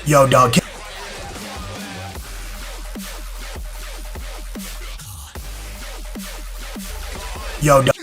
Yo, dog. Yo, dog.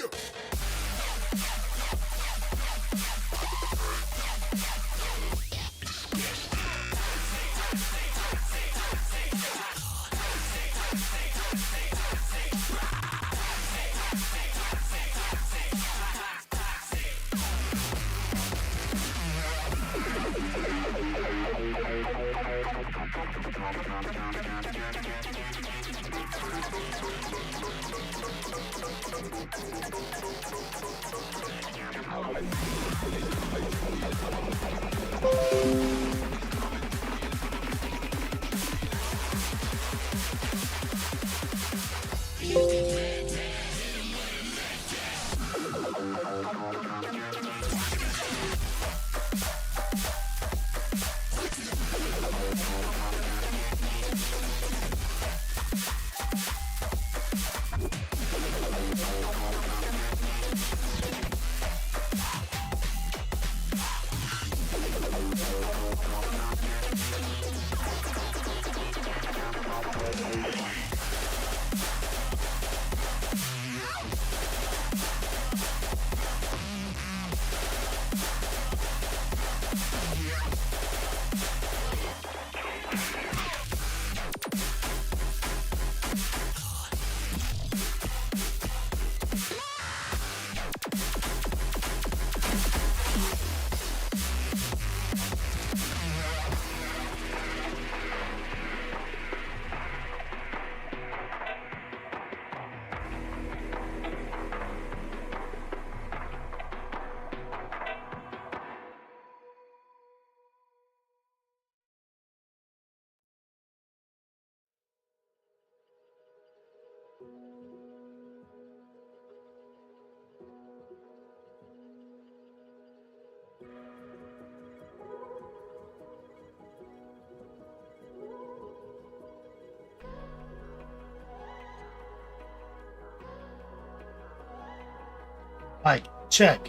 Mike, check.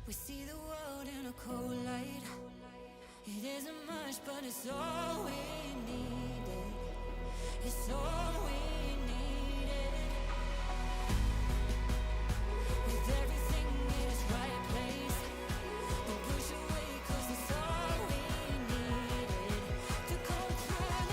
We see the world in a cold light. It isn't much, but it's all we needed. It's all we needed. With everything in its right place, we push away 'cause it's all we needed to come through and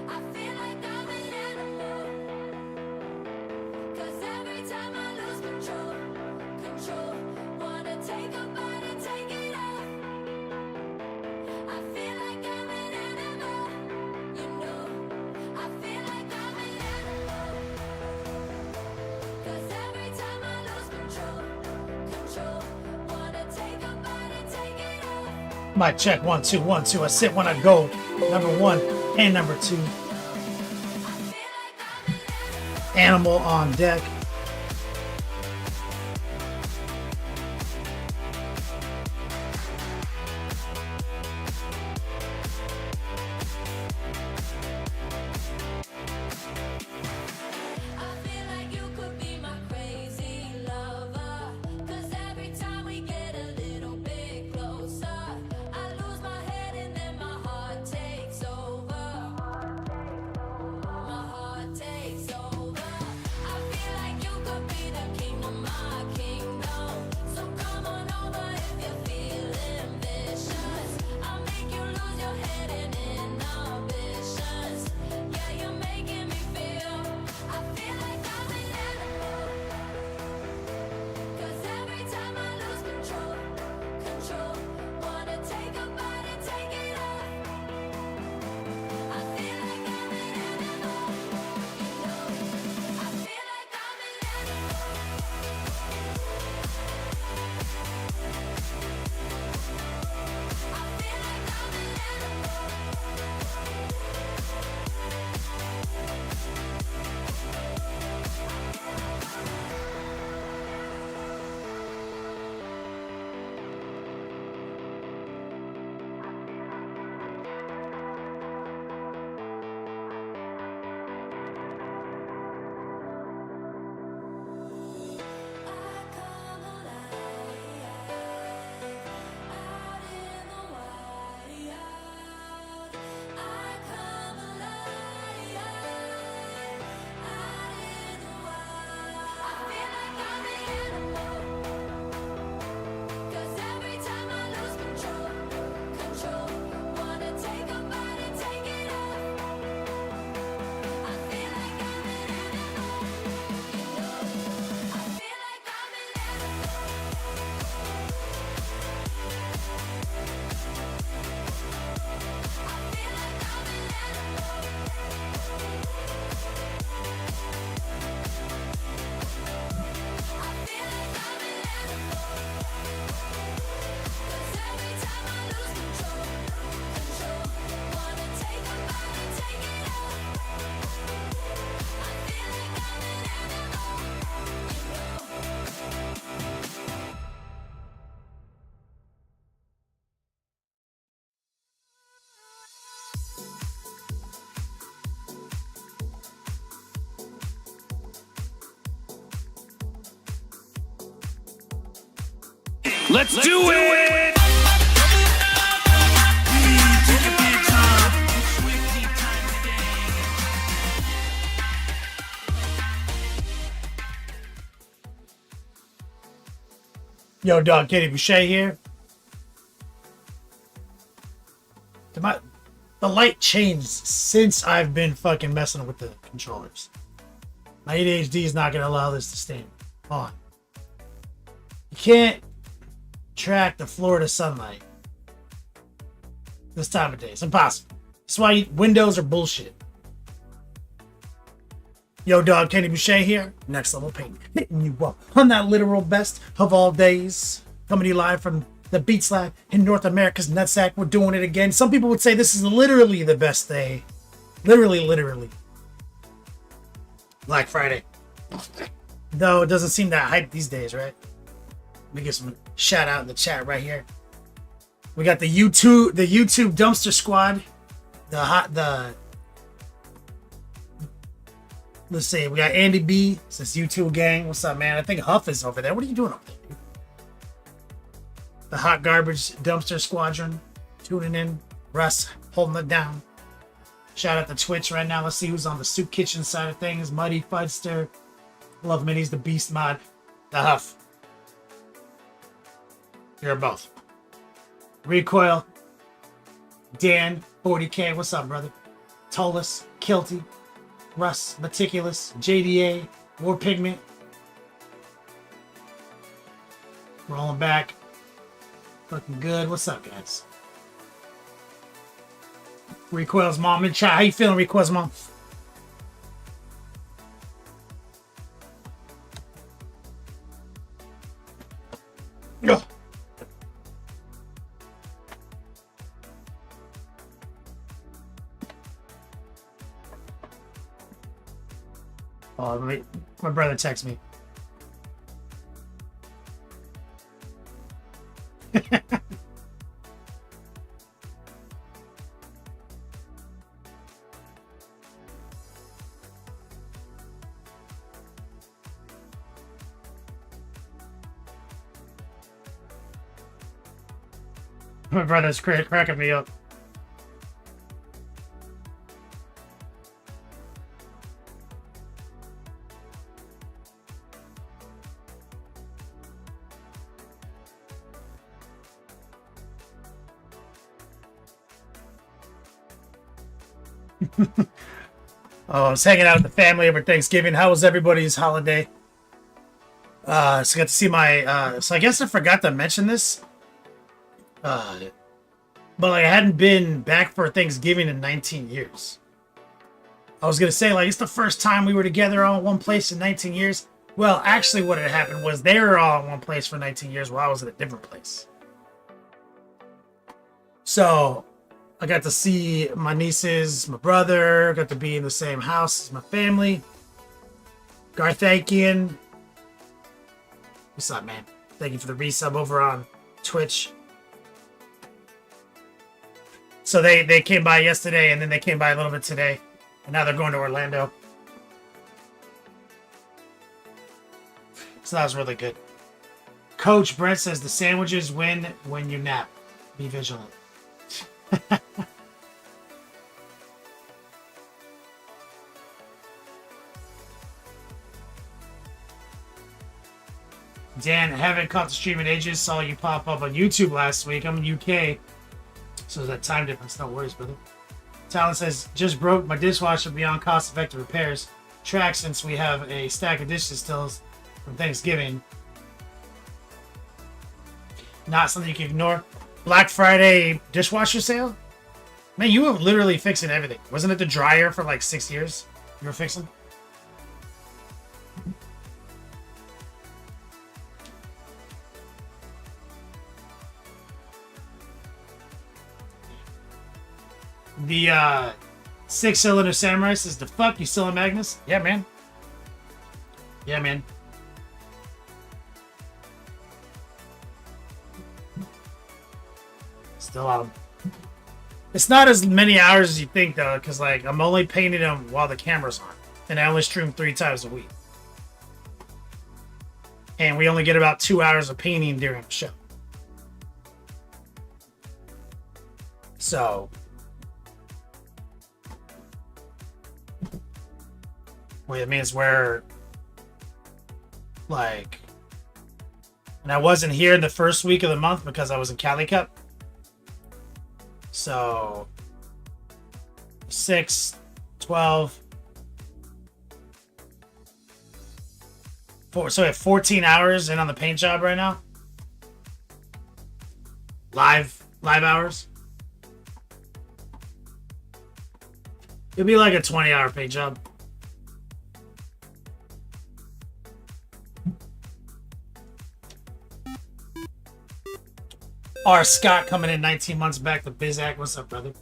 I feel like I'm an animal, 'cause every time I lose control, wanna take a bite and take it off. I feel like I'm an animal, you know. I feel like I'm an animal, 'cause every time I lose control, wanna take a bite and take it off. Mic check, 1 2 1 2. I sit when I go. Number 1 and number 2. Animal on deck. I feel like you could be my crazy lover, 'cause every time we get a little bit closer, I lose my head and then my heart takes over. My heart takes over. I feel like Let's do it! Take your pants off. Swift deep time today. Yo, dog, Katie Boucher here. The light changed since I've been fucking messing with the controllers. My ADHD is not going to allow this to stay on. You can't track the Florida sunlight this time of day. It's impossible. That's why windows are bullshit. Yo, dog, Kenny Boucher here. Next Level Paint. Hitting you up on that literal best of all days. Coming to you live from the Beats Lab in North America's nutsack. We're doing it again. Some people would say this is literally the best day. Literally. Black Friday. Though it doesn't seem that hype these days, right? Let me get some shout out in the chat right here. We got the YouTube Dumpster Squad. Let's see, we got Andy B. It's this YouTube gang. What's up, man? I think Huff is over there. What are you doing up there, dude? The Hot Garbage Dumpster Squadron tuning in. Russ holding it down. Shout out to Twitch right now. Let's see who's on the Soup Kitchen side of things. Muddy Fudster. Love Minis, the Beast Mod. The Huff. You're both. Recoil. Dan, 40K. What's up, brother? Tollus, Kilty, Russ, Meticulous, JDA, War Pigment. Rolling back. Looking good. What's up, guys? Recoil's mom in chat. How you feeling, Recoil's mom? Ugh. Oh, my brother texted me. My brother's cracking me up. Oh, I was hanging out with the family over Thanksgiving. How was everybody's holiday? So I got to see my so I guess I forgot to mention this. But like I hadn't been back for Thanksgiving in 19 years. I was gonna say like it's the first time we were together all in one place in 19 years. Well, actually what had happened was they were all in one place for 19 years while I was in a different place. So I got to see my nieces, my brother, got to be in the same house as my family. Garthakian. What's up, man? Thank you for the resub over on Twitch. So they came by yesterday, and then they came by a little bit today. And now they're going to Orlando. So that was really good. Coach Brent says the sandwiches win when you nap. Be vigilant. Dan, haven't caught the stream in ages. Saw you pop up on YouTube last week. I'm in UK. So that time difference. No worries, brother. Talon says, just broke my dishwasher beyond cost-effective repairs. Track since we have a stack of dishes still from Thanksgiving. Not something you can ignore. Black Friday dishwasher sale? Man, you were literally fixing everything. Wasn't it the dryer for like 6 years you were fixing? The 6-cylinder Samurai says, the fuck? You still on Magnus? Yeah, man. Yeah, man. Still on. It's not as many hours as you think, though, because, like, I'm only painting them while the camera's on. And I only stream 3 times a week. And we only get about 2 hours of painting during the show. So, what it means where, like, and I wasn't here in the first week of the month because I was in Cali Cup. So, 6, 12, 4, so I have 14 hours in on the paint job right now. Live hours. It'd be like a 20-hour paint job. R. Scott coming in 19 months back to Bizac. What's up, brother?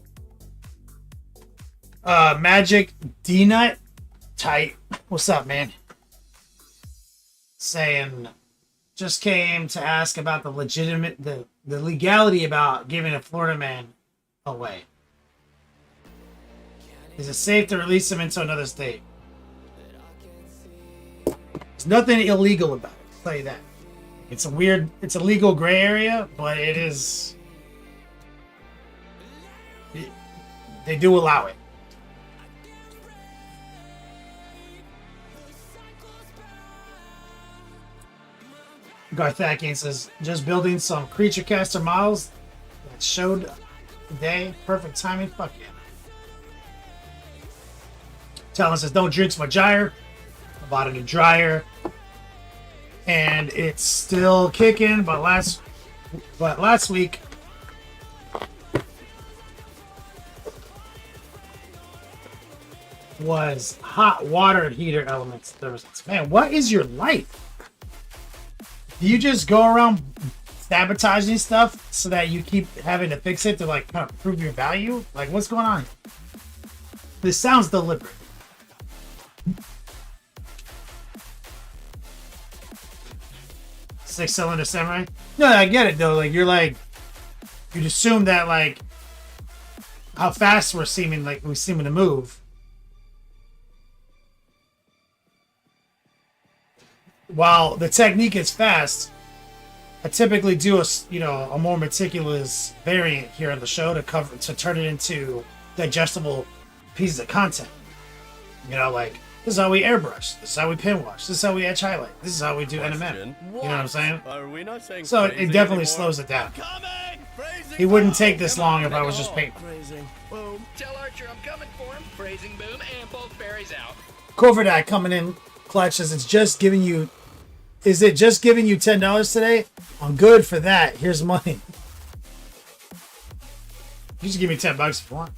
Magic D-Nut. Tight. What's up, man? Saying, just came to ask about the legality about giving a Florida man away. Is it safe to release him into another state? There's nothing illegal about it, I'll tell you that. It's a legal gray area, but it is, they do allow it. Garthakian says, just building some creature caster models that showed today. Perfect timing. Fuck yeah. Talon says, don't drink my gyre. I bought a new dryer. And it's still kicking, but last week was hot water heater elements. Man, what is your life? Do you just go around sabotaging stuff so that you keep having to fix it to like kind of prove your value? Like, what's going on? This sounds deliberate. Six-cylinder samurai. No, I get it though. Like you'd assume that like how fast we seem to move. While the technique is fast, I typically do a more meticulous variant here on the show to turn it into digestible pieces of content. Like this is how we airbrush. This is how we pin wash. This is how we etch highlight. This is how we do NMM. You know what I'm saying? Are we not saying so it definitely anymore? slows it down. Phrasing He wouldn't boom. take this Come long on, if I was nigga. just painting. Phrasing boom. Tell Archer I'm coming for him. Phrasing boom and both berries out. Coverdie coming in clutch says is it just giving you $10 today? I'm good for that. Here's money. You should give me $10 if you want.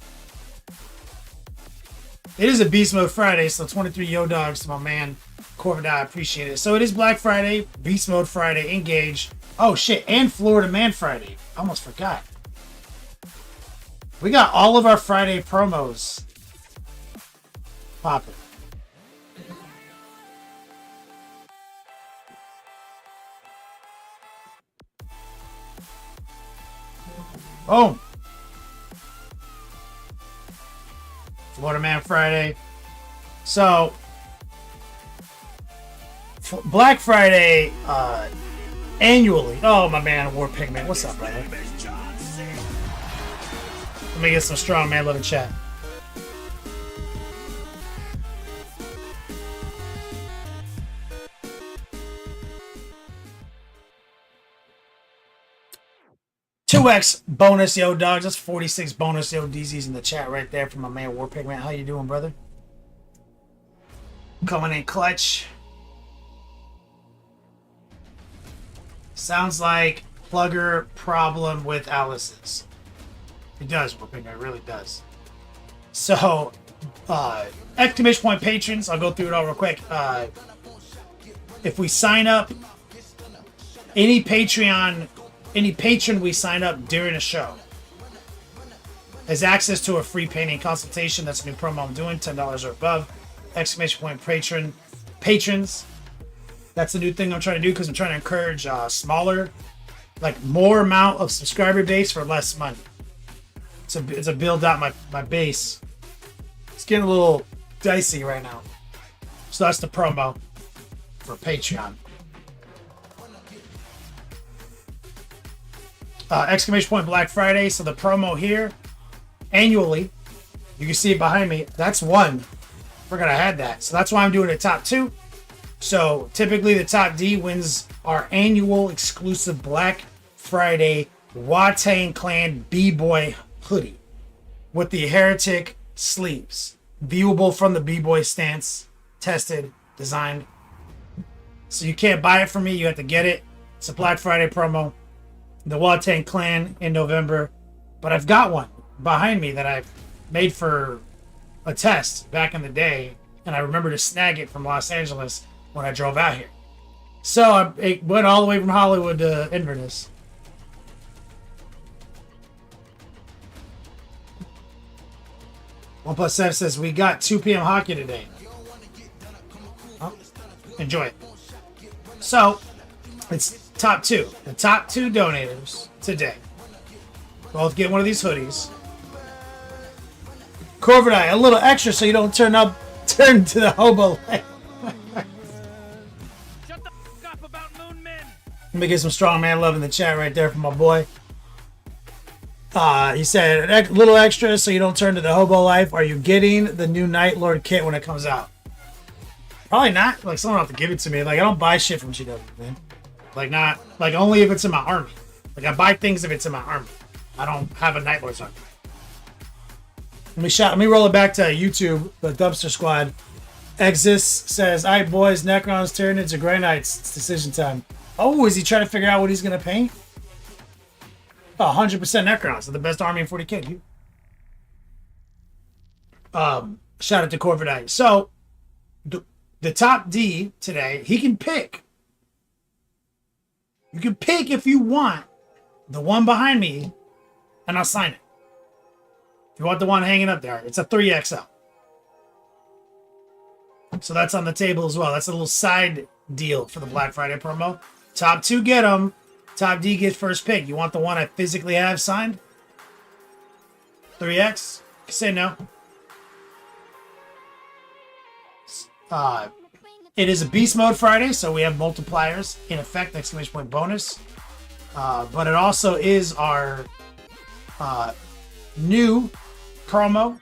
It is a Beast Mode Friday, so 23 Yo Dogs to my man Coverdie. I appreciate it. So it is Black Friday, Beast Mode Friday, Engage. Oh shit, and Florida Man Friday. Almost forgot. We got all of our Friday promos popping. Boom. Florida Man Friday. So, Black Friday annually. Oh, my man, War Pigment. What's up, brother? Let me get some strong man love in chat. $2X bonus, yo, dogs. That's 46 bonus, yo, DZs in the chat right there from my man War Pigment. How you doing, brother? Coming in clutch. Sounds like plugger problem with Alice's. It does, War Pigment. It really does. So, exclamation point patrons. I'll go through it all real quick. If we sign up, any patron we sign up during a show has access to a free painting consultation. That's a new promo I'm doing, $10 or above. Exclamation point patrons. That's the new thing I'm trying to do because I'm trying to encourage smaller, like more amount of subscriber base for less money. It's a build out my base. It's getting a little dicey right now. So that's the promo for Patreon. Exclamation point Black Friday. So the promo here annually. You can see it behind me. That's one. Forgot I had that. So that's why I'm doing a top 2. So typically the top D wins our annual exclusive Black Friday Wu-Tang Clan B-Boy hoodie with the Heretic sleeves. Viewable from the B-Boy stance. Tested. Designed. So you can't buy it from me. You have to get it. It's a Black Friday promo. The Wu-Tang Clan in November. But I've got one behind me that I've made for a test back in the day. And I remember to snag it from Los Angeles when I drove out here. So I went all the way from Hollywood to Inverness. OnePlus7 says, we got 2 p.m. hockey today. Oh, enjoy it. So, it's top 2. The top 2 donators today both get one of these hoodies. Corvidai, a little extra so you don't turn to the hobo life. Shut the f up about moon men. Let me get some strong man love in the chat right there from my boy. He said, a little extra so you don't turn to the hobo life. Are you getting the new Night Lord kit when it comes out? Probably not. Like, someone will have to give it to me. Like, I don't buy shit from GW, man. Like, not, like, only if it's in my army. Like, I buy things if it's in my army. I don't have a Night Lord's army. Let me roll it back to YouTube, the Dumpster Squad. Exis says, all right, boys, Necron's Tyranids or Grey Knights. It's decision time. Oh, is he trying to figure out what he's going to paint? Oh, 100% Necrons. They're the best army in 40k. Shout out to Corvidai. So, the top D today, he can pick. You can pick if you want the one behind me, and I'll sign it. If you want the one hanging up there, it's a 3XL. So that's on the table as well. That's a little side deal for the Black Friday promo. Top 2 get them. Top D gets first pick. You want the one I physically have signed? 3X? Say no. It is a Beast Mode Friday, so we have multipliers in effect, exclamation point bonus. But it also is our new promo,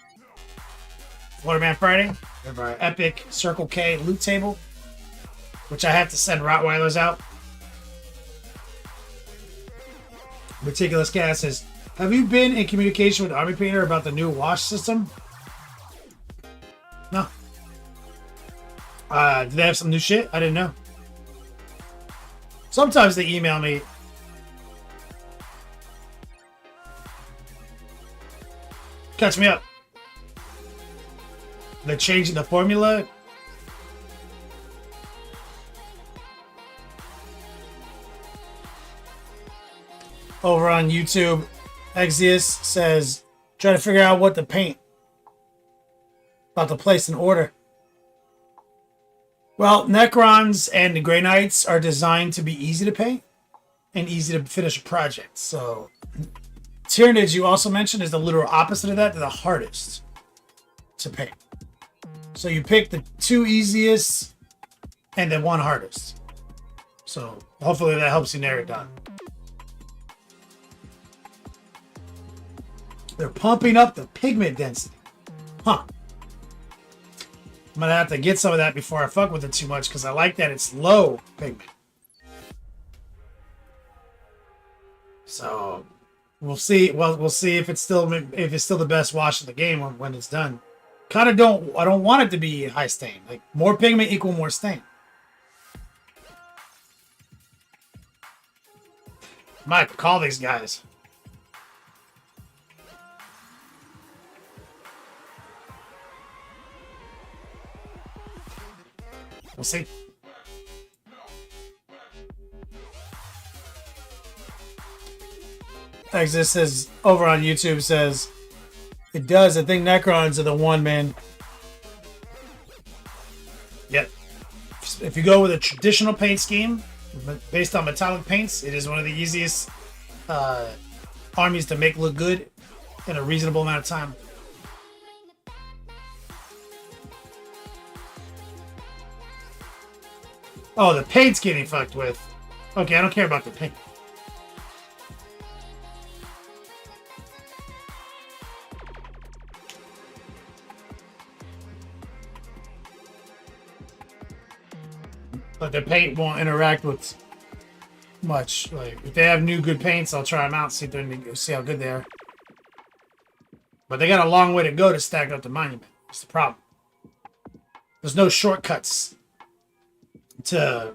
Waterman Friday. We have our epic Circle K loot table, which I have to send Rottweilers out. Meticulous Gas says, have you been in communication with Army Painter about the new wash system? No. Did they have some new shit? I didn't know. Sometimes they email me. Catch me up. They're changing the formula. Over on YouTube, Exius says, try to figure out what to paint. About to place an order. Well, Necrons and the Grey Knights are designed to be easy to paint and easy to finish a project. So, Tyranids, you also mentioned, is the literal opposite of that. They're the hardest to paint. So you pick the 2 easiest and then 1 hardest. So hopefully that helps you narrow it down. They're pumping up the pigment density. Huh. I'm going to have to get some of that before I fuck with it too much because I like that it's low pigment. So we'll see. Well, we'll see if it's still the best wash in the game when it's done. I don't want it to be high stain. Like, more pigment equal more stain. Might call these guys. We'll see. Exis says over on YouTube says it does. I think Necrons are the one, man. Yep. If you go with a traditional paint scheme based on metallic paints, it is one of the easiest armies to make look good in a reasonable amount of time. Oh, the paint's getting fucked with. Okay, I don't care about the paint. but the paint won't interact with much. Like if they have new good paints, I'll try them out, see how good they are. But they got a long way to go to stack up the monument. That's the problem. There's no shortcuts to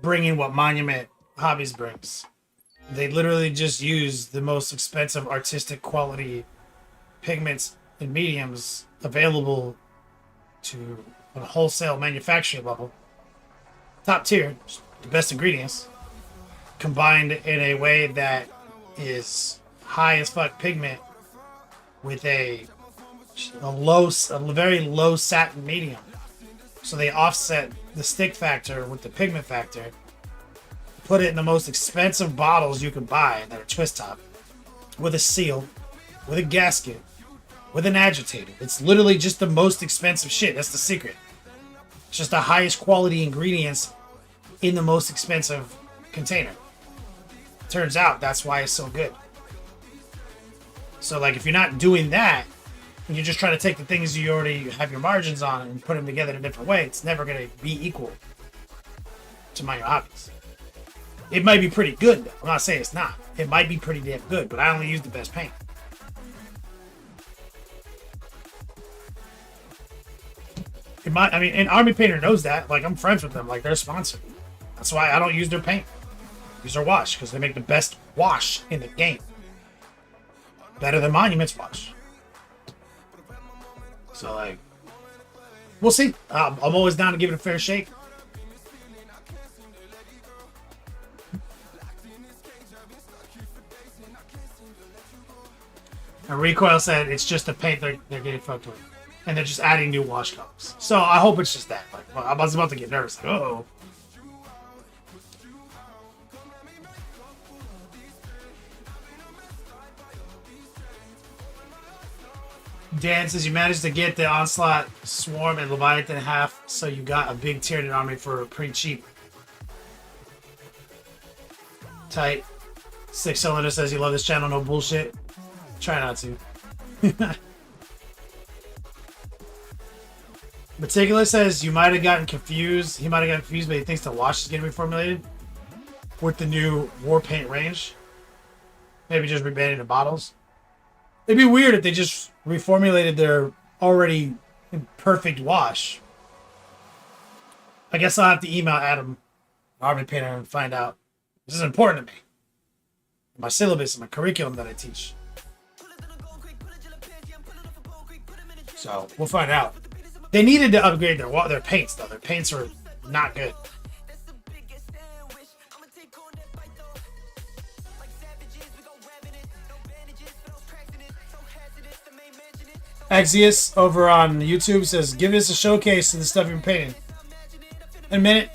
bringing what Monument Hobbies brings. They literally just use the most expensive artistic quality pigments and mediums available to a wholesale manufacturing level. Top tier, the best ingredients, combined in a way that is high as fuck pigment with a very low satin medium. So they offset the stick factor with the pigment factor. Put it in the most expensive bottles you can buy that are twist top, with a seal, with a gasket, with an agitator. It's literally just the most expensive shit. That's the secret. It's just the highest quality ingredients in the most expensive container. Turns out that's why it's so good. So like if you're not doing that, and you're just trying to take the things you already have your margins on and put them together in a different way, it's never going to be equal to my hobbies. It might be pretty good, though. I'm not saying it's not. It might be pretty damn good, but I only use the best paint. And Army Painter knows that. Like, I'm friends with them. Like, they're a sponsor. That's why I don't use their paint. I use their wash, because they make the best wash in the game. Better than Monument's wash. So, like, we'll see. I'm always down to give it a fair shake. And Recoil said it's just the paint they're getting fucked with. And they're just adding new wash colors. So I hope it's just that. Like, well, I was about to get nervous. Like, uh-oh. Dan says you managed to get the Onslaught, Swarm, and Leviathan half, so you got a big Tyranid army for pretty cheap. Tight. Six Cylinder says you love this channel, no bullshit. Try not to. Meticulous says you might have gotten confused. He might have gotten confused, but he thinks the wash is getting reformulated with the new war paint range. Maybe just rebanning the bottles. It'd be weird if they just reformulated their already perfect wash. I guess I'll have to email Adam, Army Painter, and find out. This is important to me. My syllabus and my curriculum that I teach. So we'll find out. They needed to upgrade their paints, though. Their paints were not good. Axius over on YouTube says, give us a showcase of the stuff you're painting. In a minute.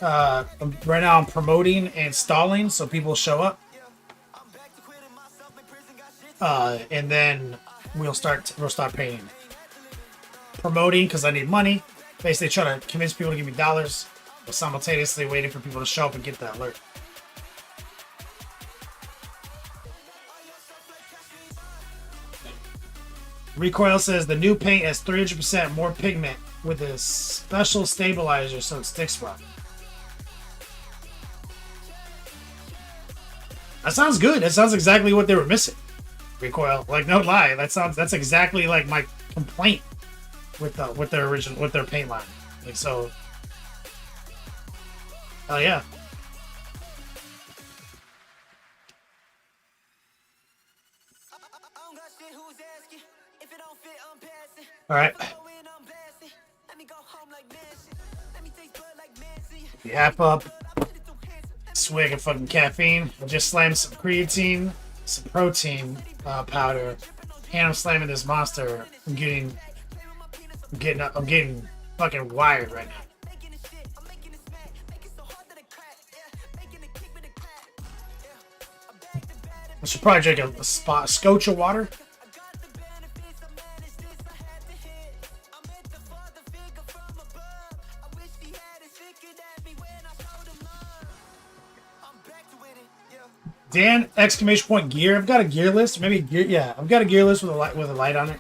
Right now I'm promoting and stalling so people show up. And then we'll start painting. Promoting because I need money. Basically trying to convince people to give me dollars, but simultaneously waiting for people to show up and get that alert. Recoil says the new paint has 300% more pigment with a special stabilizer so it sticks well. That sounds good. That sounds exactly what they were missing. Recoil, like no lie, that's exactly like my complaint with their paint line. Like so. Oh yeah. All right. Yap up. Swig of fucking caffeine. I just slammed some creatine, some protein powder, and I'm slamming this monster. I'm getting fucking wired right now. I should probably drink a scotch of water. Dan, exclamation point gear. I've got a gear list. Maybe gear. Yeah, I've got a gear list with a light on it.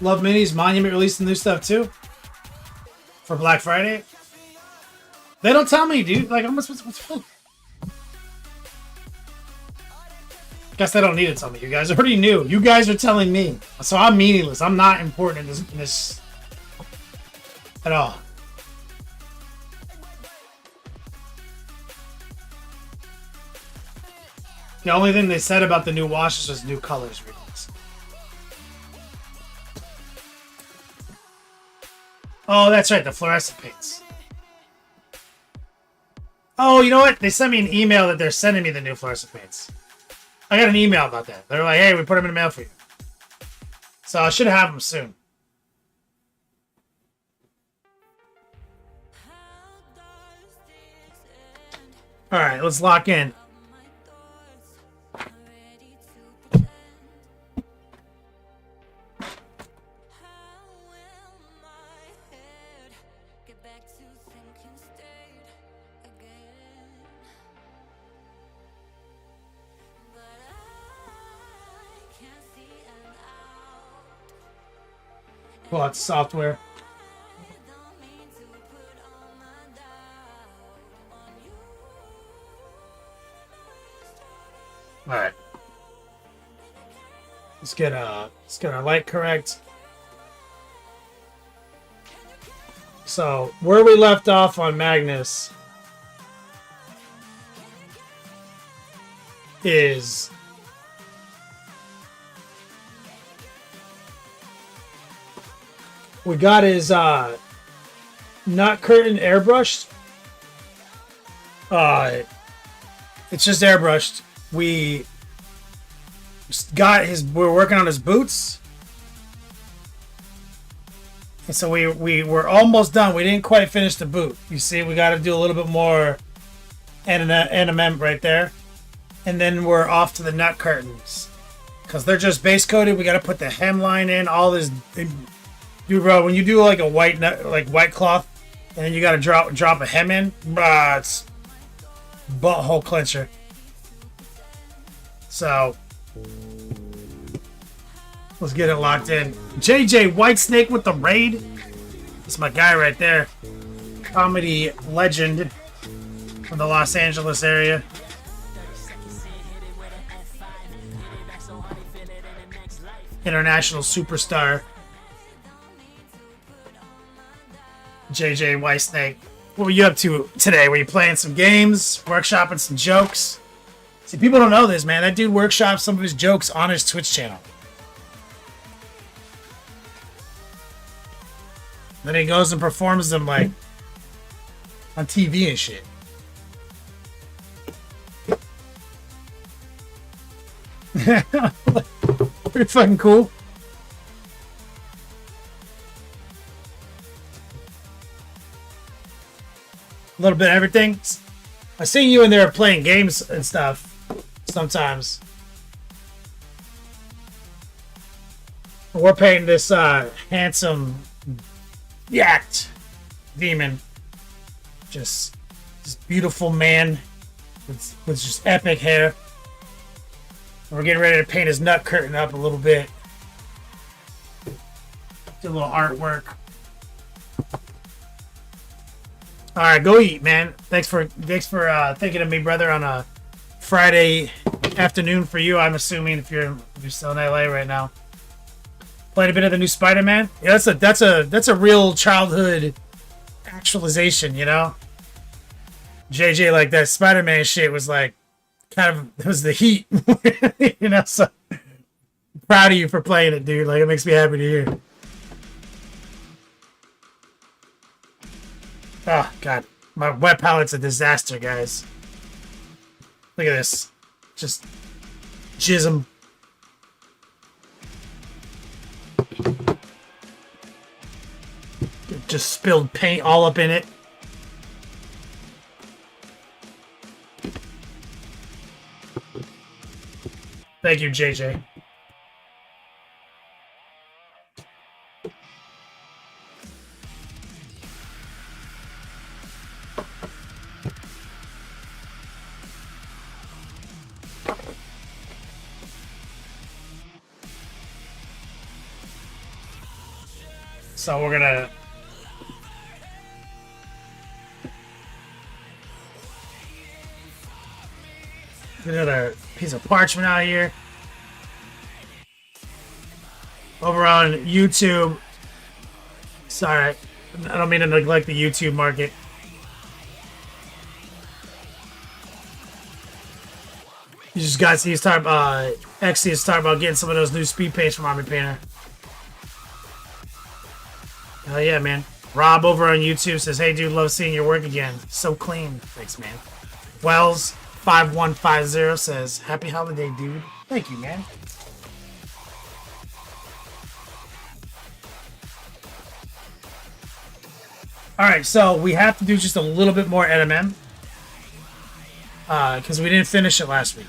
Love Minis. Monument released the new stuff too for Black Friday. They don't tell me, dude. Like, I'm supposed to. Guess they don't need to tell me. You guys already knew. You guys are telling me, so I'm meaningless. I'm not important in this at all. The only thing they said about the new washes was new colors released. Oh, that's right, the fluorescent paints. Oh, you know what? They sent me an email that they're sending me the new fluorescent paints. I got an email about that. They're like, hey, we put them in the mail for you. So I should have them soon. All right, let's lock in. Pull out the software. All right. Let's get our light correct. So where we left off on Magnus is we got his nut curtain airbrushed. It's just airbrushed. We got we're working on his boots. And so we were almost done. We didn't quite finish the boot. You see, we got to do a little bit more NMM right there. And then we're off to the nut curtains. Because they're just base coated. We got to put the hemline in. All this. Dude, bro, when you do like a white cloth, and then you got to drop a hem in, it's butthole clencher. So let's get it locked in. JJ Whitesnake with the raid. That's my guy right there. Comedy legend from the Los Angeles area. International superstar. JJ Whitesnake. What were you up to today? Were you playing some games? Workshopping some jokes? See, people don't know this, man. That dude workshops some of his jokes on his Twitch channel. Then he goes and performs them, like, on TV and shit. Pretty fucking cool. A little bit of everything. I see you in there playing games and stuff sometimes. We're paying this handsome yacked demon, just this beautiful man with just epic hair. We're getting ready to paint his nut curtain up a little bit. Do a little artwork. All right, go eat, man. Thanks for thinking of me, brother, on a Friday afternoon for you. I'm assuming if you're still in LA right now. Played a bit of the new Spider-Man. Yeah, that's a real childhood actualization, you know. JJ, like, that Spider-Man shit was like kind of, it was the heat, you know. So proud of you for playing it, dude. Like, it makes me happy to hear. Oh, God. My wet palette's a disaster, guys. Look at this. Just jism. Just spilled paint all up in it. Thank you, JJ. So we're gonna get another piece of parchment out here. Over on YouTube. Sorry, I don't mean to neglect the YouTube market. You just got to talking Xe is talking about getting some of those new speed paints from Army Painter. Hell yeah, man. Rob over on YouTube says, "Hey, dude, love seeing your work again. So clean." Thanks, man. Wells5150 says, "Happy holiday, dude." Thank you, man. Alright, so we have to do just a little bit more NMM. Because we didn't finish it last week.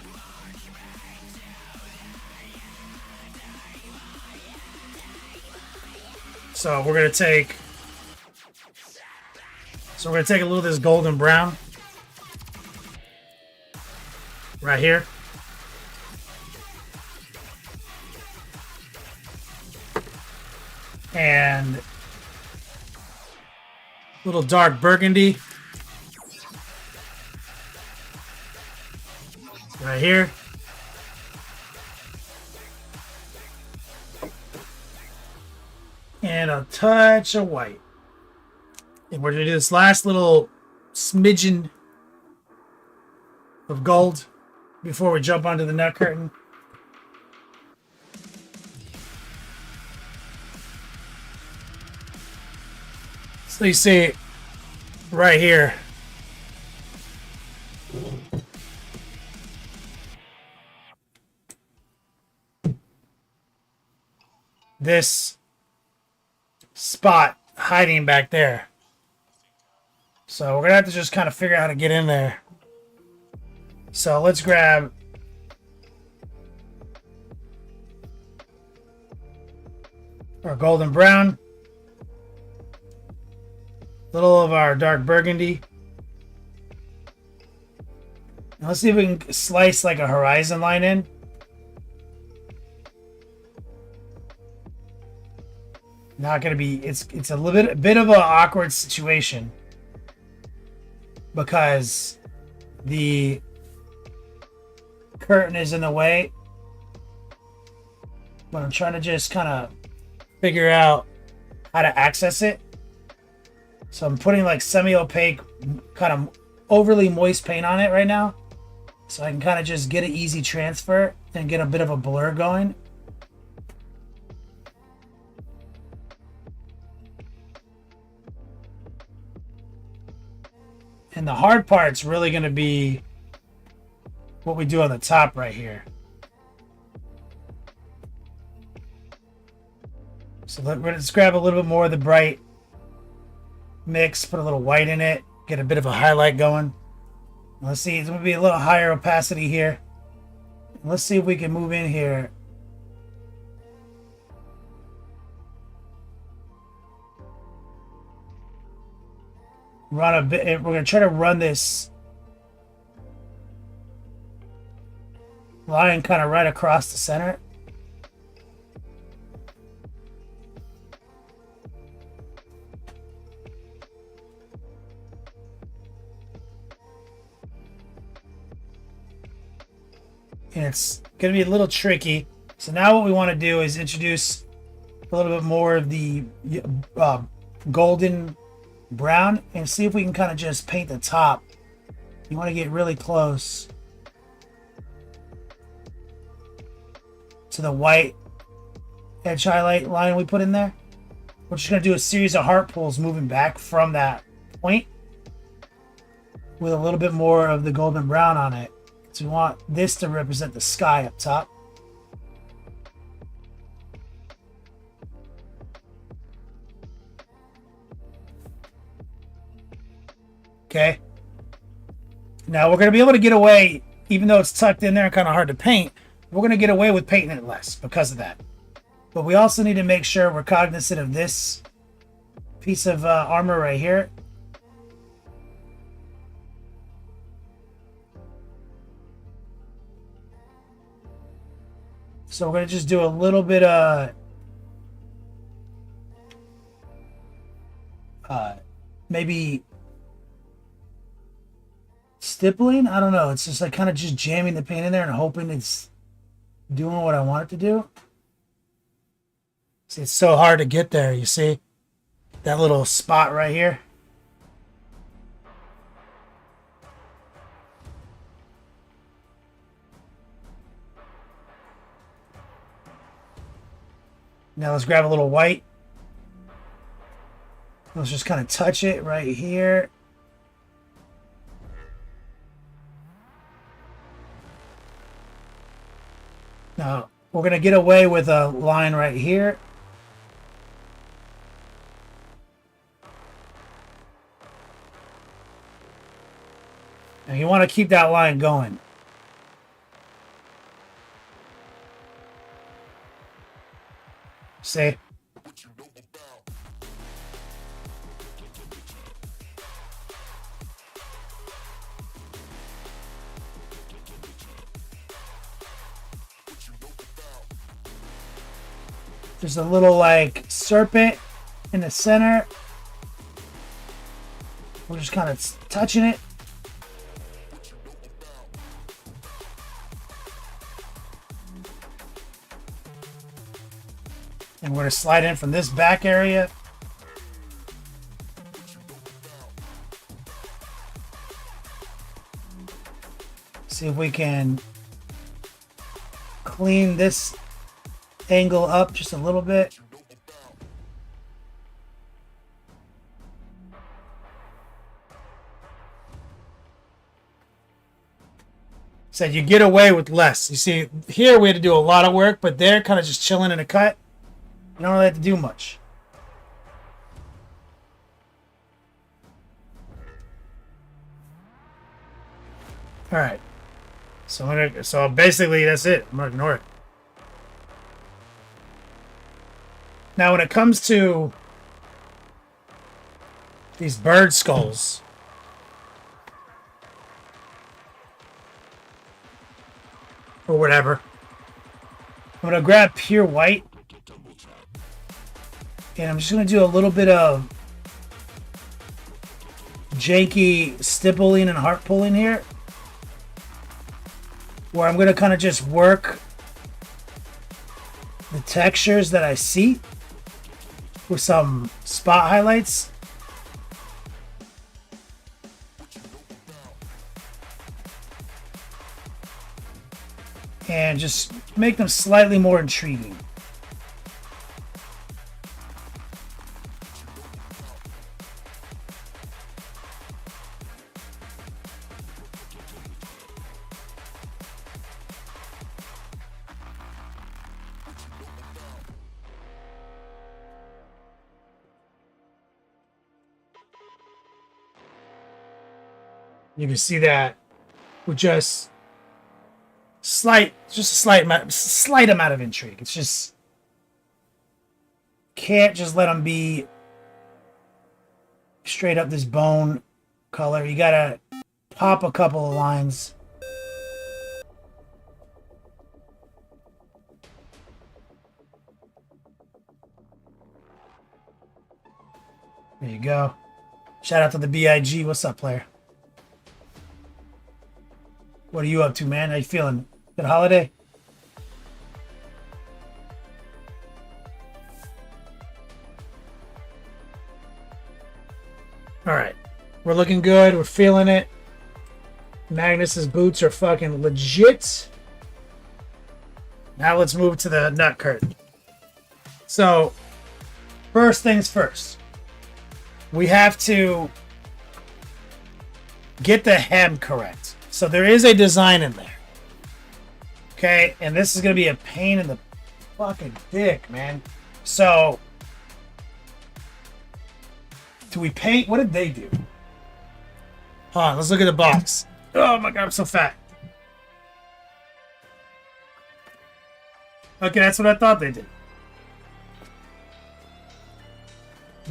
So we're gonna take a little of this golden brown right here. And a little dark burgundy right here. And a touch of white. And we're going to do this last little smidgen of gold before we jump onto the nut curtain. So you see right here. This spot hiding back there. So we're gonna have to just kind of figure out how to get in there. So let's grab our golden brown, little of our dark burgundy. Now let's see if we can slice like a horizon line in. Not gonna be. It's a little bit of an awkward situation because the curtain is in the way, but I'm trying to just kind of figure out how to access it. So I'm putting like semi-opaque, kind of overly moist paint on it right now, so I can kind of just get an easy transfer and get a bit of a blur going. And the hard part's really going to be what we do on the top right here. So let's grab a little bit more of the bright mix, put a little white in it, get a bit of a highlight going. Let's see, it's going to be a little higher opacity here. Let's see if we can move in here. Run a bit. We're going to try to run this line kind of right across the center. And it's going to be a little tricky. So now what we want to do is introduce a little bit more of the golden brown and see if we can kind of just paint the top. You want to get really close to the white edge highlight line we put in there. We're just going to do a series of heart pulls moving back from that point with a little bit more of the golden brown on it. So we want this to represent the sky up top. Okay. Now we're going to be able to get away, even though it's tucked in there and kind of hard to paint, we're going to get away with painting it less because of that. But we also need to make sure we're cognizant of this piece of armor right here. So we're going to just do a little bit of maybe stippling. I don't know. It's just like kind of just jamming the paint in there and hoping it's doing what I want it to do. See, it's so hard to get there. You see that little spot right here? Now let's grab a little white. Let's just kind of touch it right here. Now, we're going to get away with a line right here. And you want to keep that line going. See? There's a little like serpent in the center. We're just kind of touching it. And we're going to slide in from this back area. See if we can clean this angle up just a little bit. Said you get away with less. You see, here we had to do a lot of work, but they're kind of just chilling in a cut. You don't really have to do much. All right. So basically that's it. I'm gonna ignore it. Now, when it comes to these bird skulls, or whatever, I'm gonna grab pure white. And I'm just going to do a little bit of janky stippling and heart pulling here. Where I'm going to kind of just work the textures that I see with some spot highlights. And just make them slightly more intriguing. You can see that with just a slight amount of intrigue. It's just can't just let them be straight up this bone color. You gotta pop a couple of lines. There you go. Shout out to the BIG. What's up, player? What are you up to, man? How you feeling? Good holiday? All right. We're looking good. We're feeling it. Magnus's boots are fucking legit. Now let's move to the nut curtain. So, first things first. We have to get the hem correct. So there is a design in there. Okay, and this is going to be a pain in the fucking dick, man. So, do we paint? What did they do? Hold on, let's look at the box. Oh my god, I'm so fat. Okay, that's what I thought they did.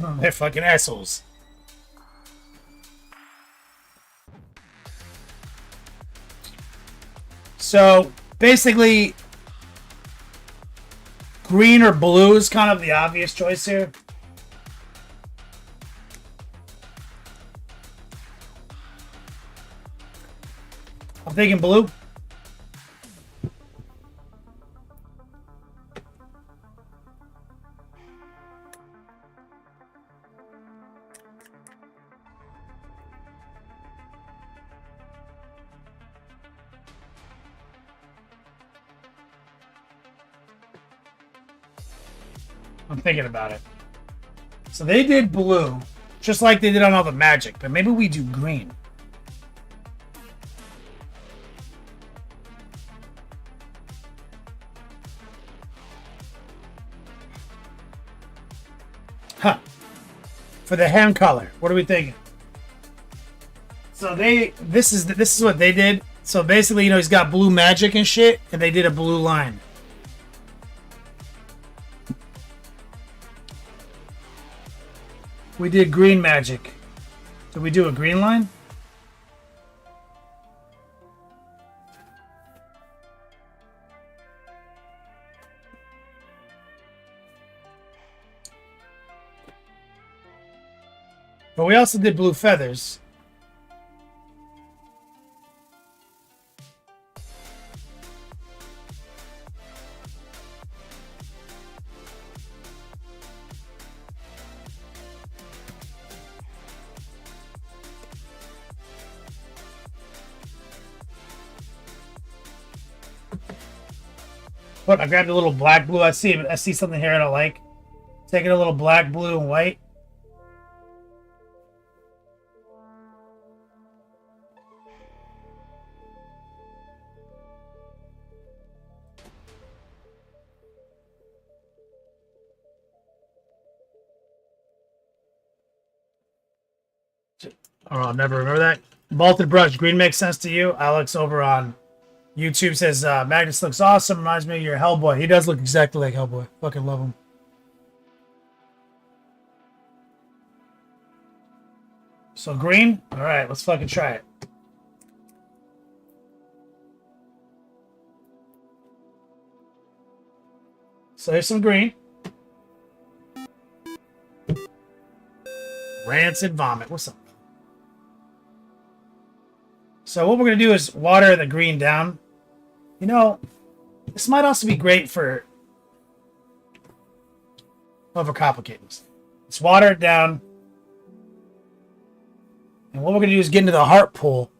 Oh, they're fucking assholes. So, basically, green or blue is kind of the obvious choice here. I'm thinking blue. I'm thinking about it. So they did blue, just like they did on all the magic, but maybe we do green. Huh. For the hand color, what are we thinking? So this is what they did. So basically, you know, he's got blue magic and shit, and they did a blue line. We did green magic. Did we do a green line? But we also did blue feathers. Look, I grabbed a little black blue. I see something here I don't like. Taking a little black, blue, and white. Oh, I'll never remember that. Malted brush. Green makes sense to you. Alex over on YouTube says, Magnus looks awesome. Reminds me of your Hellboy. He does look exactly like Hellboy. Fucking love him. So green? Alright, let's fucking try it. So here's some green. Rancid vomit. What's up? So what we're going to do is water the green down. You know, this might also be great for overcomplicating this. Let's water it down. And what we're going to do is get into the heart pool.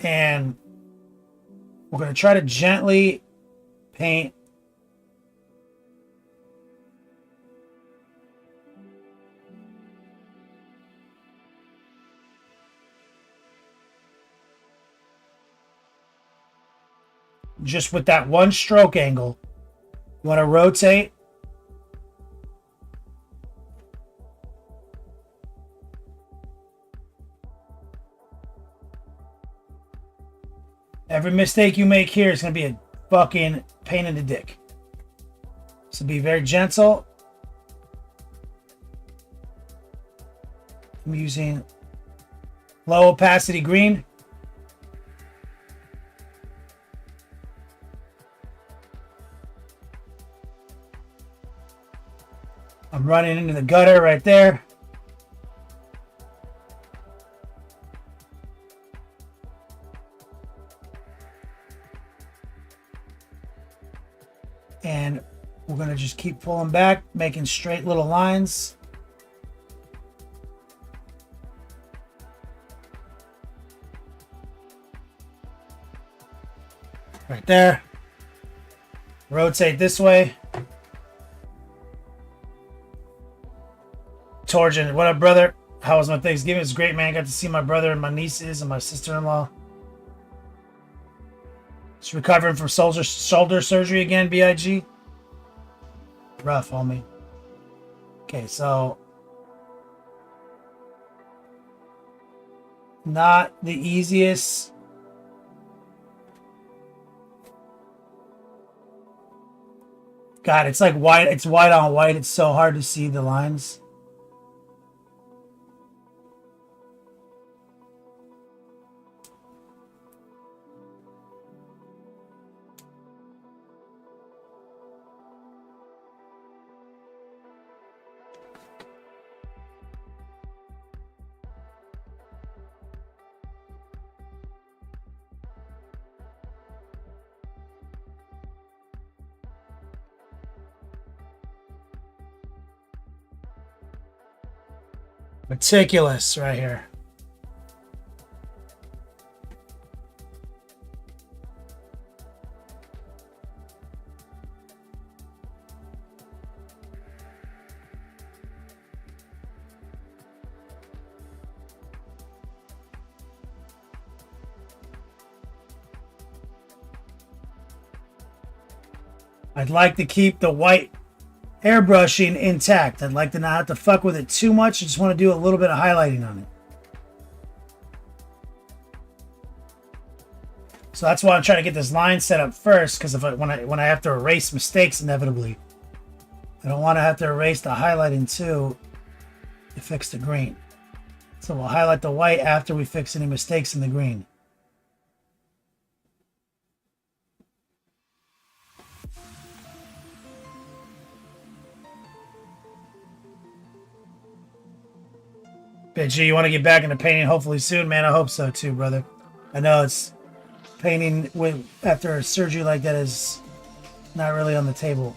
And we're going to try to gently paint just with that one stroke angle. You want to rotate. Every mistake you make here is going to be a fucking pain in the dick. So be very gentle. I'm using low opacity green. I'm running into the gutter right there. And we're going to just keep pulling back, making straight little lines. Right there. Rotate this way. Torjan, what up, brother? How was my Thanksgiving? It's great, man. Got to see my brother and my nieces and my sister-in-law. Just recovering from shoulder surgery again, BIG. Rough, homie. Okay, so not the easiest. God, it's like white. It's white on white. It's so hard to see the lines. Meticulous right here. I'd like to keep the white airbrushing intact. I'd like to not have to fuck with it too much. I just want to do a little bit of highlighting on it. So that's why I'm trying to get this line set up first, because when I have to erase mistakes inevitably, I don't want to have to erase the highlighting too to fix the green. So we'll highlight the white after we fix any mistakes in the green. G, you want to get back into painting hopefully soon, man? I hope so too, brother. I know it's painting after a surgery like that is not really on the table.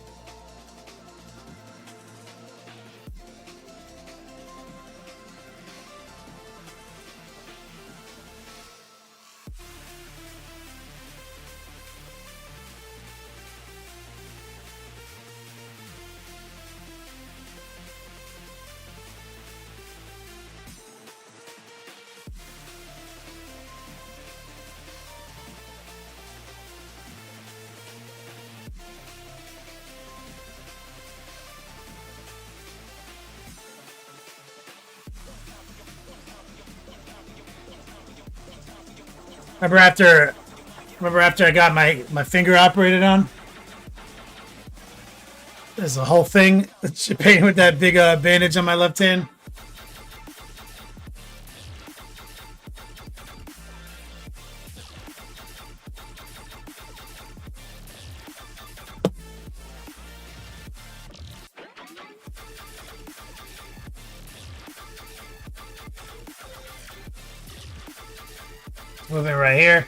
Remember after I got my finger operated on? There's a whole thing painting with that big bandage on my left hand. Move it right here.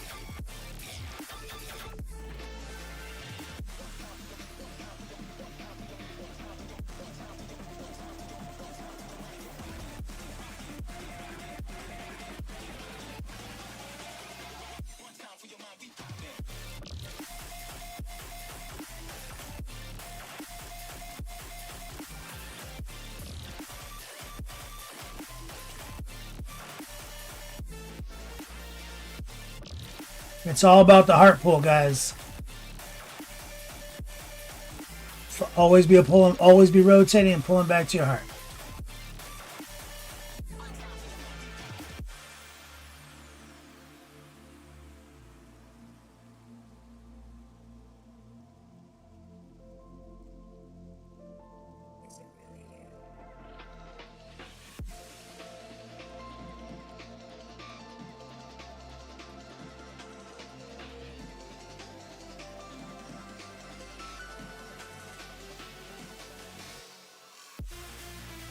It's all about the heart pull, guys. Always be always be rotating and pulling back to your heart.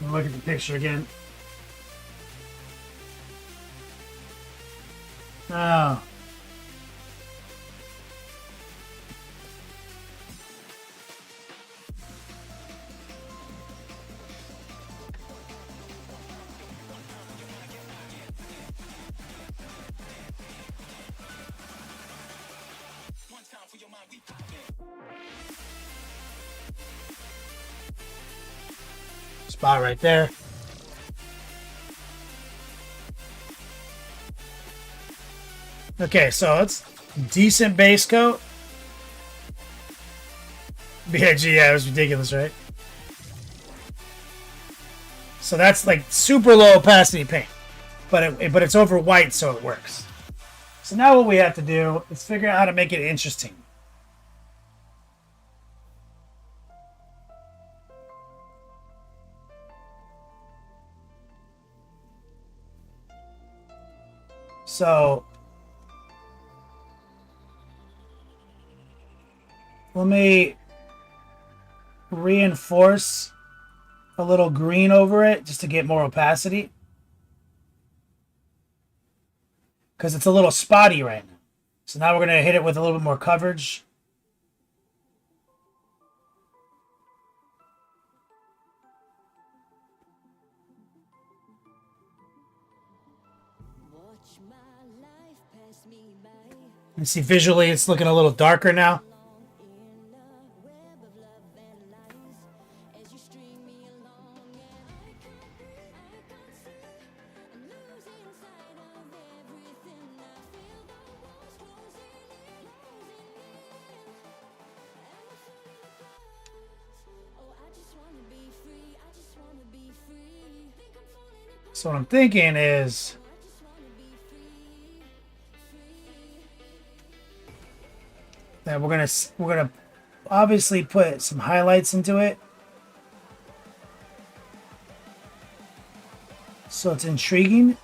Look at the picture again. Oh. Spot right there. Okay, so it's decent base coat. BIG, yeah, it was ridiculous, right? So that's like super low opacity paint, but it's over white, so it works. So now what we have to do is figure out how to make it interesting. So let me reinforce a little green over it just to get more opacity, because it's a little spotty right now. So now we're going to hit it with a little bit more coverage. You see, visually, it's looking a little darker now. So what I'm thinking is that we're gonna obviously put some highlights into it, so it's intriguing.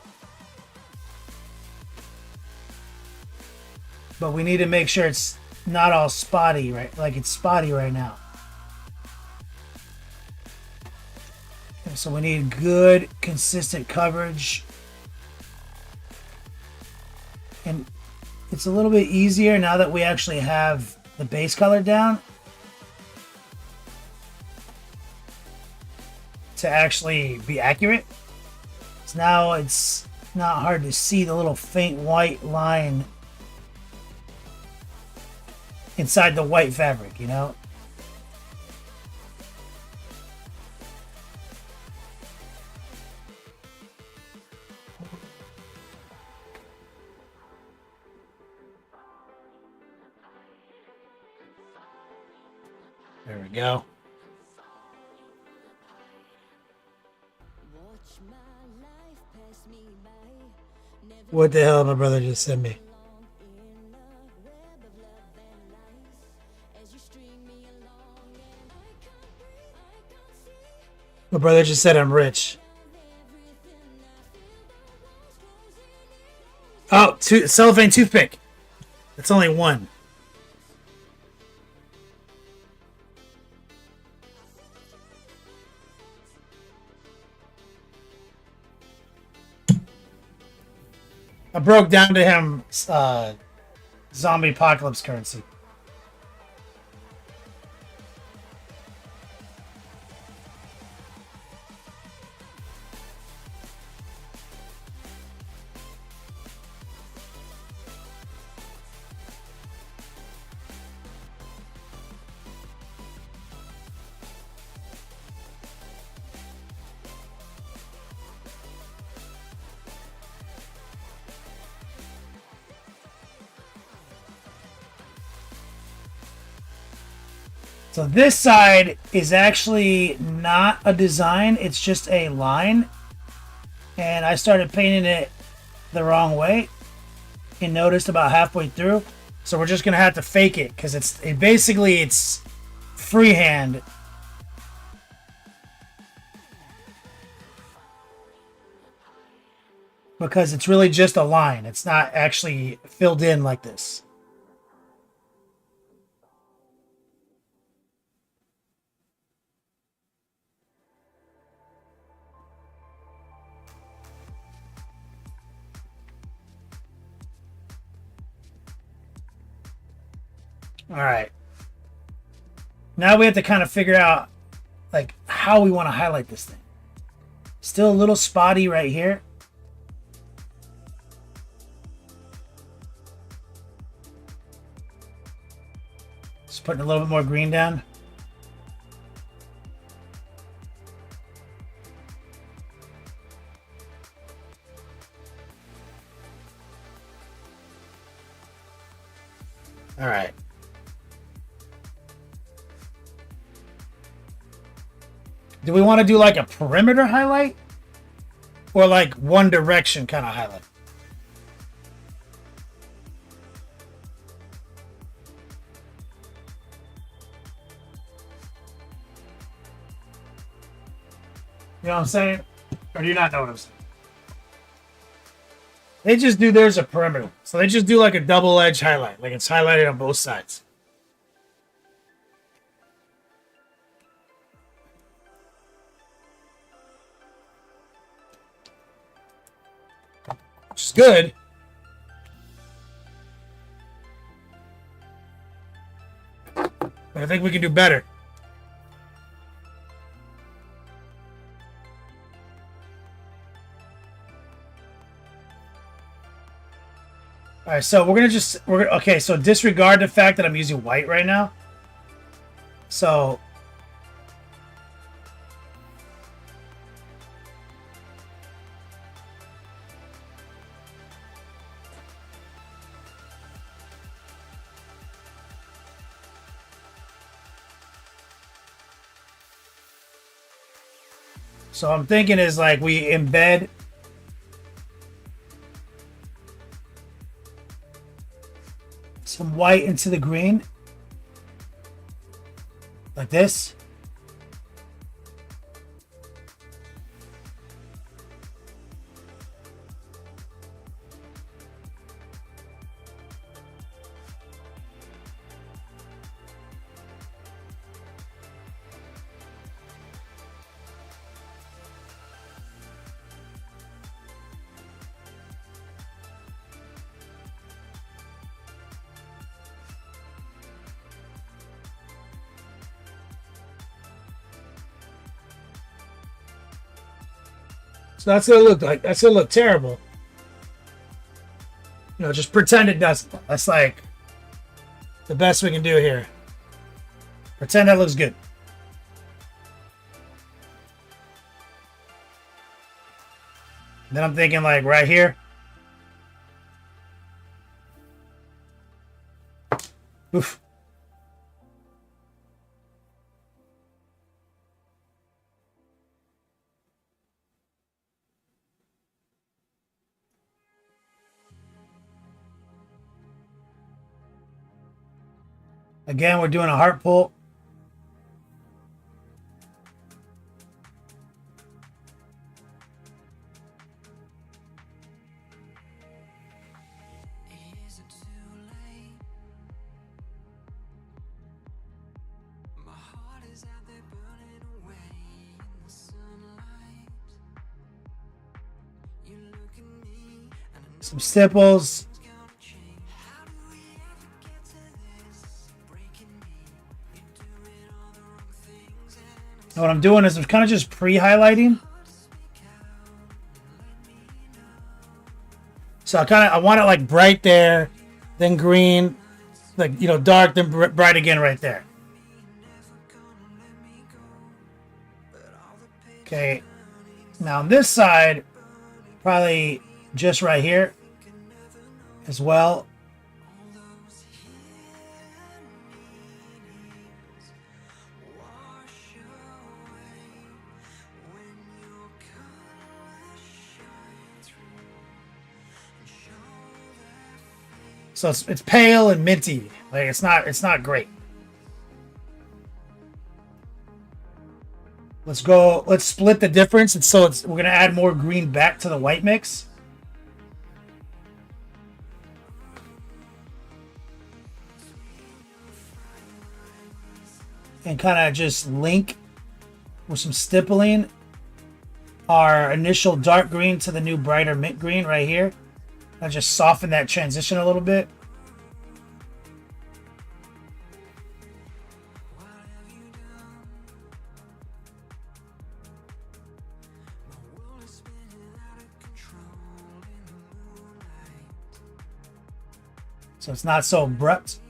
But we need to make sure it's not all spotty, right? Like it's spotty right now. So we need good, consistent coverage. And it's a little bit easier now that we actually have the base color down to actually be accurate. So now it's not hard to see the little faint white line inside the white fabric, you know? There we go. What the hell my brother just sent me? My brother just said I'm rich. Oh, cellophane toothpick. It's only one. I broke down to him zombie apocalypse currency. So this side is actually not a design, it's just a line. And I started painting it the wrong way and noticed about halfway through. So we're just gonna have to fake it because it's freehand. Because it's really just a line. It's not actually filled in like this. All right. Now we have to kind of figure out like how we want to highlight this thing. Still a little spotty right here. Just putting a little bit more green down. All right. Do we want to do like a perimeter highlight or like one direction kind of highlight? You know what I'm saying? Or do you not know what I'm saying? They just do theirs a perimeter. So they just do like a double edge highlight. Like it's highlighted on both sides. Which is good. But I think we can do better. All right, so okay. So disregard the fact that I'm using white right now. So I'm thinking is like we embed some white into the green like this. So that's gonna look like that's gonna look terrible. You know, just pretend it doesn't. That's like the best we can do here. Pretend that looks good. Then I'm thinking like right here. Oof. Again, we're doing a heart pull. Some stipples. And what I'm doing is I'm kind of just pre-highlighting. So I want it like bright there, then green, like, you know, dark, then bright again right there. Okay. Now on this side, probably just right here as well. So it's pale and minty. Like it's not great. Let's split the difference. And so we're gonna add more green back to the white mix. And kind of just link with some stippling our initial dark green to the new brighter mint green right here. I just soften that transition a little bit. So it's not so abrupt.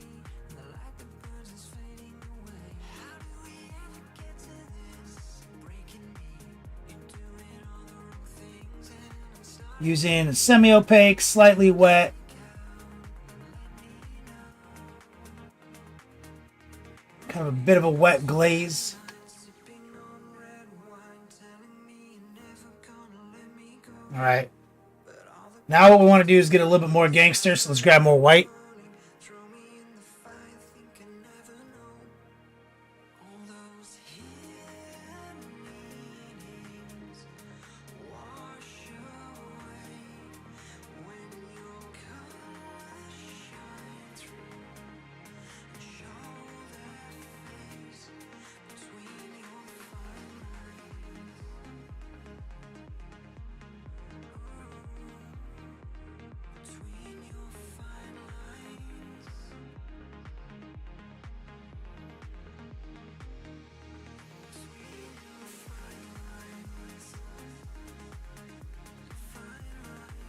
Using semi-opaque, slightly wet. Kind of a bit of a wet glaze. All right. Now what we want to do is get a little bit more gangster, so let's grab more white.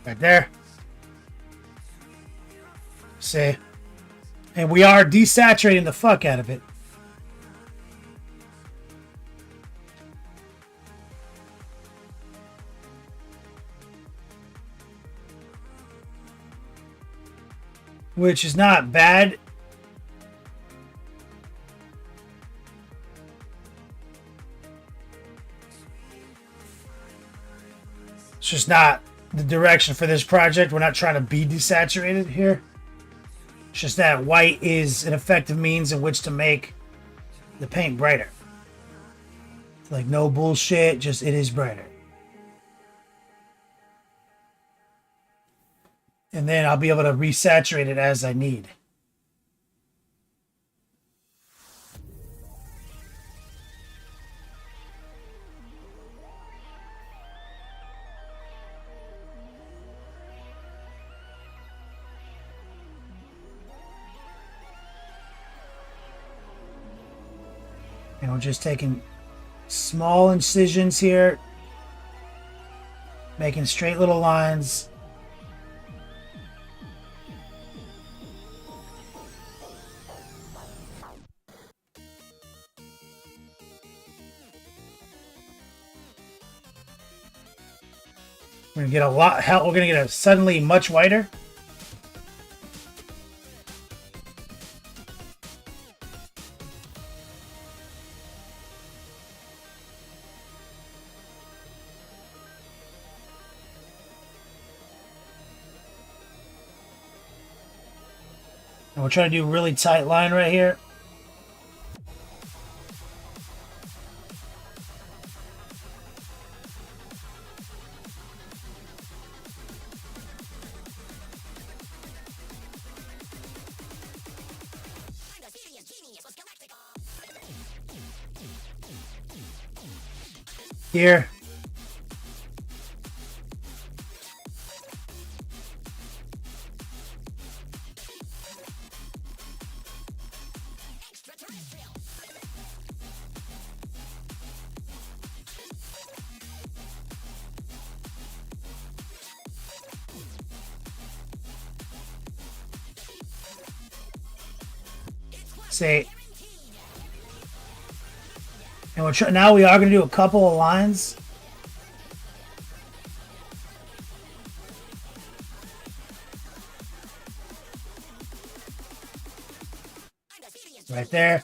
Right there. See? And we are desaturating the fuck out of it. Which is not bad. It's just not the direction for this project. We're not trying to be desaturated here. It's just that white is an effective means in which to make the paint brighter. Like, no bullshit, just it is brighter. And then I'll be able to resaturate it as I need. And we're just taking small incisions here, making straight little lines. We're gonna get a lot. Hell, we're gonna get a suddenly much whiter. And we're trying to do a really tight line right here. Here. Say, and we're now we are going to do a couple of lines. Right there.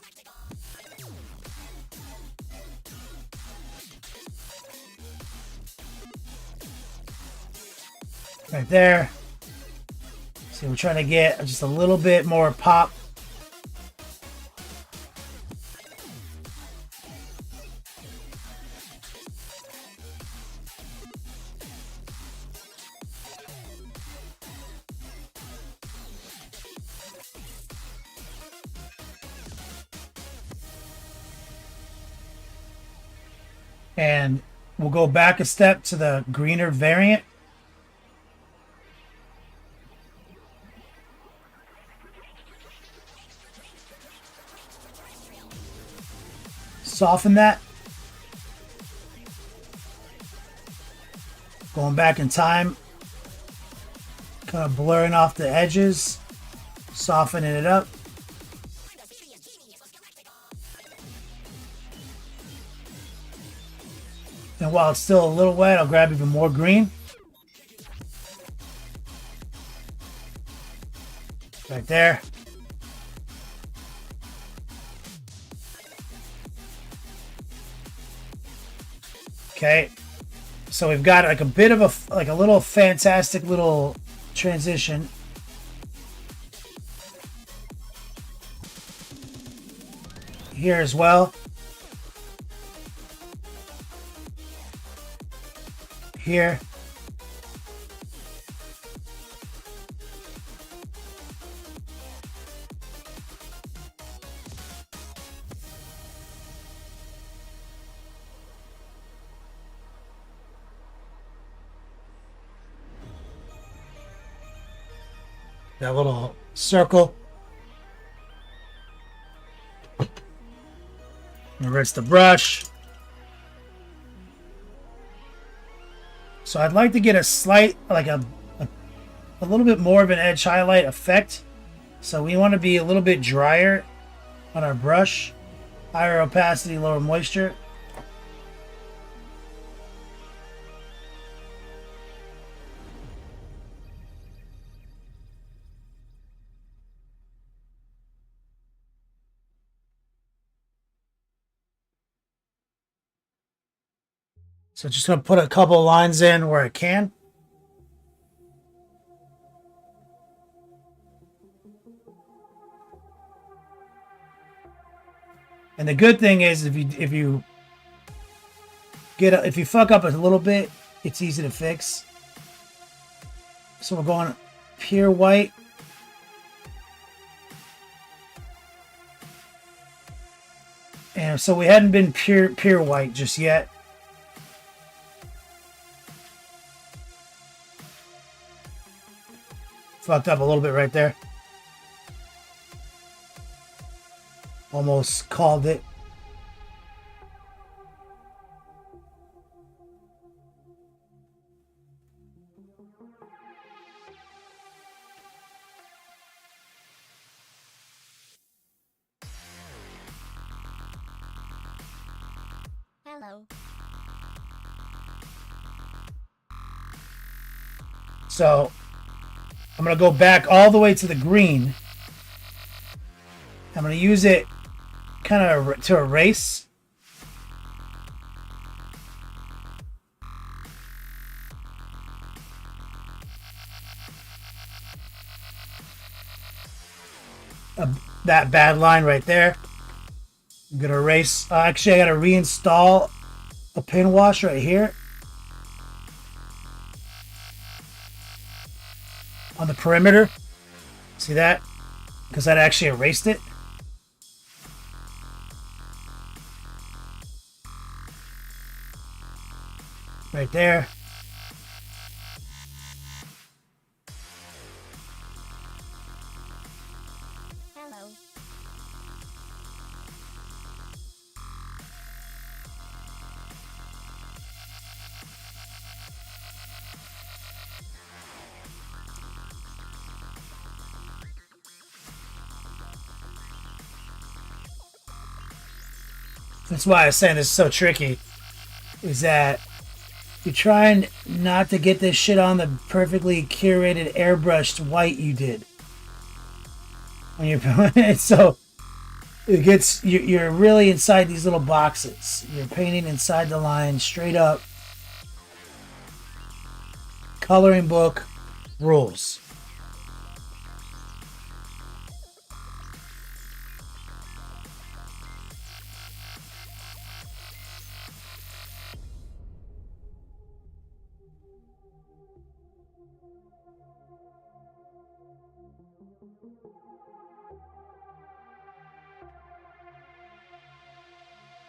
Right there. See, we're trying to get just a little bit more pop. And we'll go back a step to the greener variant. Soften that. Going back in time. Kind of blurring off the edges. Softening it up. And while it's still a little wet, I'll grab even more green. Right there. Okay. So we've got like a bit of a little fantastic little transition. Here as well. Here. That little circle. And rinse the brush. So I'd like to get a slight, like a little bit more of an edge highlight effect So we want to be a little bit drier on our brush. Higher opacity, lower moisture. So just going to put a couple lines in where I can. And the good thing is if you fuck up a little bit, it's easy to fix. So we're going pure white. And so we hadn't been pure white just yet. Fucked up a little bit right there. Almost called it. Hello. So I'm going to go back all the way to the green. I'm going to use it kind of to erase. That bad line right there. I'm going to erase. Actually, I got to reinstall a pin wash right here. On the perimeter. See that? Because that actually erased it. Right there. Hello. That's why I was saying this is so tricky. Is that you're trying not to get this shit on the perfectly curated airbrushed white you did. When you're so it gets you're really inside these little boxes. You're painting inside the line straight up. Coloring book rules.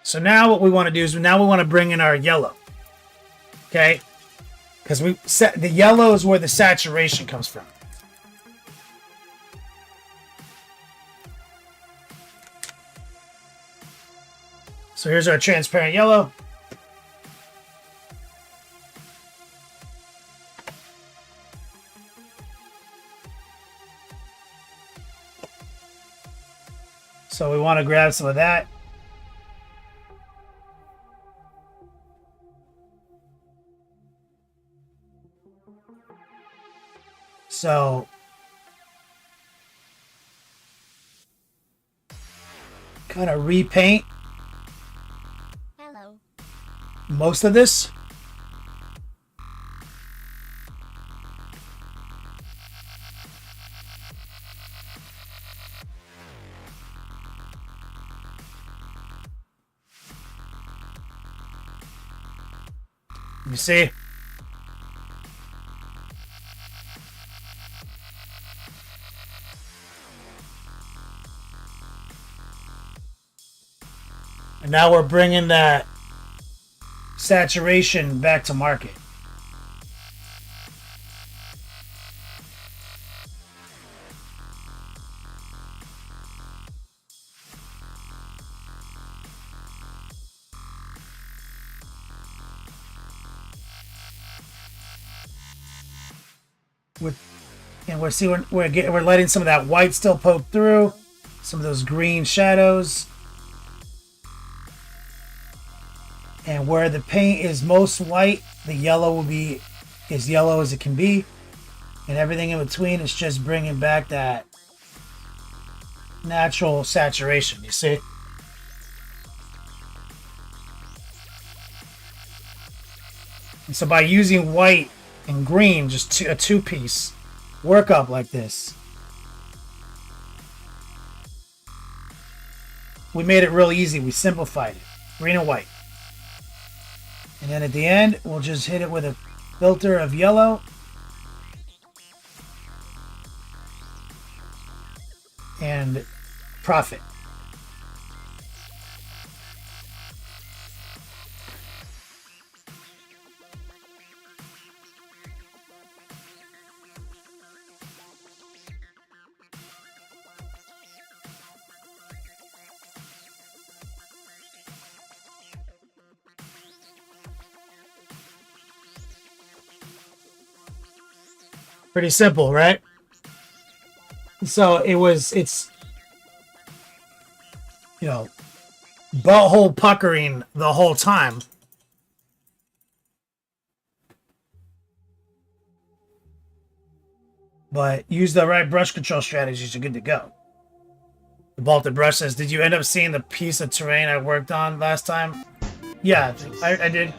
So now what we want to do is now we want to bring in our yellow. Okay? Because we set the yellow is where the saturation comes from. So here's our transparent yellow. So we want to grab some of that. So kind of repaint Hello. most of this. You see? And now we're bringing that saturation back to market. And we're letting some of that white still poke through, some of those green shadows. And where the paint is most white, the yellow will be as yellow as it can be. And everything in between is just bringing back that natural saturation, you see? And so by using white and green, just a two-piece workup like this, we made it real easy. We simplified it. Green and white. And then at the end, we'll just hit it with a filter of yellow. And profit. Pretty simple, right? So it's, you know, butthole puckering the whole time. But use the right brush control strategies, you're good to go. The Bolted Brush says, did you end up seeing the piece of terrain I worked on last time? Yeah, I did.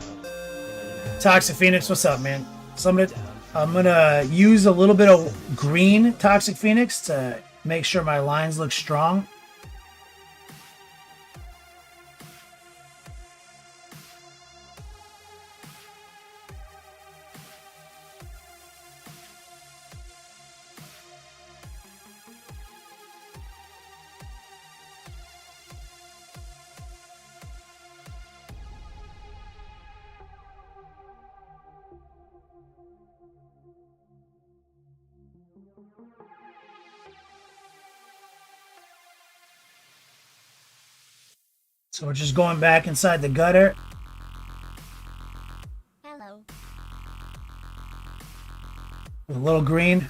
Toxic Phoenix, what's up, man? So I'm gonna use a little bit of green Toxic Phoenix to make sure my lines look strong. So we're just going back inside the gutter. Hello. With a little green.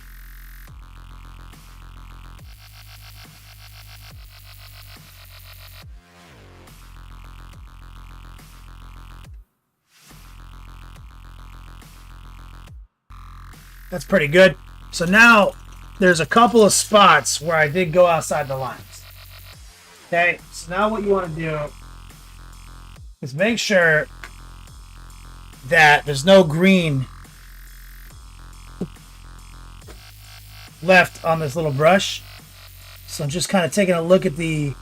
That's pretty good. So now there's a couple of spots where I did go outside the lines. Okay, so now what you want to do is make sure that there's no green left on this little brush. So I'm just kind of taking a look at the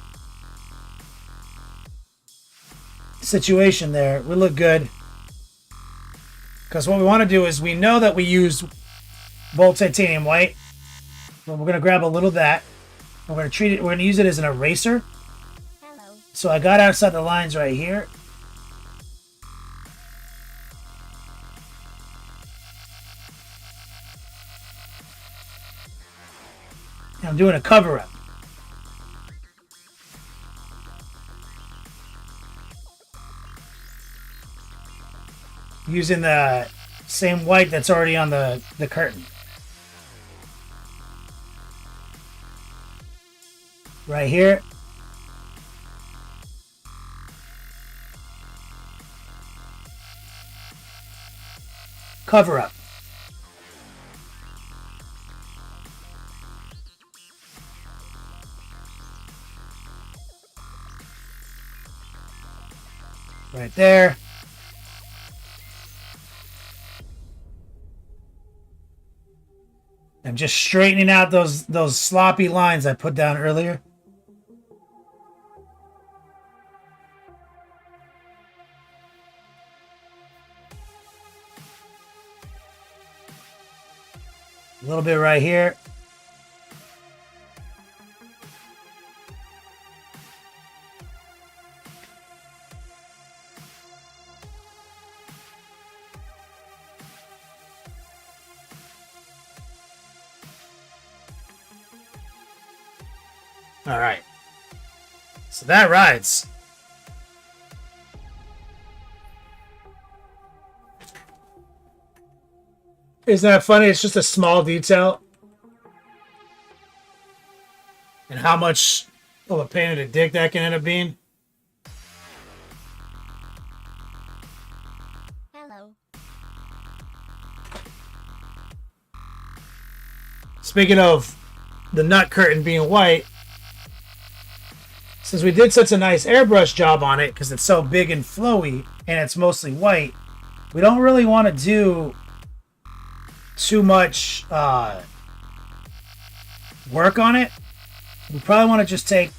situation there. We look good. Because what we want to do is, we know that we used Volt Titanium White. But we're going to grab a little of that. We're going to treat it, we're going to use it as an eraser. Hello. So I got outside the lines right here. And I'm doing a cover up. Using the same white that's already on the curtain. Right here. Cover up. Right there. I'm just straightening out those sloppy lines I put down earlier. A little bit right here. All right. So that rides. Isn't that funny? It's just a small detail. how much of a pain in the dick that can end up being. Hello. Speaking of the nut curtain being white, since we did such a nice airbrush job on it because it's so big and flowy and it's mostly white, we don't really want to do too much work on it. We probably want to just take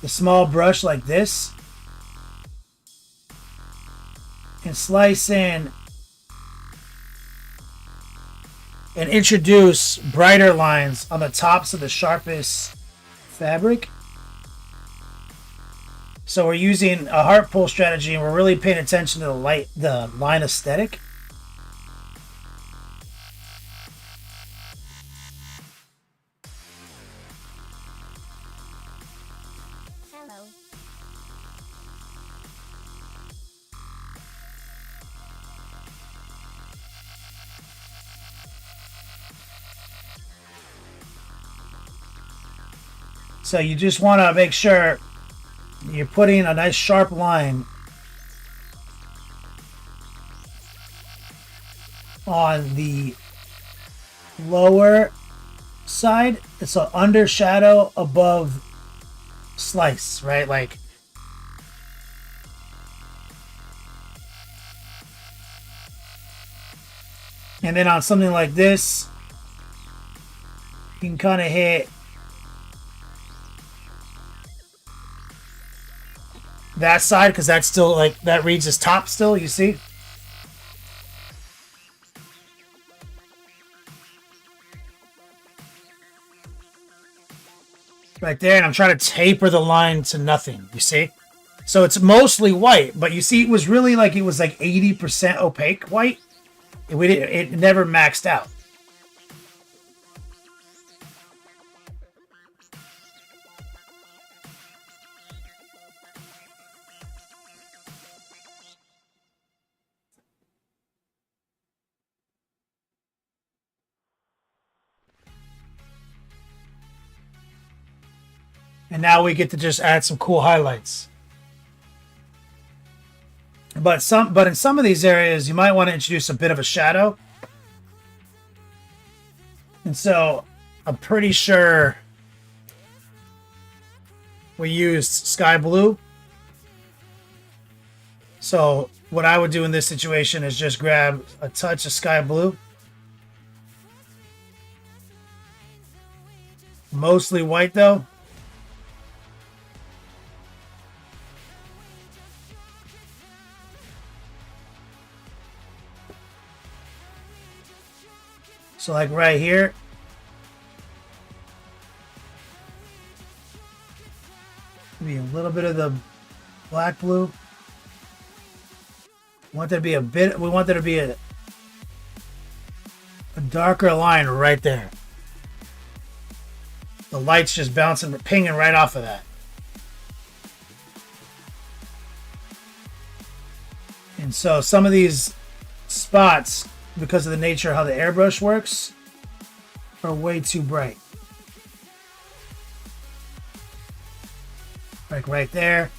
the small brush like this and slice in and introduce brighter lines on the tops of the sharpest fabric. So we're using a heart pull strategy and we're really paying attention to the line aesthetic. Hello. So you just want to make sure you're putting a nice sharp line on the lower side. It's an under shadow above slice, right? Like, and then on something like this, you can kind of hit that side because that's still like that reads as top still, you see? Right there, and I'm trying to taper the line to nothing, you see? So it's mostly white, but you see it was really like, it was like 80% opaque white. It never maxed out. And now we get to just add some cool highlights. But in some of these areas, you might want to introduce a bit of a shadow. And so I'm pretty sure we used sky blue. So what I would do in this situation is just grab a touch of sky blue. Mostly white though. So like right here, maybe a little bit of the black blue. We want there to be a darker line right there. The light's just bouncing, pinging right off of that. And so some of these spots, because of the nature of how the airbrush works, are way too bright. Like right there.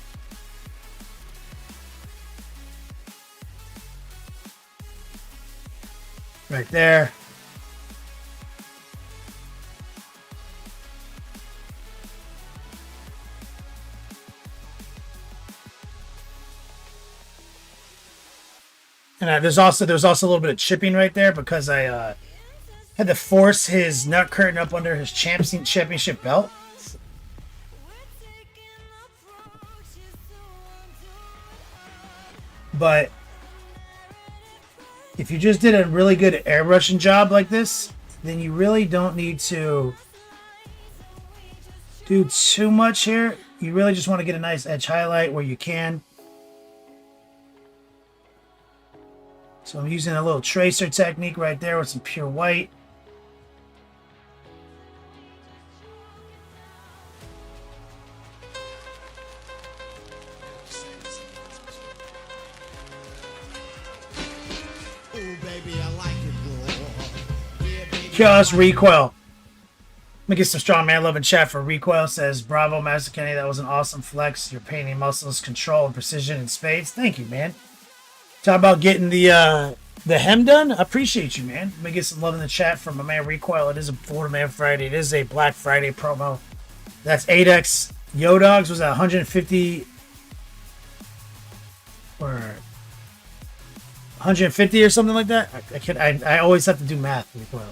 Right there. And there was also a little bit of chipping right there because I had to force his nut curtain up under his championship belt. But if you just did a really good airbrushing job like this, then you really don't need to do too much here. You really just want to get a nice edge highlight where you can. So I'm using a little tracer technique right there with some pure white. Just recoil. me get some strong man love in chat for Recoil. Says, bravo, Master Kenny. That was an awesome flex. Your painting muscles, control, and precision in spades. Thank you, man. Talk about getting the hem done. I appreciate you, man. Let me get some love in the chat from my man Recoil. It is a Florida Man Friday. It is a Black Friday promo. That's 8X. Yo Dogs was at 150 or 150 or something like that. I always have to do math. Recoil.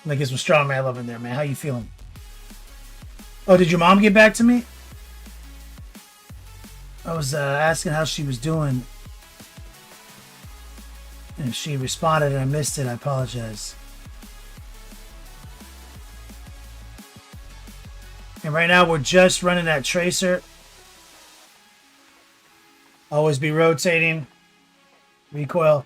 Let me get some strong man love in there, man. How you feeling? Oh, did your mom get back to me? I was asking how she was doing, and she responded and I missed it. I apologize. And right now we're just running that tracer. Always be rotating. Recoil.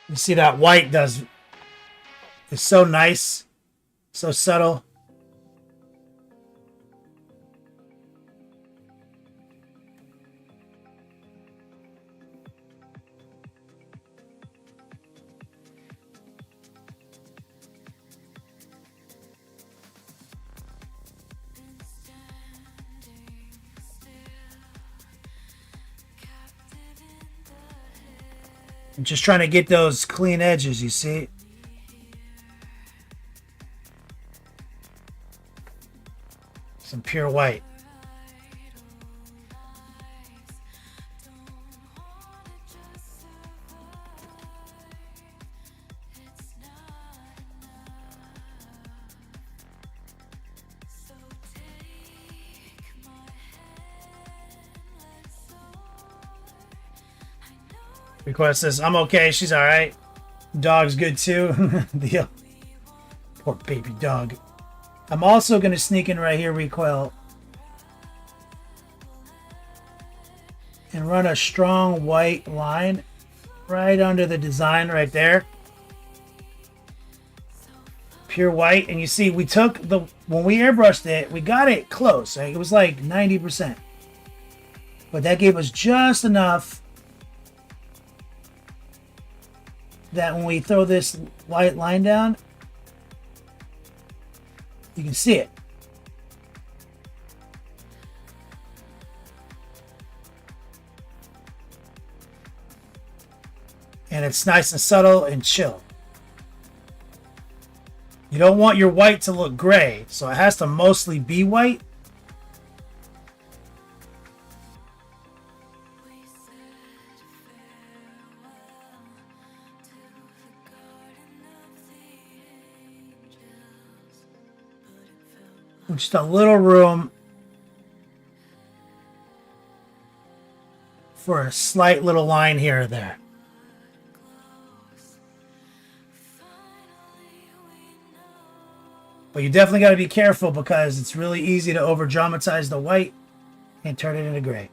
You see that white does, it's so nice, so subtle. I'm just trying to get those clean edges, you see? Some pure white. Request says, I'm okay. She's all right. Dog's good too. Deal. Poor baby dog. I'm also going to sneak in right here, Recoil, and run a strong white line right under the design right there. Pure white. And you see, we took when we airbrushed it, we got it close. Right? It was like 90%. But that gave us just enough that when we throw this white line down, you can see it. And it's nice and subtle and chill. You don't want your white to look gray, so it has to mostly be white. Just a little room for a slight little line here or there. But you definitely got to be careful because it's really easy to over dramatize the white and turn it into gray.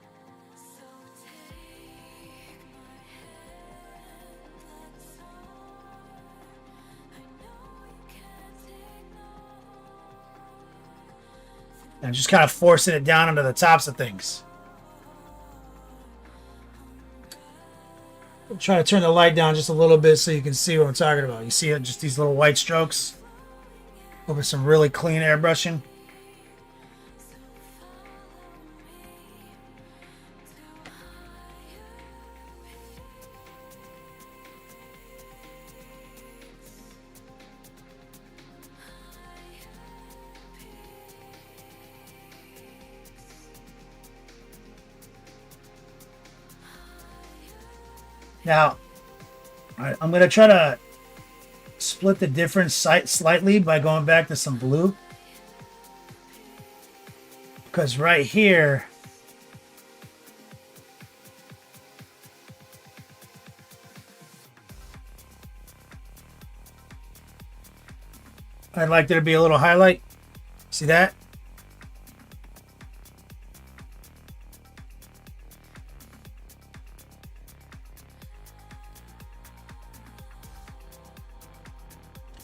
And just kind of forcing it down onto the tops of things. I'm trying to turn the light down just a little bit so you can see what I'm talking about. You see it, just these little white strokes over some really clean airbrushing. Now, I'm going to try to split the difference slightly by going back to some blue. Because right here, I'd like there to be a little highlight. See that?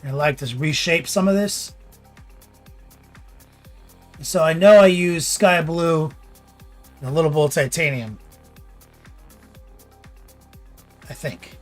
I'd like to reshape some of this. So I know I use sky blue and a little bowl titanium. I think.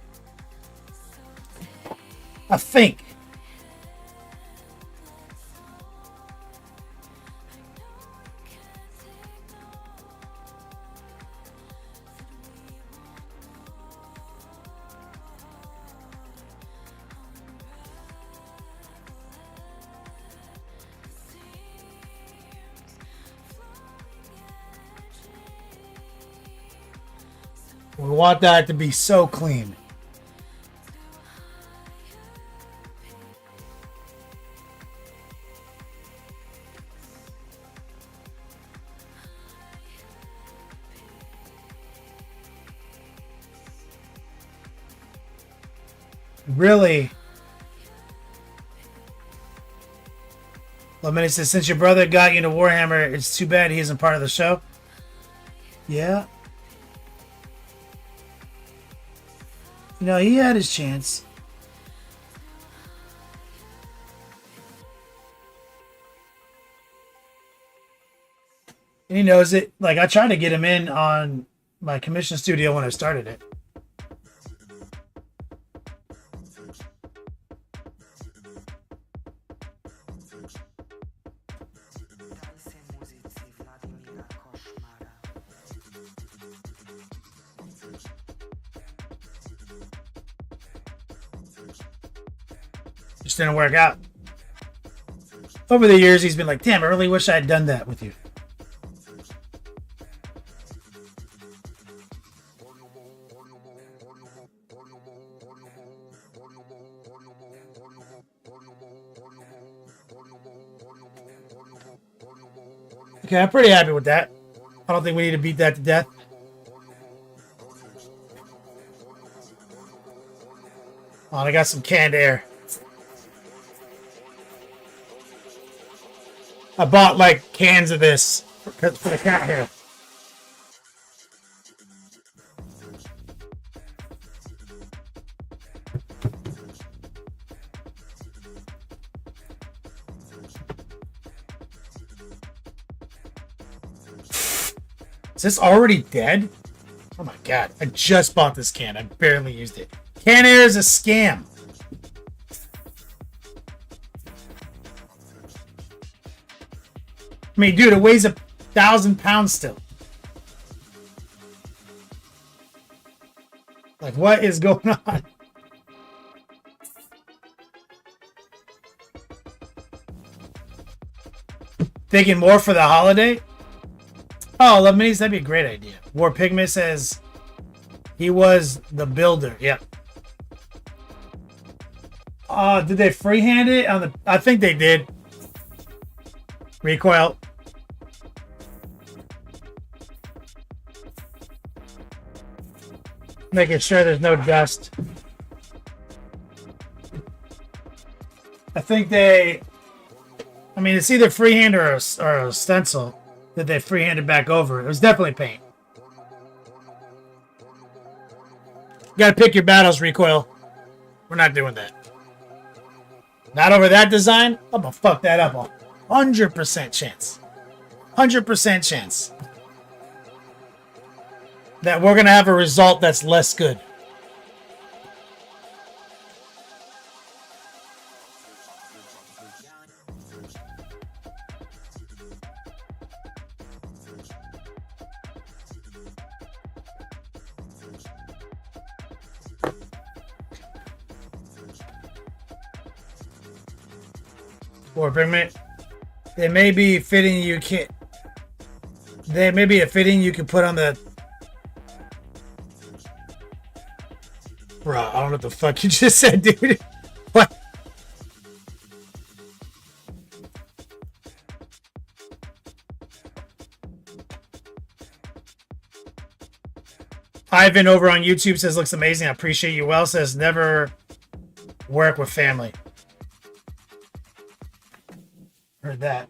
We want that to be so clean. Really? Lemony says, since your brother got you into Warhammer, it's too bad he isn't part of the show. Yeah. You know, he had his chance. And he knows it. Like, I tried to get him in on my commission studio when I started it. Just didn't work out. Over the years, he's been like, damn, I really wish I had done that with you. Okay, I'm pretty happy with that. I don't think we need to beat that to death. Oh, and I got some canned air. I bought like cans of this for the cat hair. Is this already dead? Oh my god, I just bought this can. I barely used it. Can air is a scam. I mean, dude, it weighs 1,000 pounds still. Like, what is going on? Thinking more for the holiday? Oh, Love Minis, that'd be a great idea. War Pigment says he was the builder. Yep. Did they freehand it on the? I think they did. Recoil. Making sure there's no dust. I think they. I mean, it's either freehand or a stencil that they freehanded back over. It was definitely paint. You gotta pick your battles, Recoil. We're not doing that. Not over that design. I'm gonna fuck that up. 100% chance. 100% chance that we're gonna have a result that's less good. Or pigment. There may be fitting you can't. There may be a fitting you can put on the. Bro, I don't know what the fuck you just said, dude. What? Ivan over on YouTube says looks amazing. I appreciate you. Well says never work with family. Heard that.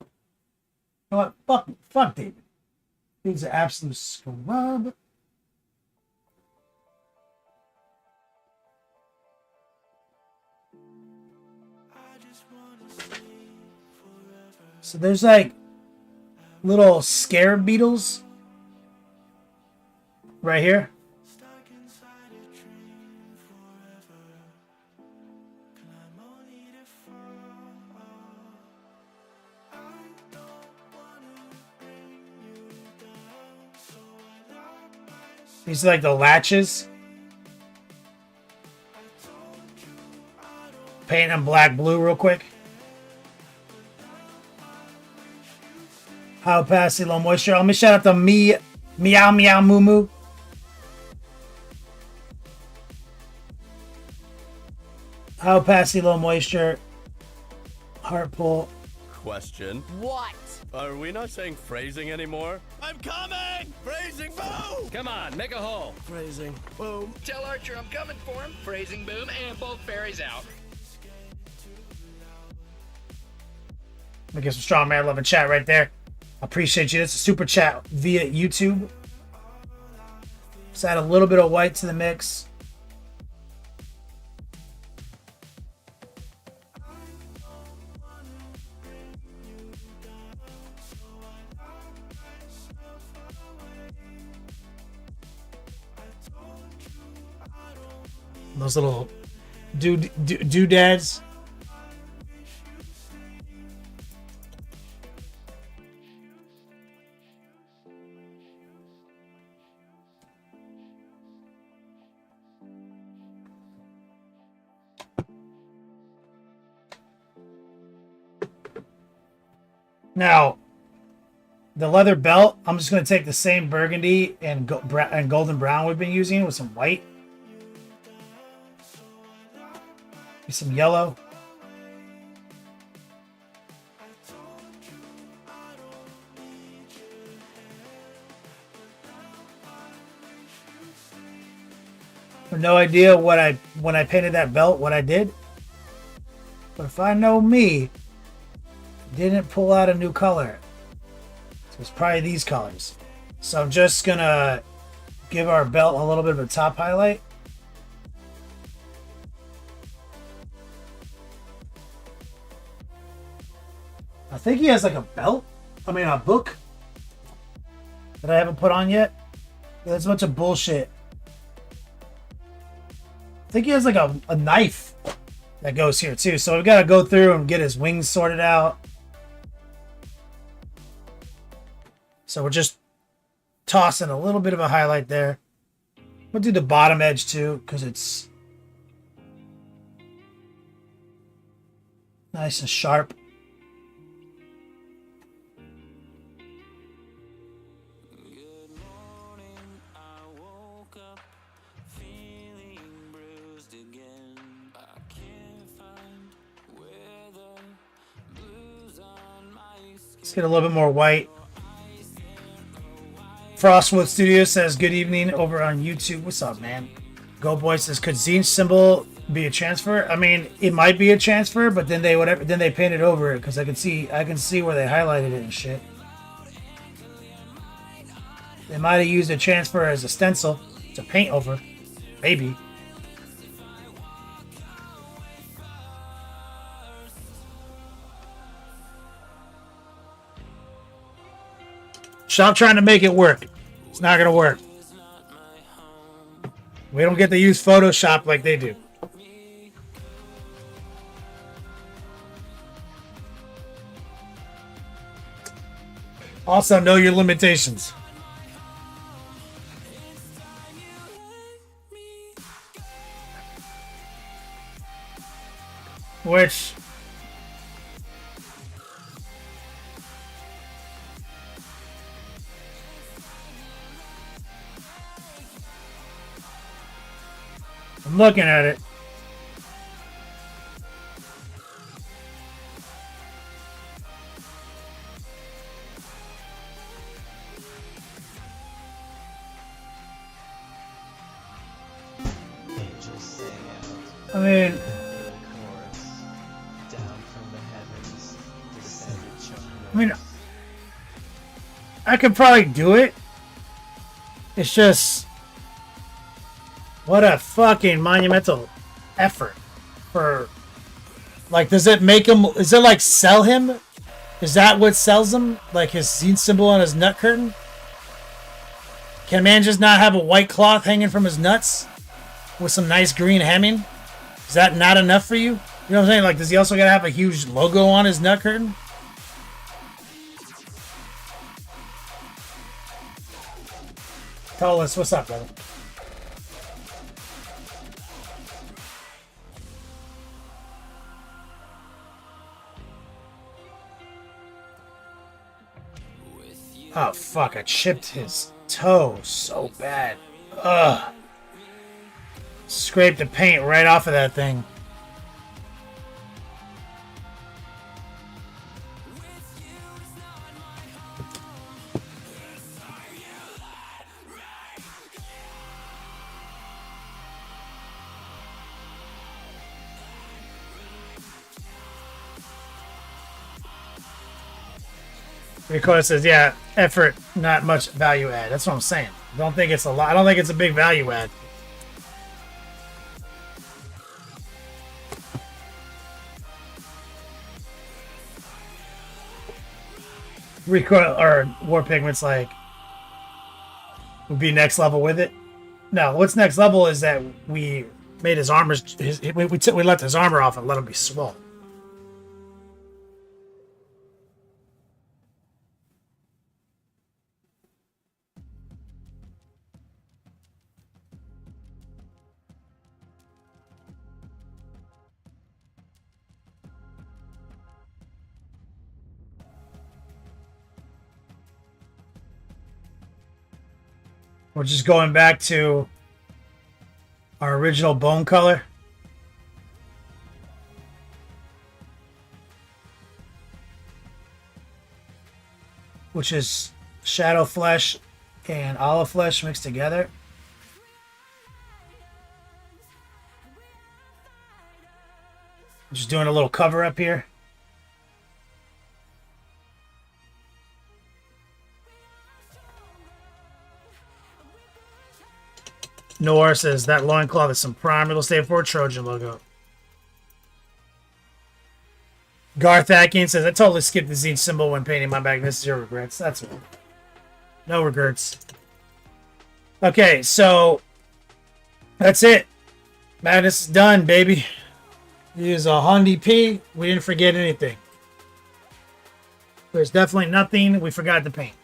You know what? Fuck David. He's an absolute scrub. So there's like little scarab beetles right here. These are like the latches. Paint them black blue real quick. How passy low moisture. Let me shout out to Meow Meow Moo Moo. How passy low moisture. Heart pull. Question. What? Are we not saying phrasing anymore? I'm coming! Phrasing boom! Come on, make a hole. Phrasing boom. Tell Archer I'm coming for him. Phrasing boom and both fairies out. Let me get some strong man love in chat right there. Appreciate you. That's a super chat via YouTube. Just add a little bit of white to the mix. Those little doodads. Now, the leather belt, I'm just going to take the same burgundy and golden brown we've been using with some white. Some yellow. I have no idea when I painted that belt what I did. But if I know me, didn't pull out a new color. So it's probably these colors. So I'm just gonna give our belt a little bit of a top highlight. I think he has like a belt. I mean, a book that I haven't put on yet. That's a bunch of bullshit. I think he has like a knife that goes here too. So we've got to go through and get his wings sorted out. So we're just tossing a little bit of a highlight there. We'll do the bottom edge too because it's nice and sharp. Let's get a little bit more white. Frostwood Studio says, good evening over on YouTube. What's up, man? Go Boy says, could Zine's symbol be a transfer? I mean, it might be a transfer, but then they painted over it because I can see where they highlighted it and shit. They might have used a transfer as a stencil to paint over. Maybe. Stop trying to make it work. It's not going to work. We don't get to use Photoshop like they do. Also, know your limitations. Which... I'm looking at it. I mean, I could probably do it. It's just, what a fucking monumental effort for, like, does it make him, is it like sell him? Is that what sells him? Like his zine symbol on his nut curtain? Can a man just not have a white cloth hanging from his nuts with some nice green hemming? Is that not enough for you? You know what I'm saying? Like, does he also gotta have a huge logo on his nut curtain? Tell us what's up, brother. Oh, fuck. I chipped his toe so bad. Ugh. Scraped the paint right off of that thing. Rico says, yeah, effort, not much value add. That's what I'm saying. I don't think it's a lot. I don't think it's a big value add. Rico or War Pigment's like would be next level with it. No, what's next level is that we made his armor. We let his armor off and let him be swole. We're just going back to our original bone color. Which is shadow flesh and olive flesh mixed together. Just doing a little cover up here. Nora says that loincloth is some prime real estate for a Trojan logo. Garth Atkins says, I totally skipped the zine symbol when painting my back. This is your regrets. That's all. No regrets. Okay, so that's it. Madness is done, baby. Use a Hondy P. We didn't forget anything. There's definitely nothing we forgot to paint.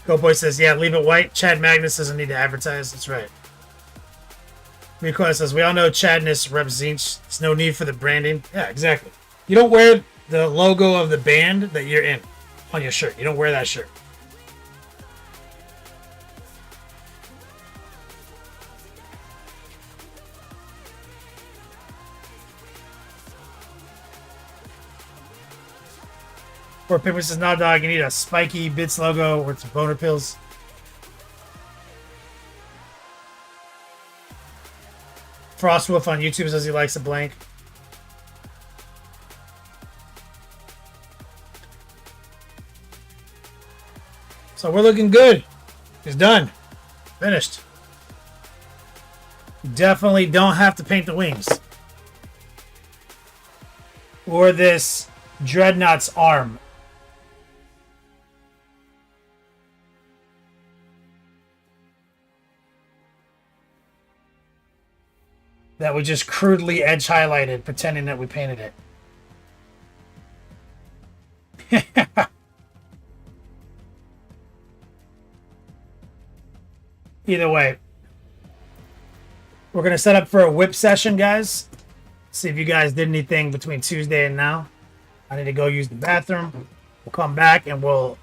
Go Boy says, yeah, leave it white. Chad Magnus doesn't need to advertise. That's right. Rico says, we all know Chadness reps Zinch. There's no need for the branding. Yeah, exactly. You don't wear the logo of the band that you're in on your shirt. You don't wear that shirt. Or Pippa says, no, dog, you need a spiky Bits logo with some boner pills. Frostwolf on YouTube says he likes a blank. So we're looking good. It's done. Finished. Definitely don't have to paint the wings. Or this Dreadnought's arm. That we just crudely edge highlighted, pretending that we painted it. Either way, we're going to set up for a whip session, guys. See if you guys did anything between Tuesday and now. I need to go use the bathroom. We'll come back and we'll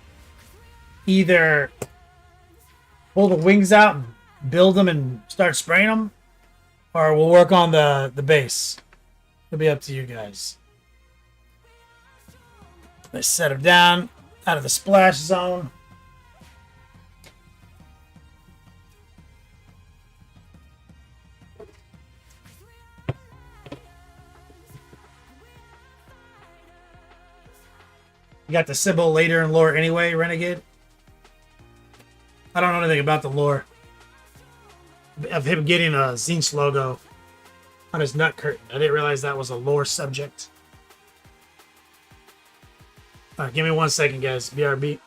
either pull the wings out and build them and start spraying them, or we'll work on the base. It'll be up to you guys. Let's set them down out of the splash zone. You got the symbol later in lore anyway, Renegade. I don't know anything about the lore of him getting a Zinch logo on his nut curtain. I didn't realize that was a lore subject. All right, give me 1 second, guys. BRB.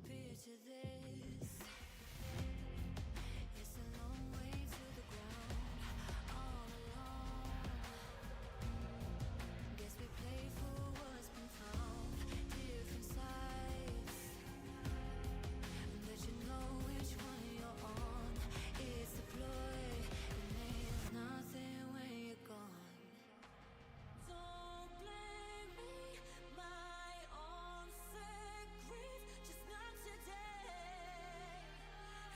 Picture this. It's a long way to the ground. All alone. Guess we play for what's been found. Different sides. But you know which one you're on. It's a ploy. It means nothing when you're gone. Don't blame me, my own sick grief, just not today.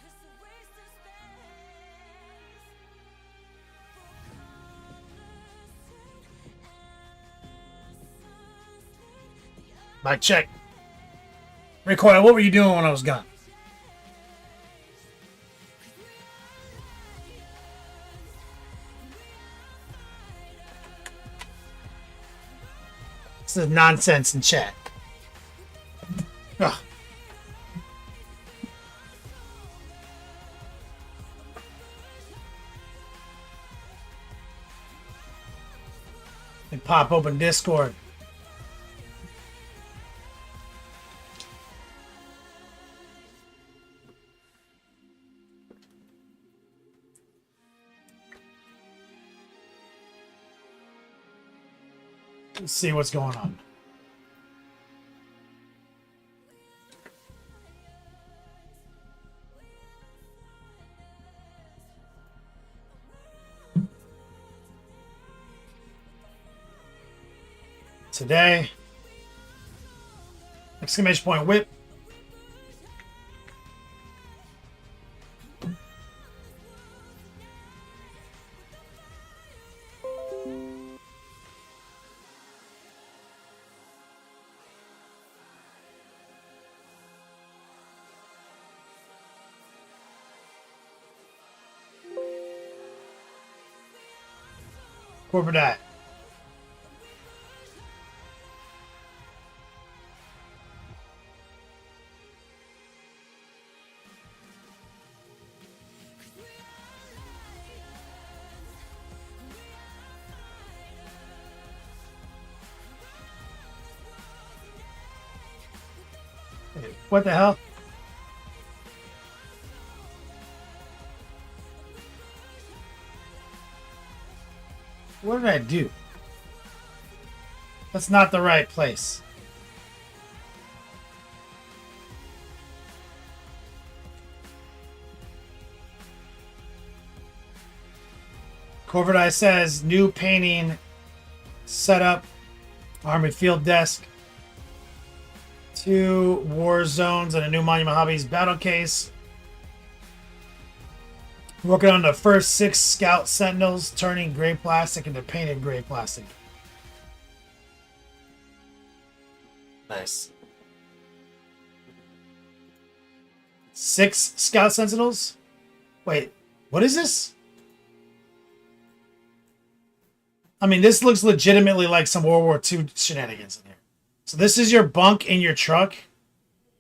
It's a waste of space for colors and lessons. Mic check. Recoil, what were you doing when I was gone? This is nonsense in chat. Ugh. And pop open Discord. Let's see what's going on. Today, exclamation point whip. Corporate eye. What the hell? What did I do? That's not the right place. Corporate Eye says new painting setup, Army Field Desk, 2 war zones, and a new Monument Hobbies battle case. Working on the first 6 Scout Sentinels, turning gray plastic into painted gray plastic. Nice. 6 Scout Sentinels? Wait, what is this? I mean, this looks legitimately like some World War II shenanigans in here. So this is your bunk in your truck.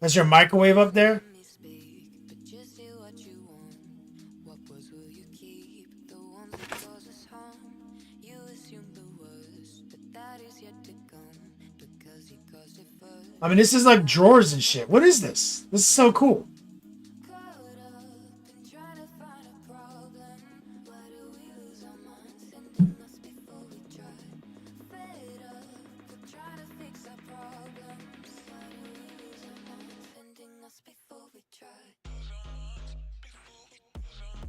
That's your microwave up there. me speak, but just say what you want. What was will you keep? The ones that cause us harm. You assume the worst, but that is yet to come. Because he caused it first. I mean, this is like drawers and shit. What is this? This is so cool. Caught up in trying to find a problem. Why do we lose our minds? Sending us before we try. Fed up with trying to fix our problems. Why do we lose our minds? Sending us before we try.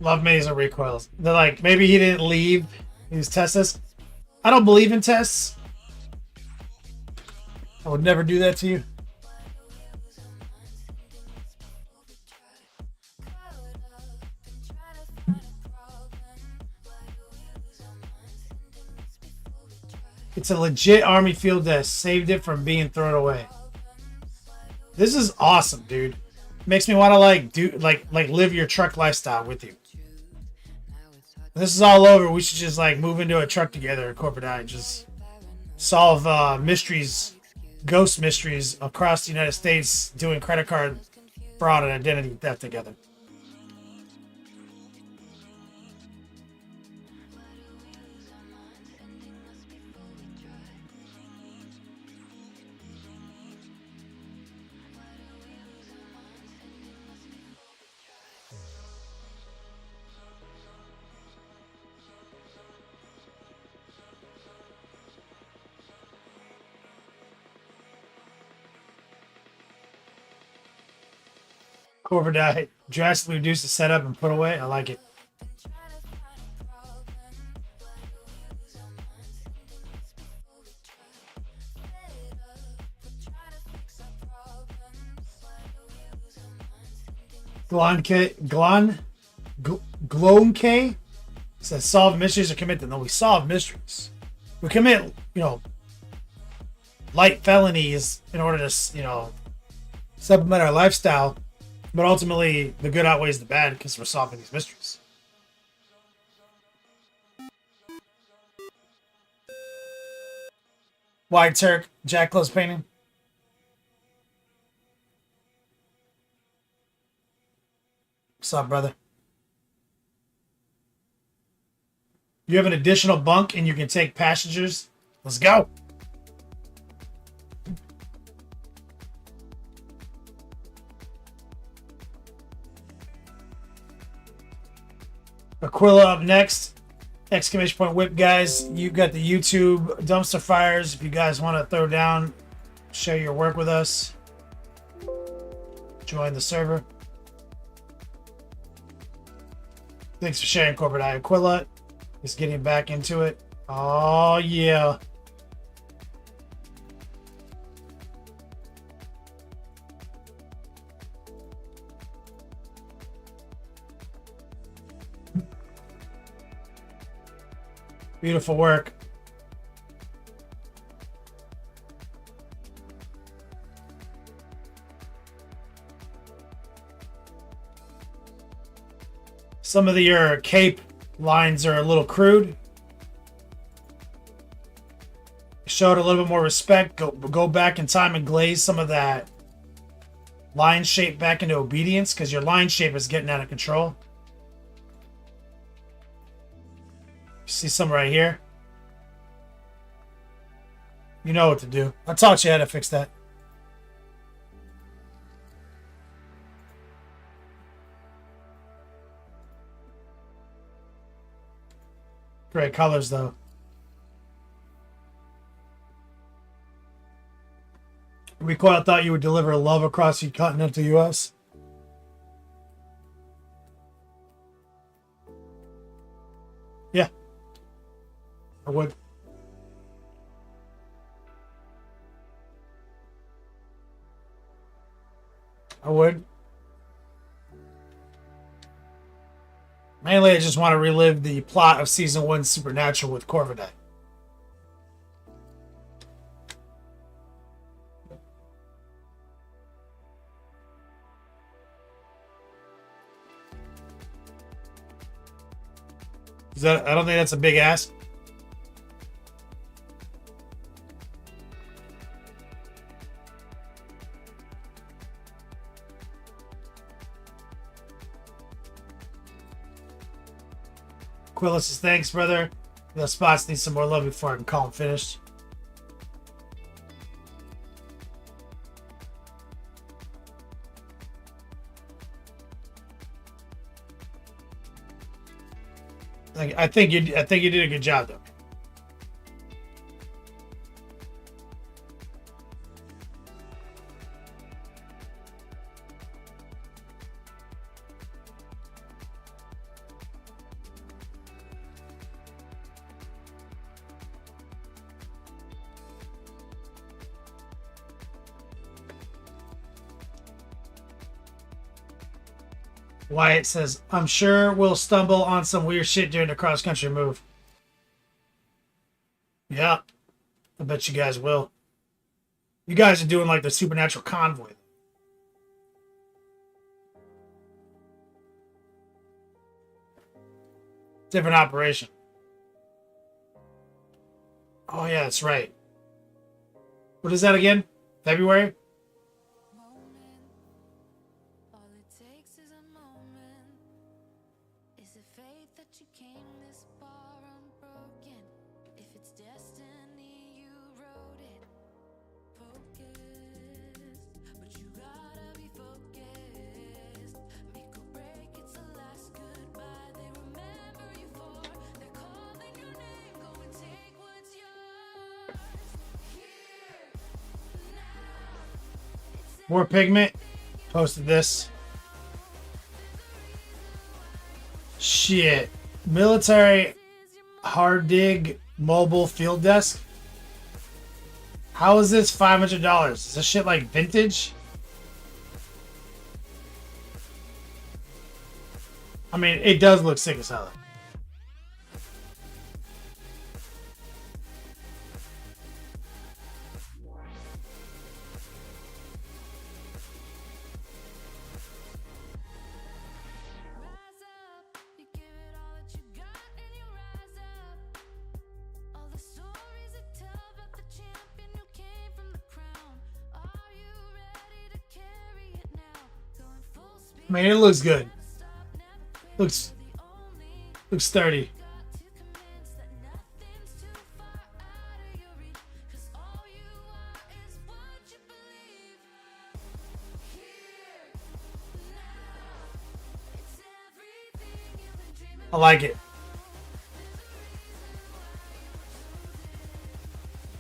Love minis and recoils. They're like, maybe he didn't leave. He was test this. I don't believe in tests. I would never do that to you. It's a legit army field that saved it from being thrown away. This is awesome, dude. Makes me want to like live your truck lifestyle with you. When this is all over, we should just like move into a truck together, corporate eye, and just solve mysteries, ghost mysteries across the United States, doing credit card fraud and identity theft together. Corporate eye, drastically reduce the setup and put away. I like it. Glonk says solve mysteries or commit them. No, we solve mysteries. We commit, light felonies in order to, supplement our lifestyle. But ultimately, the good outweighs the bad because we're solving these mysteries. Wide Turk, Jack Close painting. What's up, brother? You have an additional bunk and you can take passengers. Let's go. Aquila up next. Exclamation point whip, guys. You got the YouTube dumpster fires. If you guys want to throw down, share your work with us. Join the server. Thanks for sharing, Corporate Eye. Aquila is getting back into it. Oh, yeah. Beautiful work. Some of your cape lines are a little crude. Show it a little bit more respect. Go back in time and glaze some of that line shape back into obedience because your line shape is getting out of control. See some right here. You know what to do. I taught you how to fix that. Great colors, though. Recoil thought you would deliver love across the continental U.S. Yeah. I would. I would. Mainly, I just want to relive the plot of Season 1 Supernatural with Corvidae. I don't think that's a big ask. Quillis says, thanks, brother. The spots need some more love before I can call him finished. I think you did a good job though. Wyatt says, I'm sure we'll stumble on some weird shit during the cross-country move. Yeah, I bet you guys will. You guys are doing like the supernatural convoy. Different operation. Oh yeah, that's right. What is that again? February? All it takes is a moment. Is it fate that you came this far unbroken? If it's destiny, you wrote it. Focused, but you gotta be focused. Make or break, it's the last goodbye they remember you for. They're calling your name, go and take what's yours. Here, now, it's More pigment. Posted this. Shit. Military hard dig mobile field desk. How is this $500? Is this shit like vintage? I mean, it does look sick as hell. rise up, you give it all that you got and you rise up. All the stories that tell about the champion who came from the crown. Are you ready to carry it now? Going full speed, I mean, it looks good. never stop, never quit. Looks The only looks sturdy. got to convince that nothing's too far out of your reach. 'Cause all you are is what you believe. Here, now, it's everything you've been dreaming. I like it.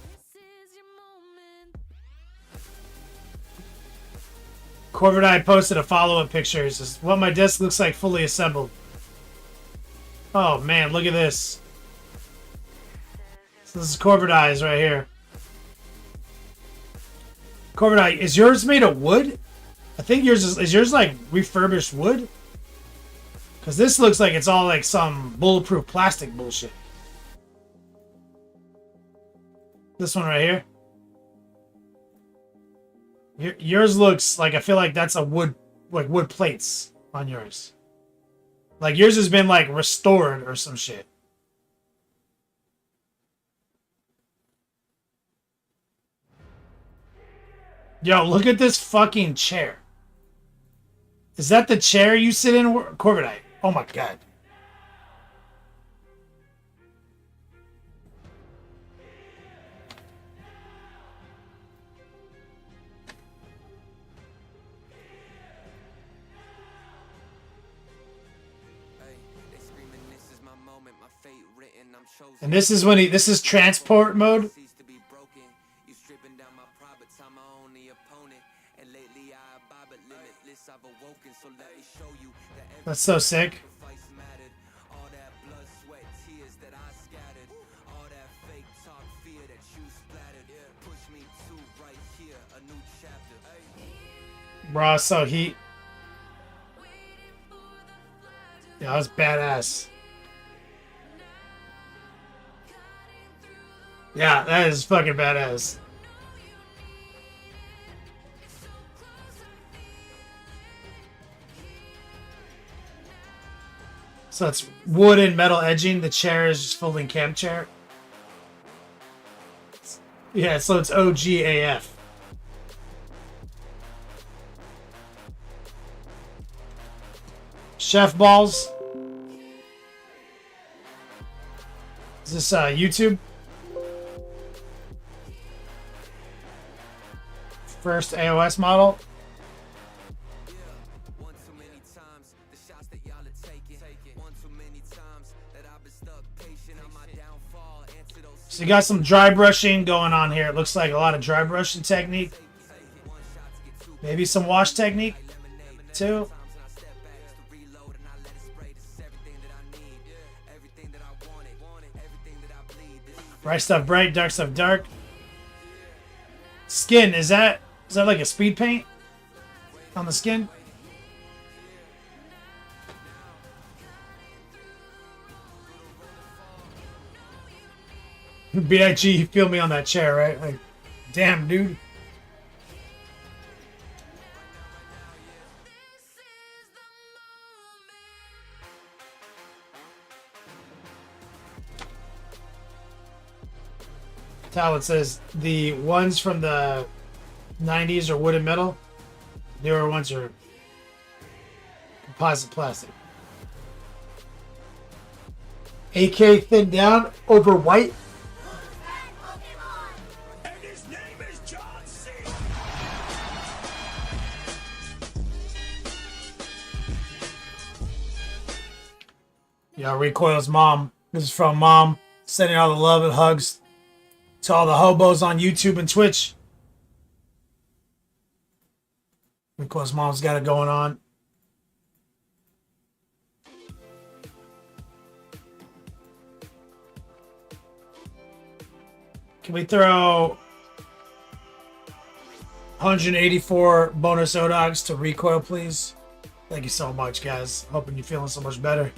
This is your moment. Corvid I posted a follow-up picture. He says, what my desk looks like fully assembled. Oh man, look at this. So this is Corvid Eyes right here. Corvid Eye, is yours made of wood? I think yours is yours like refurbished wood? Because this looks like it's all like some bulletproof plastic bullshit. This one right here. Yours looks like, I feel like that's a wood, like wood plates on yours. Like yours has been like restored or some shit. Yo, look at this fucking chair. Is that the chair you sit in, Corvidite? Oh my god. And this is when this is transport mode. That's so sick. Bro, so heat. Yeah, that's badass. Yeah, that is fucking badass. So it's wood and metal edging. The chair is just folding camp chair. Yeah, so it's OGAF. Chef balls. Is this YouTube? First AOS model. So you got some dry brushing going on here. It looks like a lot of dry brushing technique. Maybe some wash technique too. Bright stuff bright, dark stuff dark. Skin, is that like a speed paint on the skin? B.I.G. you feel me on that chair, right? Like, damn, dude. Talent says the ones from the 90s are wood and metal. Newer ones are composite plastic. AK thinned down over white. And his name is John C. Yeah, Recoil's mom. This is from mom. Sending all the love and hugs to all the hobos on YouTube and Twitch. Recoil's mom's got it going on. Can we throw 184 bonus O-Dogs to Recoil, please? Thank you so much, guys. Hoping you're feeling so much better.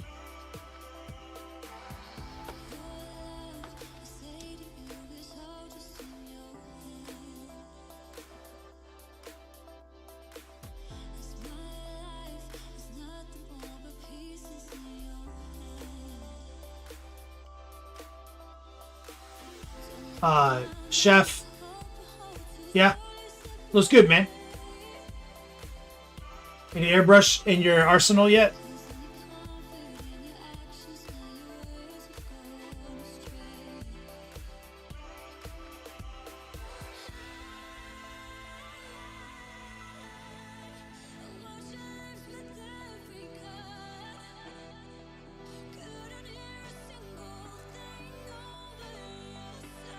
Chef. Yeah. Looks good, man. Any airbrush in your arsenal yet?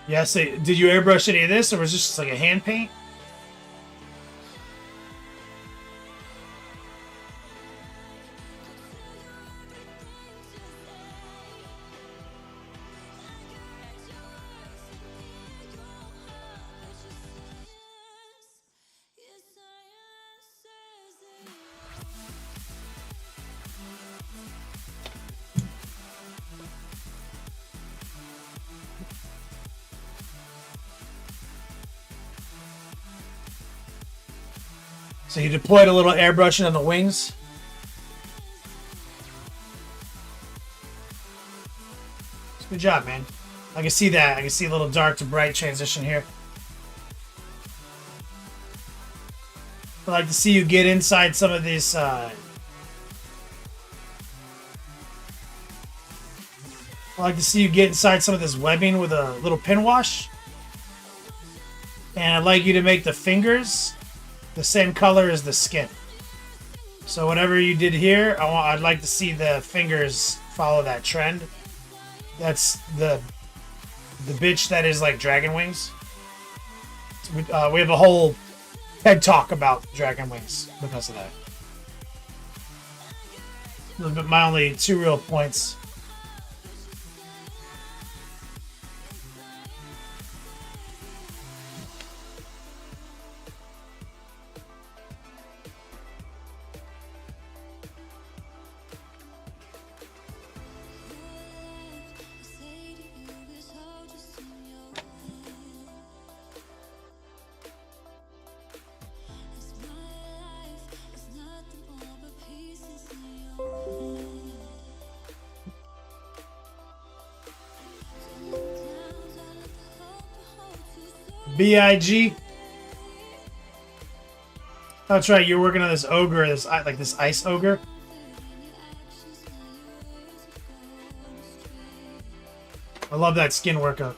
Yeah, so did you airbrush any of this, or was this just like a hand paint? So you deployed a little airbrushing on the wings. Good job, man. I can see that. I can see a little dark to bright transition here. I'd like to see you get inside some of this. I'd like to see you get inside some of this webbing with a little pin wash. And I'd like you to make the fingers the same color as the skin. So whatever you did here, I'd like to see the fingers follow that trend. That's the bitch that is like dragon wings. We have a whole TED talk about dragon wings because of that. Those are my only two real points. B.I.G. That's right, you're working on this ogre, this ice ogre. I love that skin workout.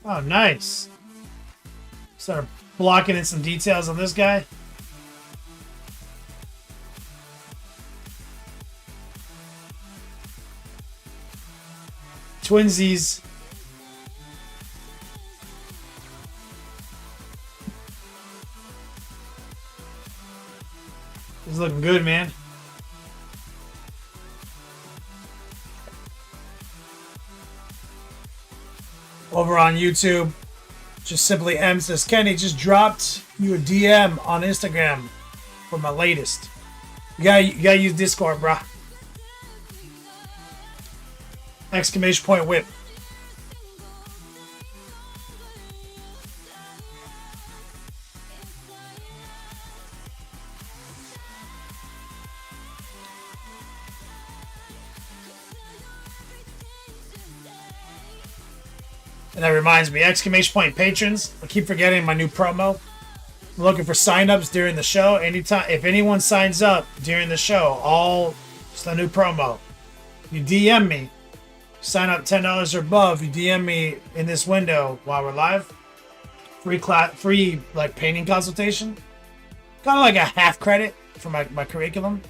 Oh, nice. Start blocking in some details on this guy. Twinsies. He's looking good, man. Over on YouTube, just simply M says, Kenny, just dropped you a DM on Instagram for my latest. You gotta use Discord, bruh. Exclamation point whip. And that reminds me, exclamation point patrons. I keep forgetting my new promo. I'm looking for signups during the show. Anytime, if anyone signs up during the show, it's the new promo. You DM me, sign up $10 or above. You DM me in this window while we're live. Free like painting consultation. Kind of like a half credit for my curriculum.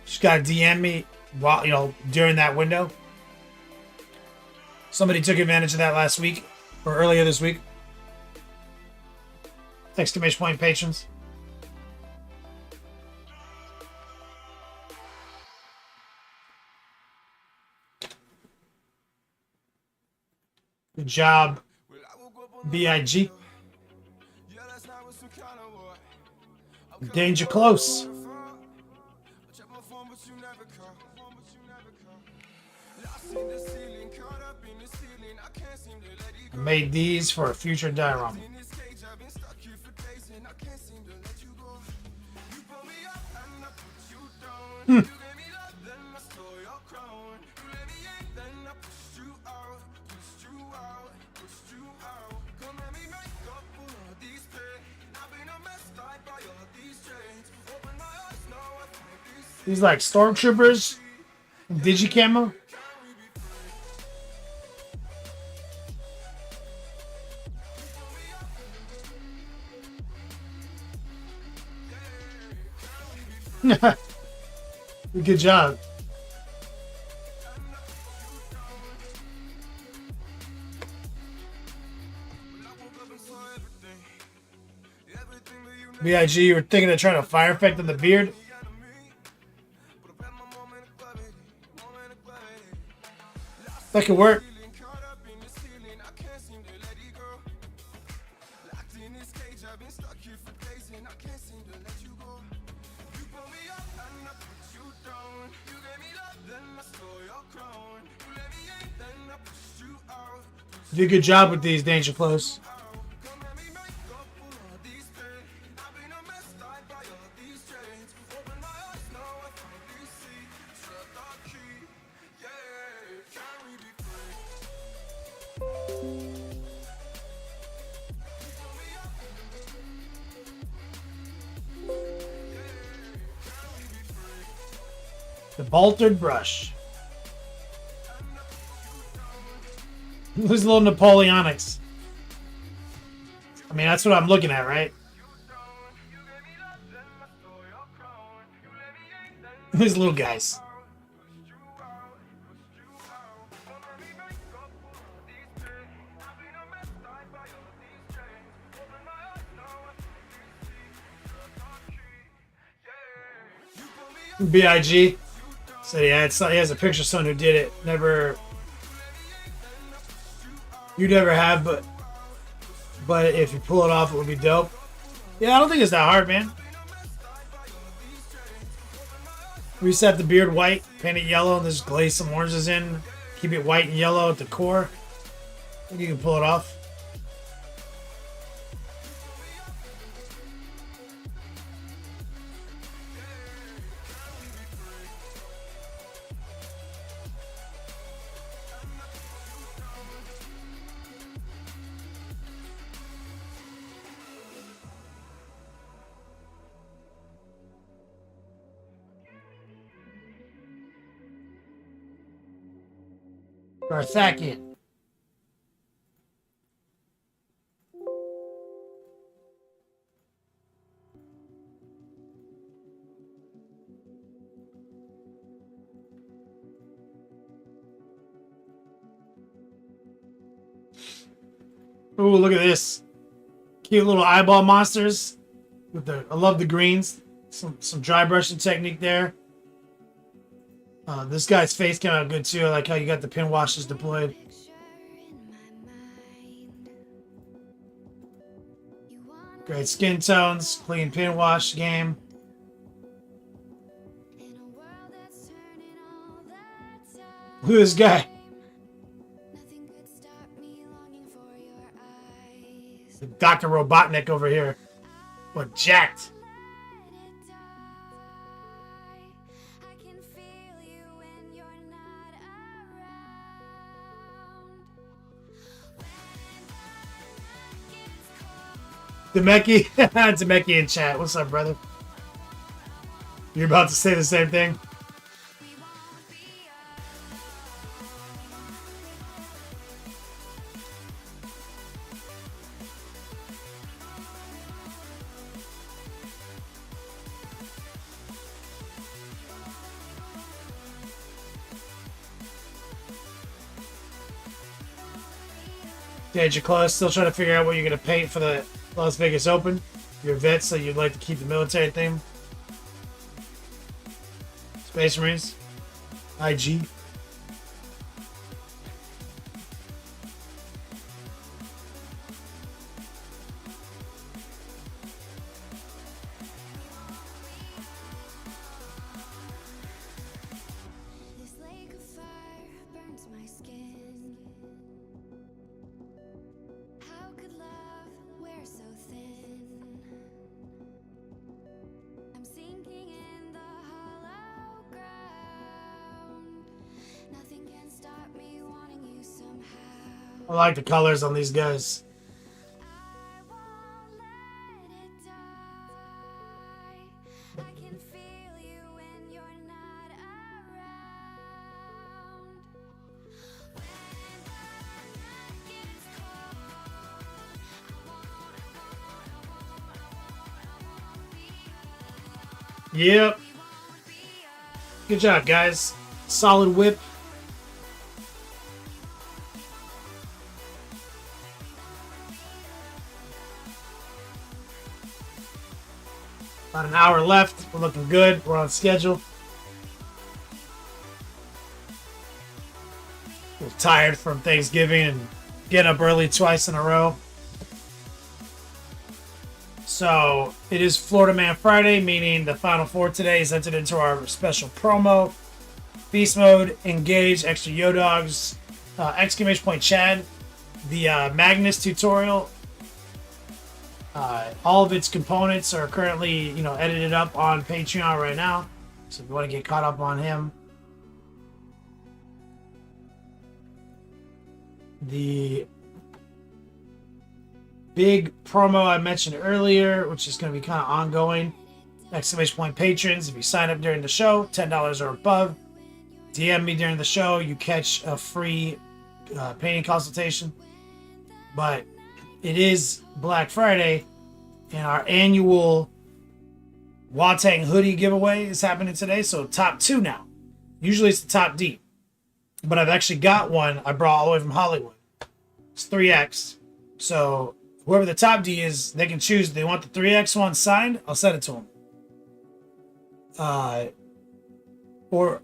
Just gotta DM me while during that window. Somebody took advantage of that last week or earlier this week. Exclamation point patrons. Good job, BIG. Danger close. I made these for a future diorama. These like stormtroopers, digicamo. Good job. BIG, you were thinking of trying to fire effect on the beard? That could work. You did a good job with these, Danger Close. The boltered brush. Who's little Napoleonics? I mean, that's what I'm looking at, right? These little guys. BIG said he has a picture of someone who did it. But if you pull it off, it would be dope. Yeah, I don't think it's that hard, man. Reset the beard white, paint it yellow, and just glaze some oranges in. Keep it white and yellow at the core. I think you can pull it off. Garthakian. Ooh, look at this. Cute little eyeball monsters. With the, I love the greens. Some dry brushing technique there. This guy's face came out good too. I like how you got the pin washes deployed. Great skin tones, clean pin wash game. Look at this guy. Dr. Robotnik over here. What, jacked. Demeki, Demeki in chat. What's up, brother? You're about to say the same thing? Did you close? Still trying to figure out what you're going to paint for the Las Vegas Open? Your vets, so you'd like to keep the military theme? Space Marines? IG? I like the colors on these guys. Yep. Good job, guys. Solid whip. About an hour left. We're looking good. We're on schedule. We're tired from Thanksgiving and getting up early twice in a row. So it is Florida Man Friday, meaning the Final Four today is entered into our special promo. Beast Mode, Engage, Extra Yo-Dogs, exclamation point Chad, the Magnus tutorial. All of its components are currently, edited up on Patreon right now. So if you want to get caught up on him. The big promo I mentioned earlier, which is going to be kind of ongoing. Exclamation point patrons. If you sign up during the show, $10 or above, DM me during the show. You catch a free painting consultation. But it is Black Friday, and our annual Watang hoodie giveaway is happening today. So top 2 now. Usually it's the top D. But I've actually got one I brought all the way from Hollywood. It's 3X. So whoever the top D is, they can choose. If they want the 3X one signed, I'll send it to them. Or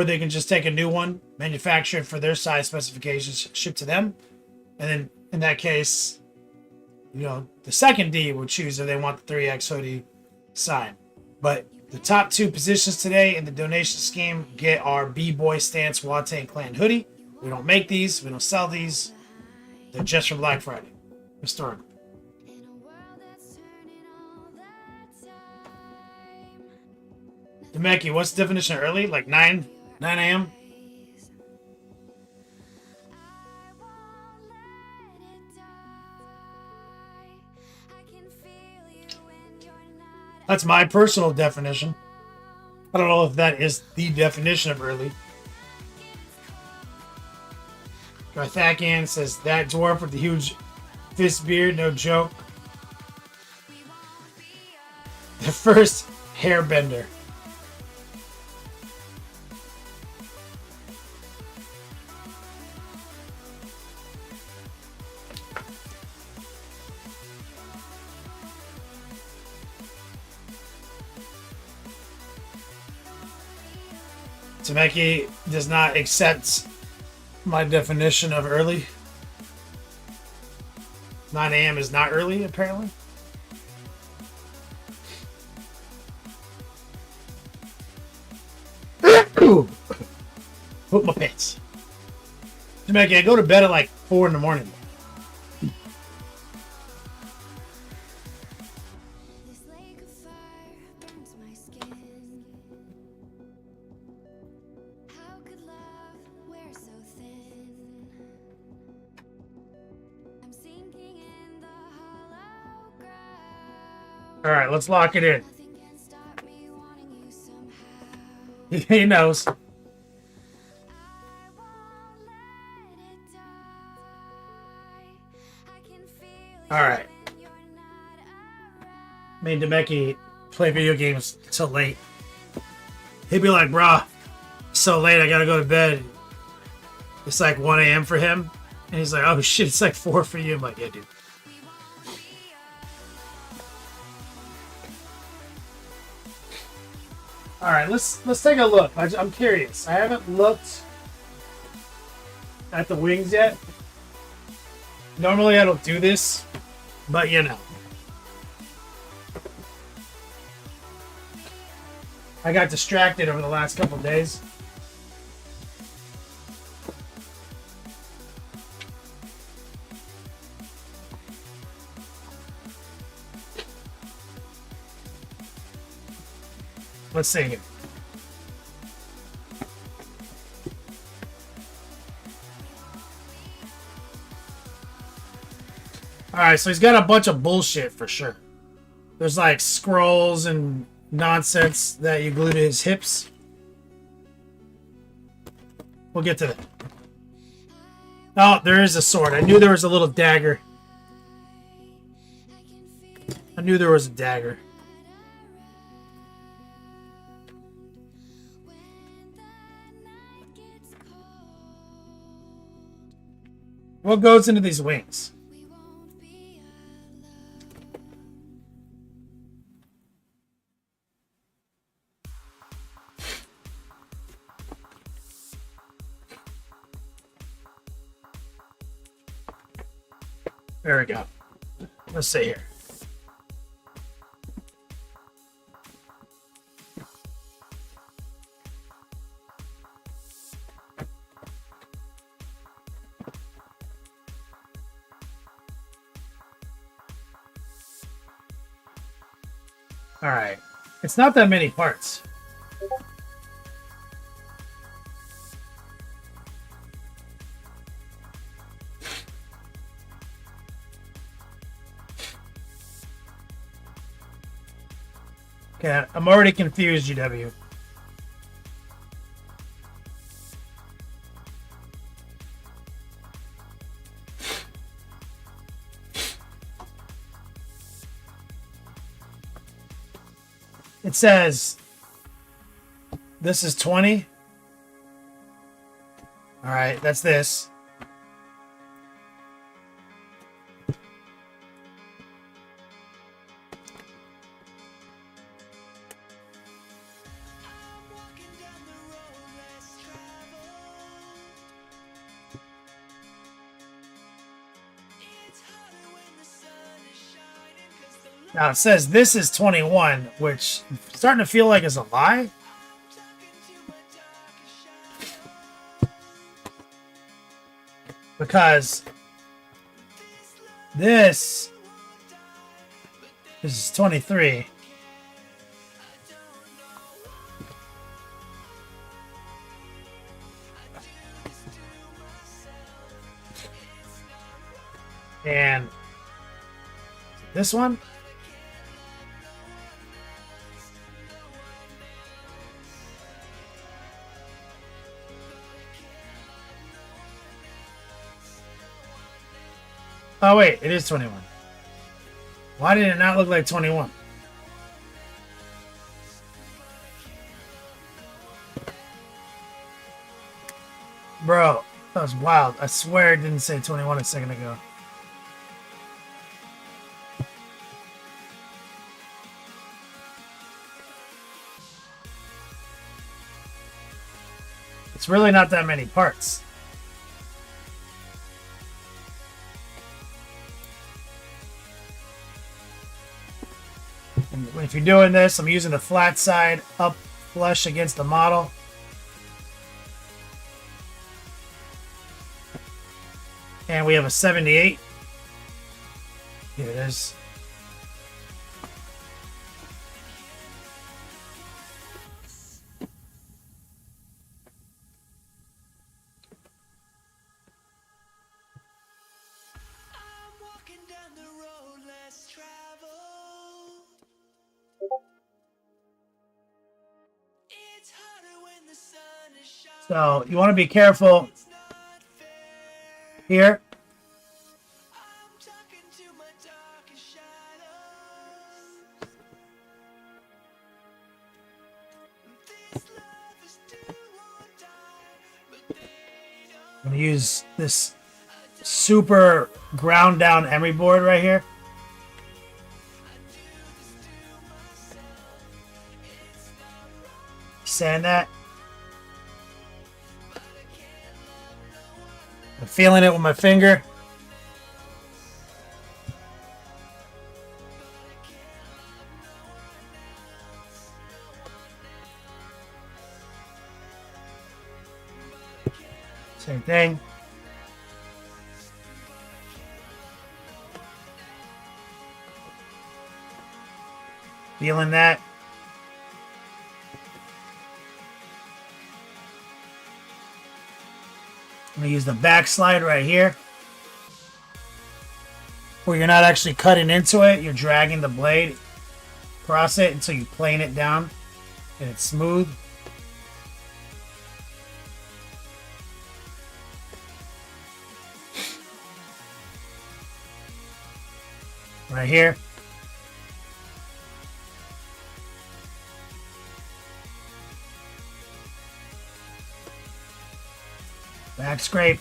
they can just take a new one, manufacture it for their size specifications, ship to them. And then in that case, you know, the second D will choose if they want the 3X hoodie signed. But the top 2 positions today in the donation scheme get our B-Boy Stance Watain Clan hoodie. We don't make these. We don't sell these. They're just for Black Friday. Historical. In a world that's turning all the time. Demeki, what's the definition of early? Like 9 a.m.? I won't let it die. I can feel you when you're not That's my personal definition. I don't know if that is the definition of early. Garthakian says, that dwarf with the huge fist beard, no joke. The first hairbender. Temeki does not accept my definition of early. 9 a.m. is not early, apparently. Put my pants. Temeki, I go to bed at like 4 in the morning. This lake of fire burns my skin. How could love wear so thin? I'm sinking in the hollow ground. All right, let's lock it in. Nothing can stop me wanting you somehow. He knows. I won't let it die. I can feel you All right. when you're not around. Me and Demeki play video games till late. He'd be like, bruh, so late, I gotta go to bed. It's like 1 a.m. for him. And he's like, oh shit, it's like 4 for you. I'm like, yeah, dude. All right, let's take a look. I'm curious. I haven't looked at the wings yet. Normally I don't do this, but you know. I got distracted over the last couple of days. Let's see here. Alright, so he's got a bunch of bullshit for sure. There's like scrolls and nonsense that you glue to his hips. We'll get to that. Oh, there is a sword. I knew there was a little dagger. I knew there was a dagger. What goes into these wings? There we go. Let's see here. All right. It's not that many parts. Okay, I'm already confused, GW. It says this is 20. All right, that's this. Now it says this is 21, which is starting to feel like is a lie. Because this is 23. And this one. Oh wait, it is 21. Why did it not look like 21? Bro, that was wild. I swear it didn't say 21 a second ago. It's really not that many parts. And if you're doing this, I'm using the flat side up flush against the model. And we have a 78. Here it is. So you want to be careful here. I'm going to use this super ground down emery board right here. Sand that. I'm feeling it with my finger. Same thing. Feeling that. I'm going to use the backslide right here. Where you're not actually cutting into it. You're dragging the blade across it until you plane it down and it's smooth. Right here. Back scrape.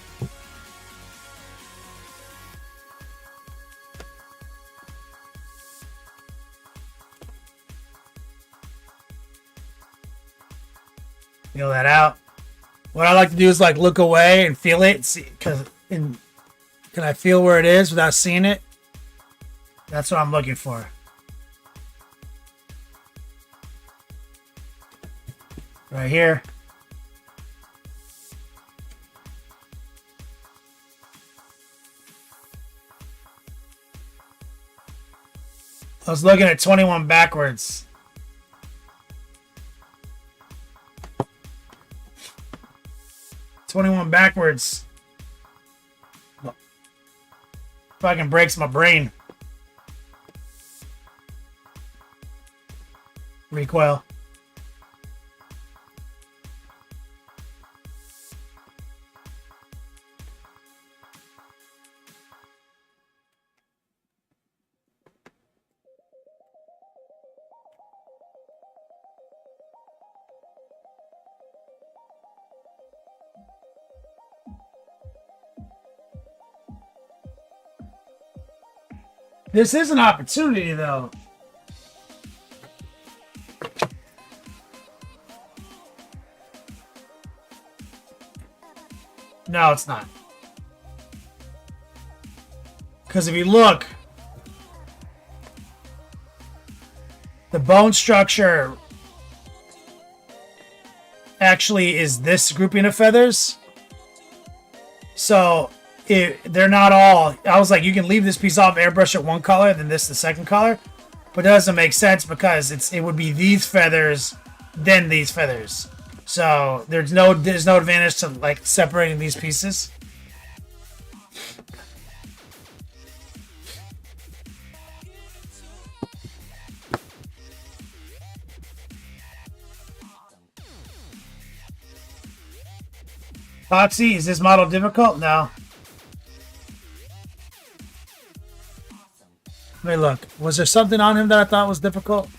Feel that out. What I like to do is like look away and feel it, see, can I feel where it is without seeing it? That's what I'm looking for. Right here. I was looking at 21 backwards. Backwards. Fucking breaks my brain. Recoil. This is an opportunity, though. No, it's not. Because if you look, The bone structure actually is this grouping of feathers. So they're not all. I was like, you can leave this piece off, airbrush it one color, then this the second color, but it doesn't make sense because it would be these feathers, then these feathers. So there's no advantage to like separating these pieces. Foxy, is this model difficult? No. Let me look. Was there something on him that I thought was difficult?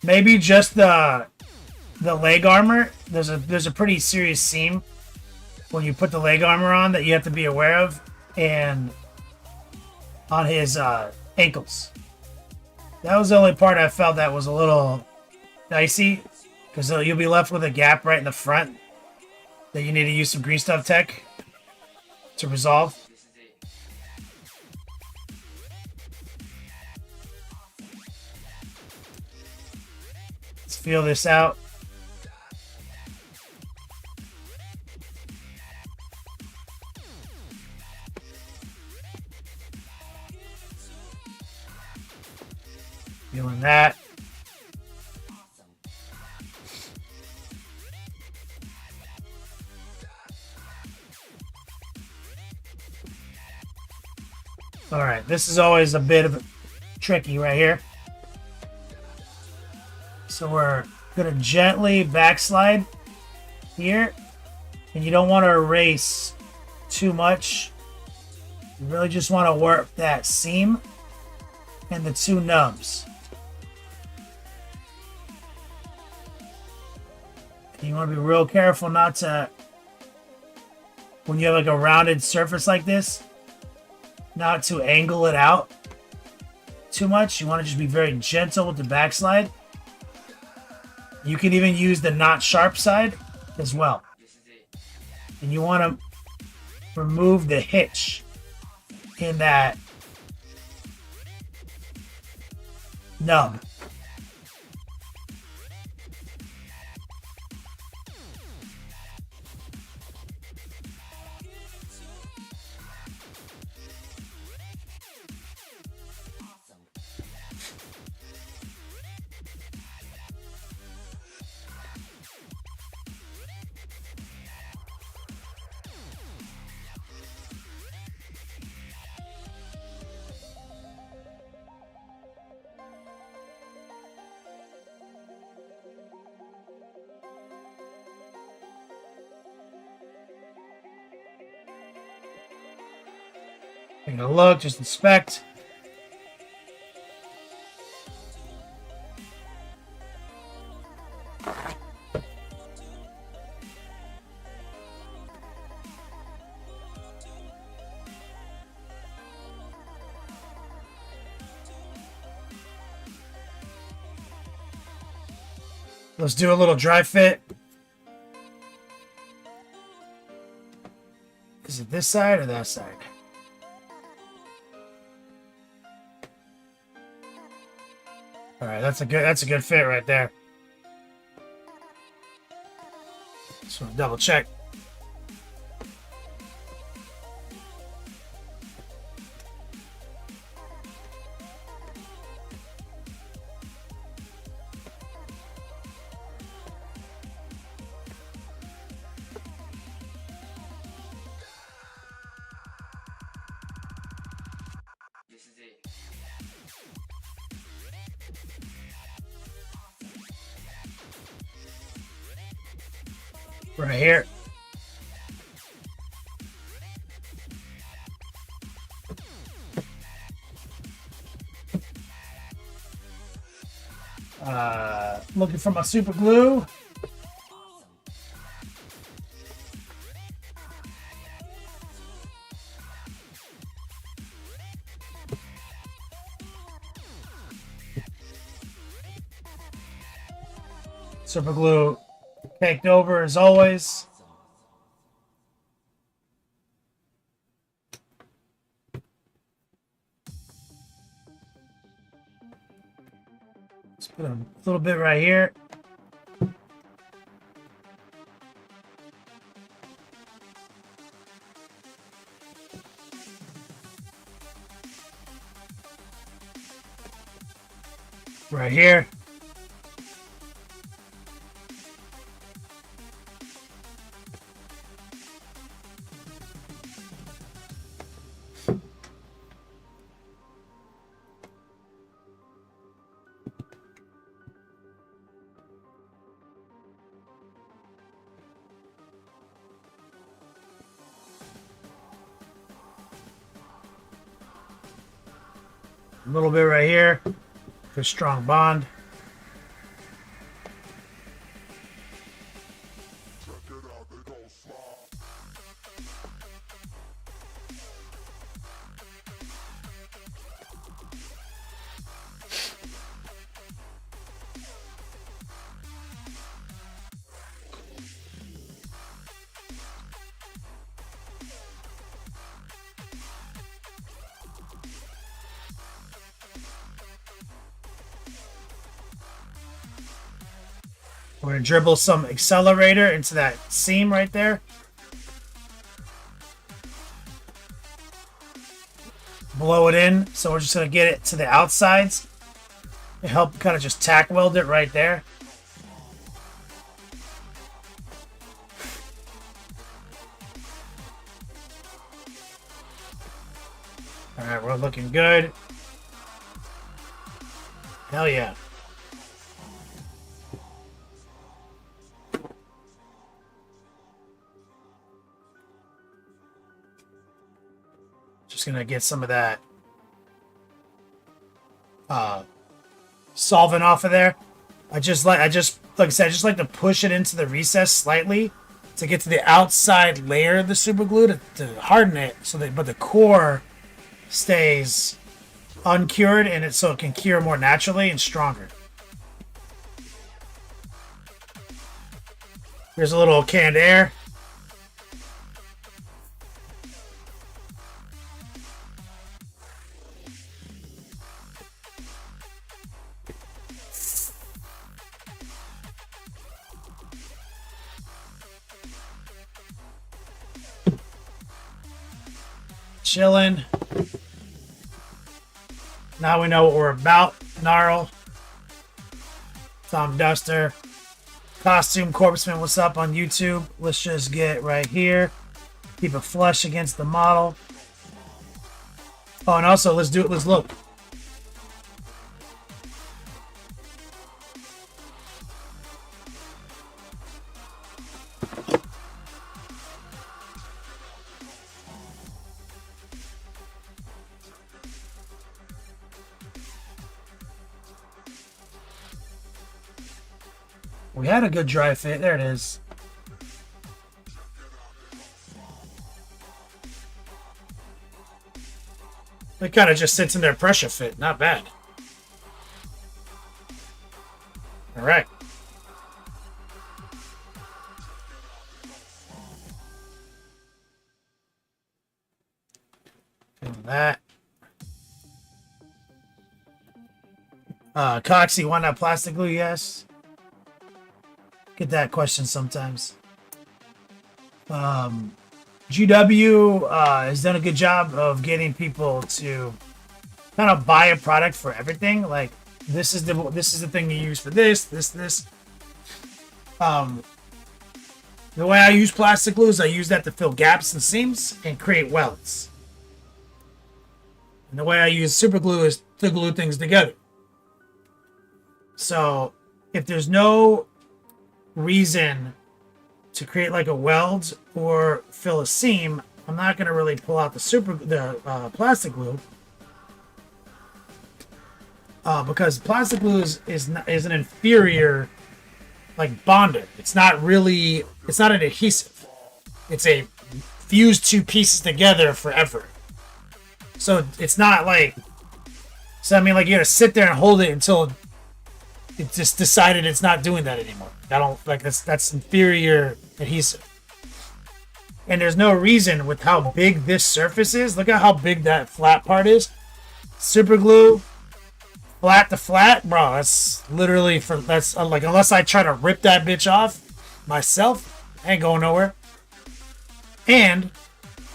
Maybe just the leg armor. There's a pretty serious seam when you put the leg armor on that you have to be aware of, and on his ankles. That was the only part I felt that was a little dicey. Because you'll be left with a gap right in the front that you need to use some green stuff tech to resolve. Let's feel this out. Feeling that. All right, this is always a bit of tricky right here. So we're gonna gently backslide here, and you don't want to erase too much. You really just want to work that seam and the two nubs. And you want to be real careful not to, when you have like a rounded surface like this, not to angle it out too much. You want to just be very gentle with the backslide. You can even use the not sharp side as well. And you want to remove the hitch in that nub. Taking a look, just inspect. Let's do a little dry fit. Is it this side or that side? All right, that's a good fit right there. Just want to double check. Right here. Looking for my super glue. Super glue caked over as always. Put a little bit right here. Right here. A little bit right here for strong bond. We're going to dribble some accelerator into that seam right there. Blow it in. So we're just going to get it to the outsides. To help kind of just tack weld it right there. Alright, we're looking good. Hell yeah. Just gonna get some of that solvent off of there. Like I said, I just like to push it into the recess slightly to get to the outside layer of the super glue to harden it but the core stays uncured and so it can cure more naturally and stronger. Here's a little canned air. Chilling. Now we know what we're about. Gnarl. Tom Duster. Costume Corpseman, what's up on YouTube? Let's just get right here. Keep it flush against the model. Oh, and also let's look. We had a good dry fit. There it is. It kind of just sits in there pressure fit. Not bad. All right. Feeling that. Coxie, why not plastic glue? Yes. Get that question sometimes. GW has done a good job of getting people to kind of buy a product for everything. Like this is the thing you use for this. The way I use plastic glue is I use that to fill gaps and seams and create welds. And the way I use super glue is to glue things together. So if there's no reason to create like a weld or fill a seam, I'm not going to really pull out the plastic glue because plastic glue is an inferior like bonder. It's not an adhesive. It's a fuse two pieces together forever. So it's not like, so I mean like you got to sit there and hold it until it just decided it's not doing that anymore. I don't like that's inferior adhesive. And there's no reason with how big this surface is. Look at how big that flat part is. Super glue flat to flat, bro. That's literally for that's like unless I try to rip that bitch off myself, I ain't going nowhere. And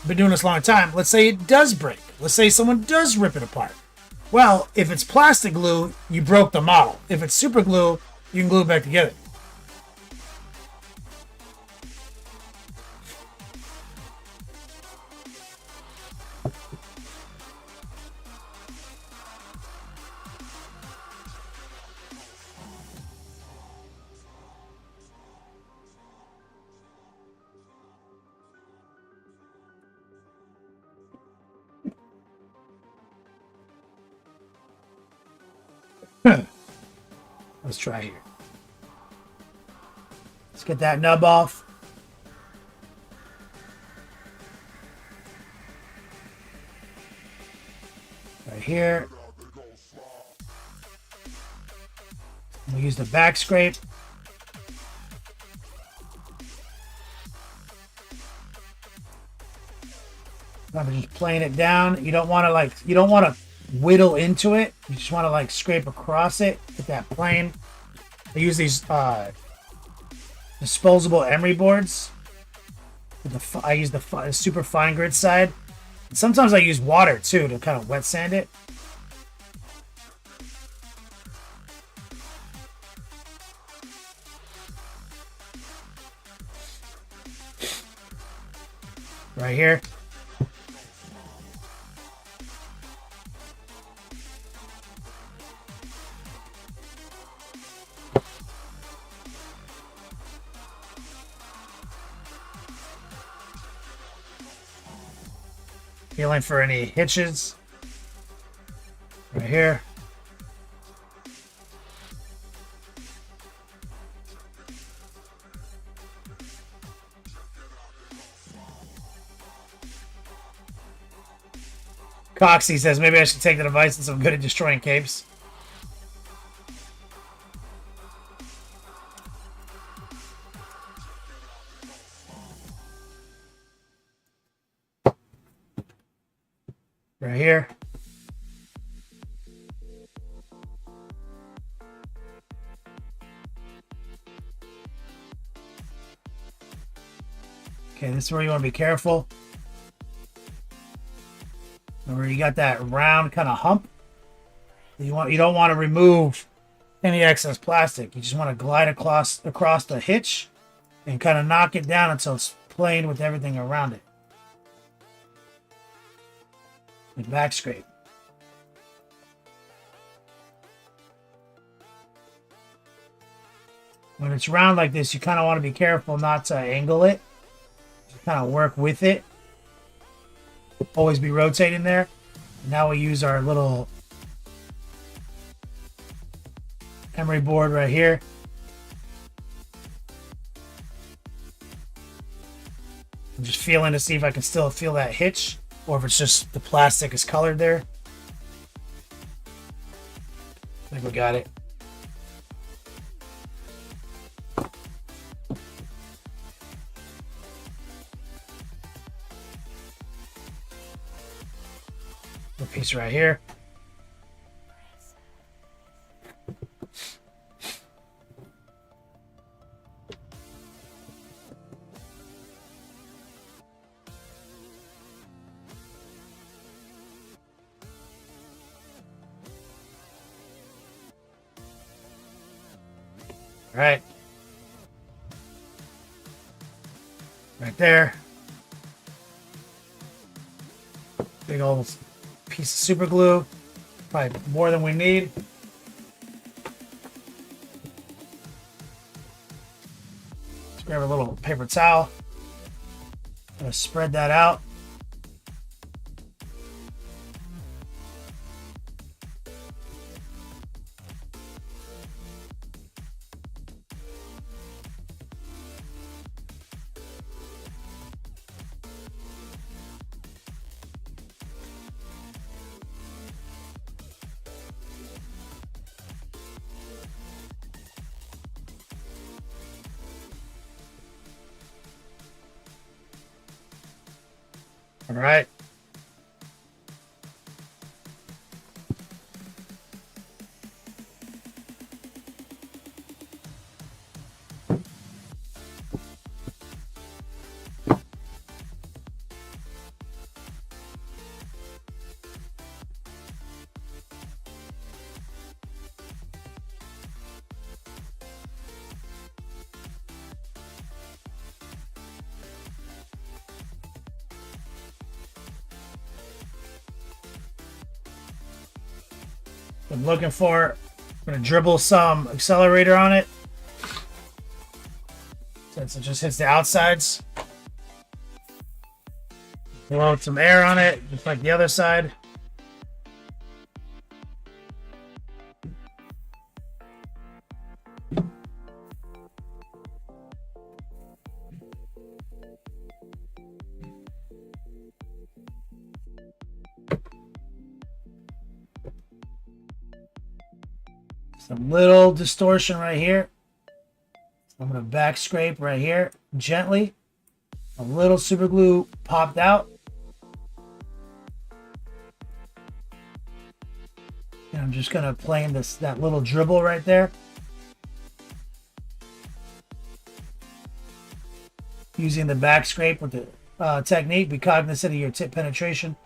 been doing this a long time. Let's say it does break. Let's say someone does rip it apart. Well, if it's plastic glue, you broke the model. If it's super glue, you can glue it back together. Let's try here. Let's get that nub off. Right here. We'll use the back scrape. I'm just playing it down. You don't want to whittle into it. You just want to like scrape across it. Get that plane. I use these disposable emery boards. I use the super fine grit side. And sometimes I use water too to kind of wet sand it. Right here. Feeling for any hitches. Right here. Coxie says maybe I should take the device since I'm good at destroying capes. Right here. Okay, this is where you want to be careful. Where you got that round kind of hump. You don't want to remove any excess plastic. You just want to glide across the hitch and kind of knock it down until it's plain with everything around it. And back scrape. When it's round like this, you kind of want to be careful not to angle it. Just kind of work with it. Always be rotating there. Now we use our little emery board right here. I'm just feeling to see if I can still feel that hitch or if it's just the plastic is colored there. I think we got it. Piece right here. Right. Right there. Big old piece of super glue, probably more than we need. Let's grab a little paper towel. Gonna spread that out. All right. I'm looking for. I'm going to dribble some accelerator on it. Since it just hits the outsides. Blow some air on it, just like the other side. Some little distortion right here. I'm going to back scrape right here gently. A little super glue popped out. And I'm just going to plane that little dribble right there. Using the back scrape with the technique, be cognizant of your tip penetration.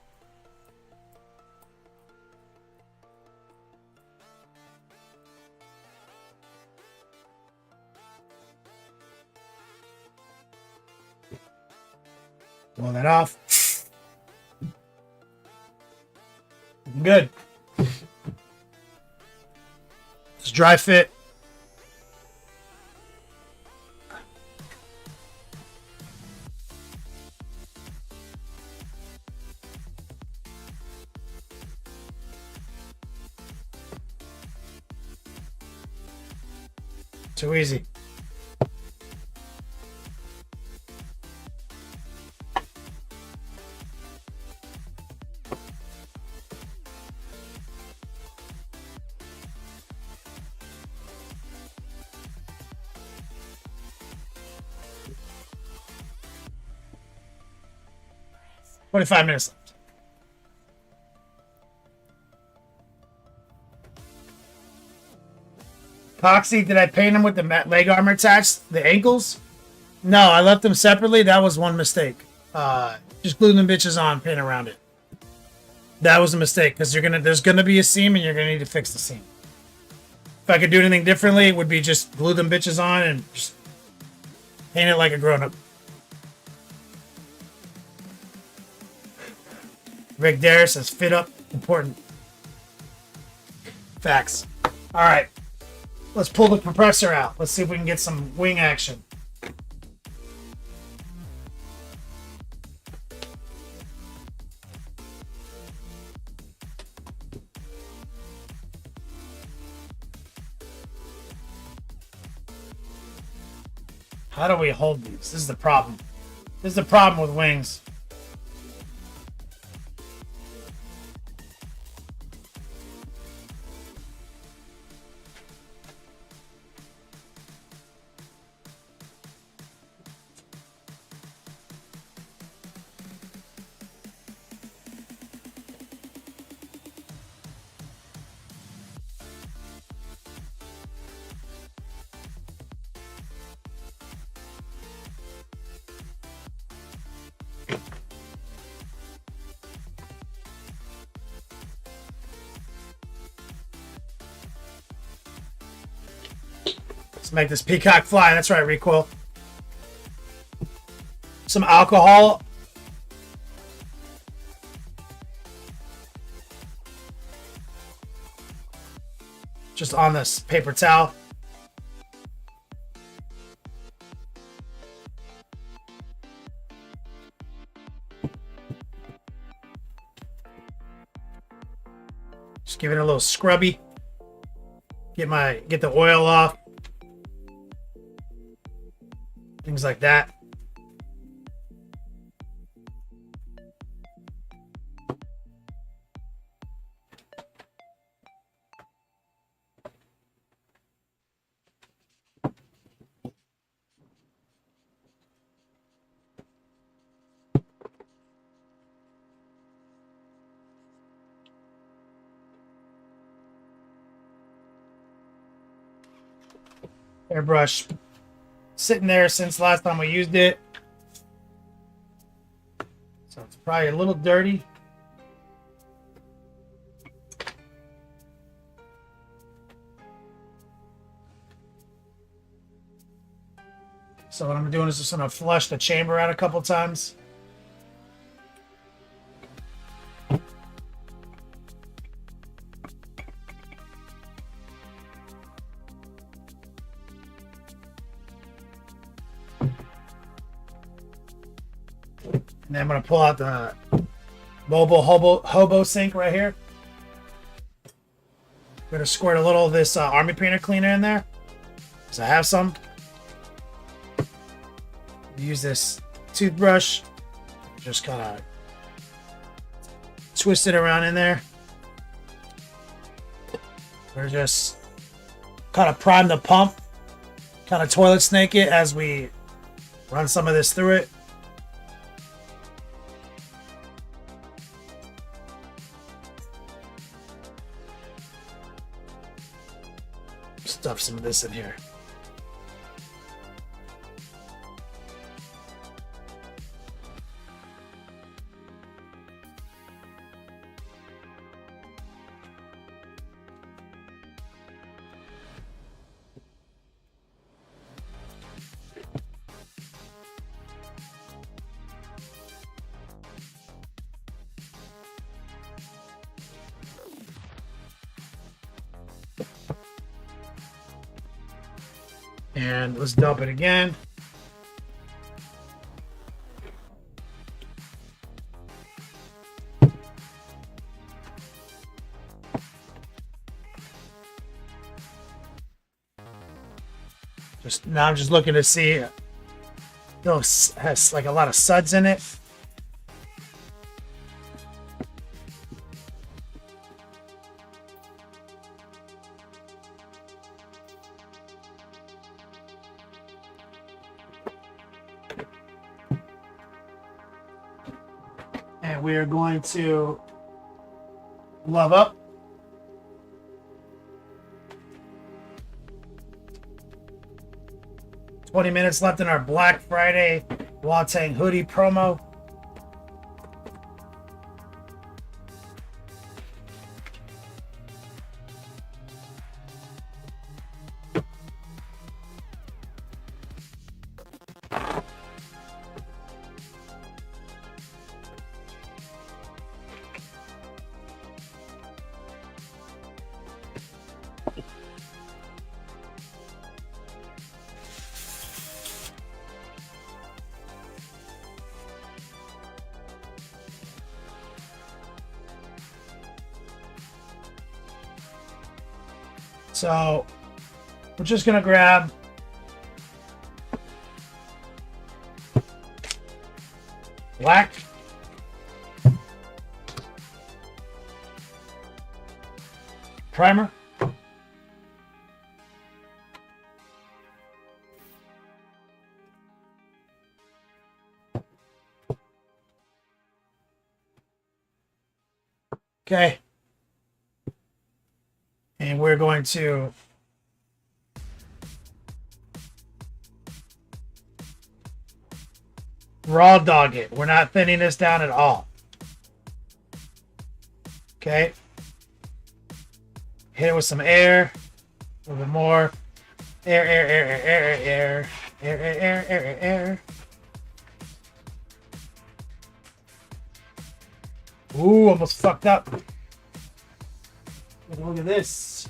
Blow that off. Good. It's dry fit. Too easy. $25 minutes left. Epoxy, did I paint them with the leg armor attached? The ankles? No, I left them separately. That was one mistake. Just glue them bitches on, paint around it. That was a mistake because there's gonna be a seam and you're gonna need to fix the seam. If I could do anything differently, it would be just glue them bitches on and just paint it like a grown-up. Rick Dare says fit up important. Facts. All right. Let's pull the compressor out. Let's see if we can get some wing action. How do we hold these? This is the problem. This is the problem with wings. Let's make this peacock fly. That's right, recoil. Some alcohol. Just on this paper towel. Just give it a little scrubby. Get the oil off. Things like that. Airbrush sitting there since last time we used it, so it's probably a little dirty. So what I'm doing is just going to flush the chamber out a couple times. And then I'm going to pull out the mobile hobo sink right here. I'm going to squirt a little of this army painter cleaner in there, because I have some. Use this toothbrush, just kind of twist it around in there. We're just kind of prime the pump, kind of toilet snake it as we run some of this through it. Stuff some of this in here. And let's dump it again. Now I'm just looking to see. It has like a lot of suds in it. And we are going to love up. $20 minutes left in our Black Friday Watang hoodie promo. So we're just going to grab black, primer, okay. And we're going to raw dog it. We're not thinning this down at all. Okay. Hit it with some air. A little bit more. Air, air, air, air, air, air, air, air, air, air, air, air. Ooh, almost fucked up. Look at this.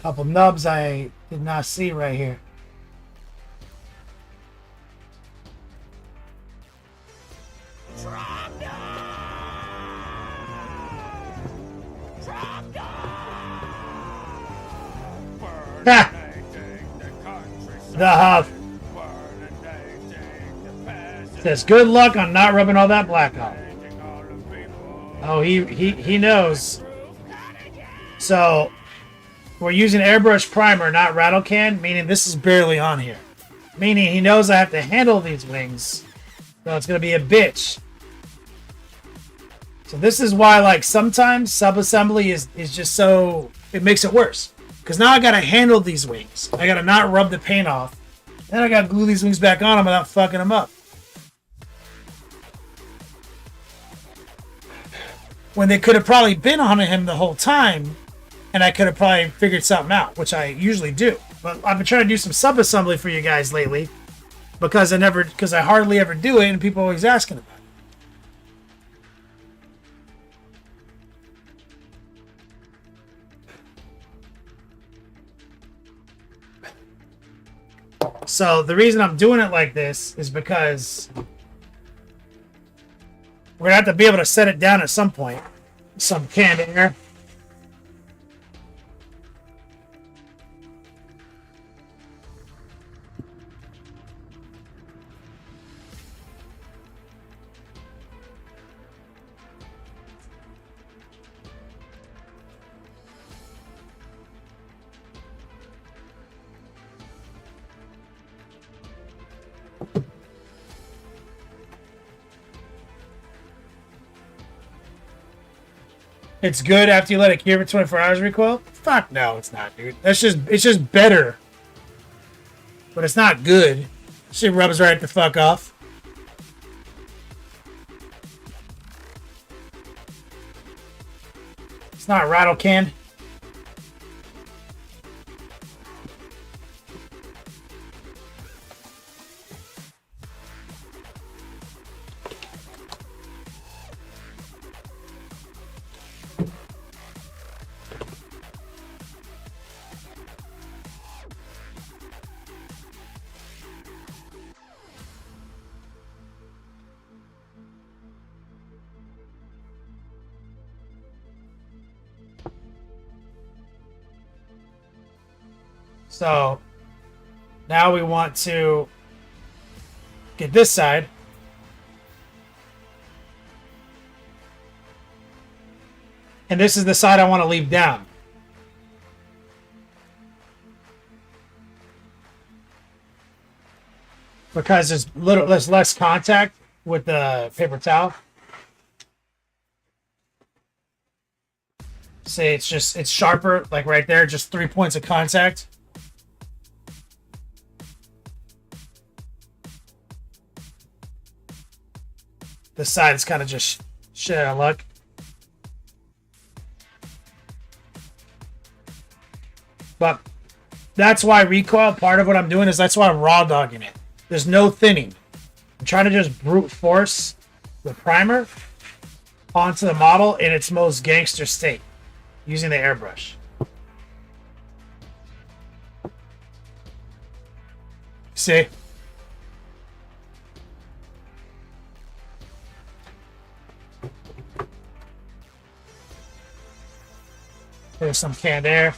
Couple nubs I did not see right here. Ha! The Huff says, "Good luck on not rubbing all that black off." Oh, he knows. So we're using airbrush primer, not rattle can, meaning this is barely on here. Meaning he knows I have to handle these wings, so it's gonna be a bitch. So this is why, like, sometimes sub-assembly is just so, it makes it worse. Because now I gotta handle these wings. I gotta not rub the paint off. Then I gotta glue these wings back on them without fucking them up. When they could have probably been on him the whole time, and I could have probably figured something out, which I usually do. But I've been trying to do some sub-assembly for you guys lately, because I hardly ever do it, and people are always asking about it. So the reason I'm doing it like this is because we're gonna have to be able to set it down at some point. Some canned air. It's good after you let it cure for 24 hours recoil? Fuck no, it's not, dude. It's just better. But it's not good. Shit rubs right the fuck off. It's not rattle canned. So now we want to get this side. And this is the side I want to leave down. Because there's less contact with the paper towel. Say it's sharper, like right there, just 3 points of contact. This side is kind of just shit out of luck. But that's why recoil, part of what I'm doing is that's why I'm raw dogging it. There's no thinning. I'm trying to just brute force the primer onto the model in its most gangster state using the airbrush. See? There's some canned air.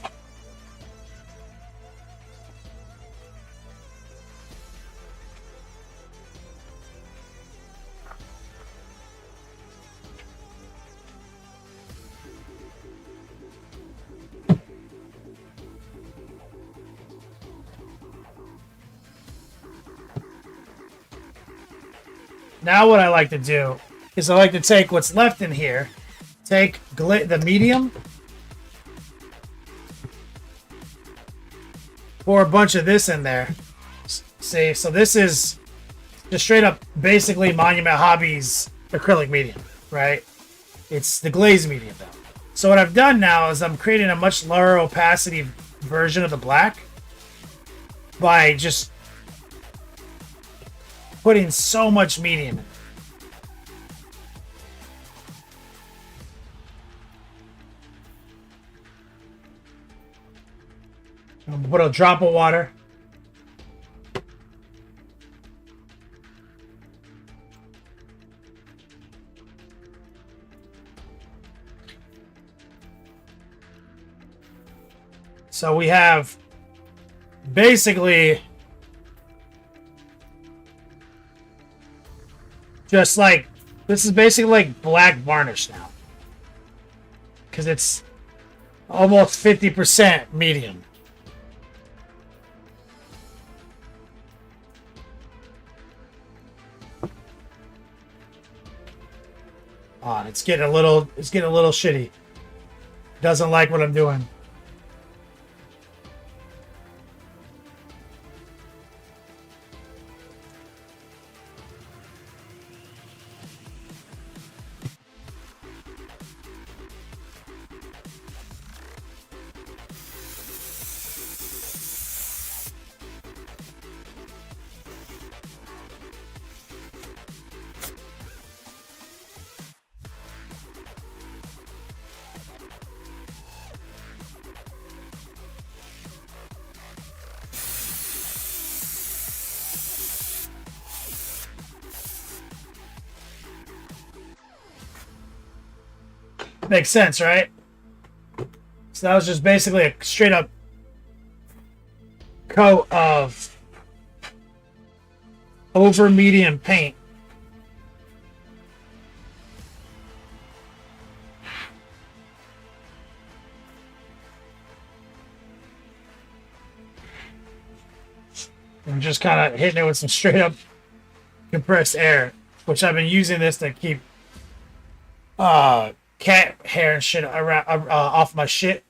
Now what I like to do is I like to take what's left in here, take the medium, pour a bunch of this in there. See, so this is just straight up basically Monument Hobbies acrylic medium, right? It's the glaze medium though. So what I've done now is I'm creating a much lower opacity version of the black by just putting so much medium in. I'm gonna put a drop of water. So we have basically just like, this is basically like black varnish now. Because it's almost 50% medium. On, it's getting a little shitty. Doesn't like what I'm doing. Makes sense, right? So that was just basically a straight up coat of over medium paint. And just kind of hitting it with some straight up compressed air, which I've been using this to keep cat hair and shit around, off my shit.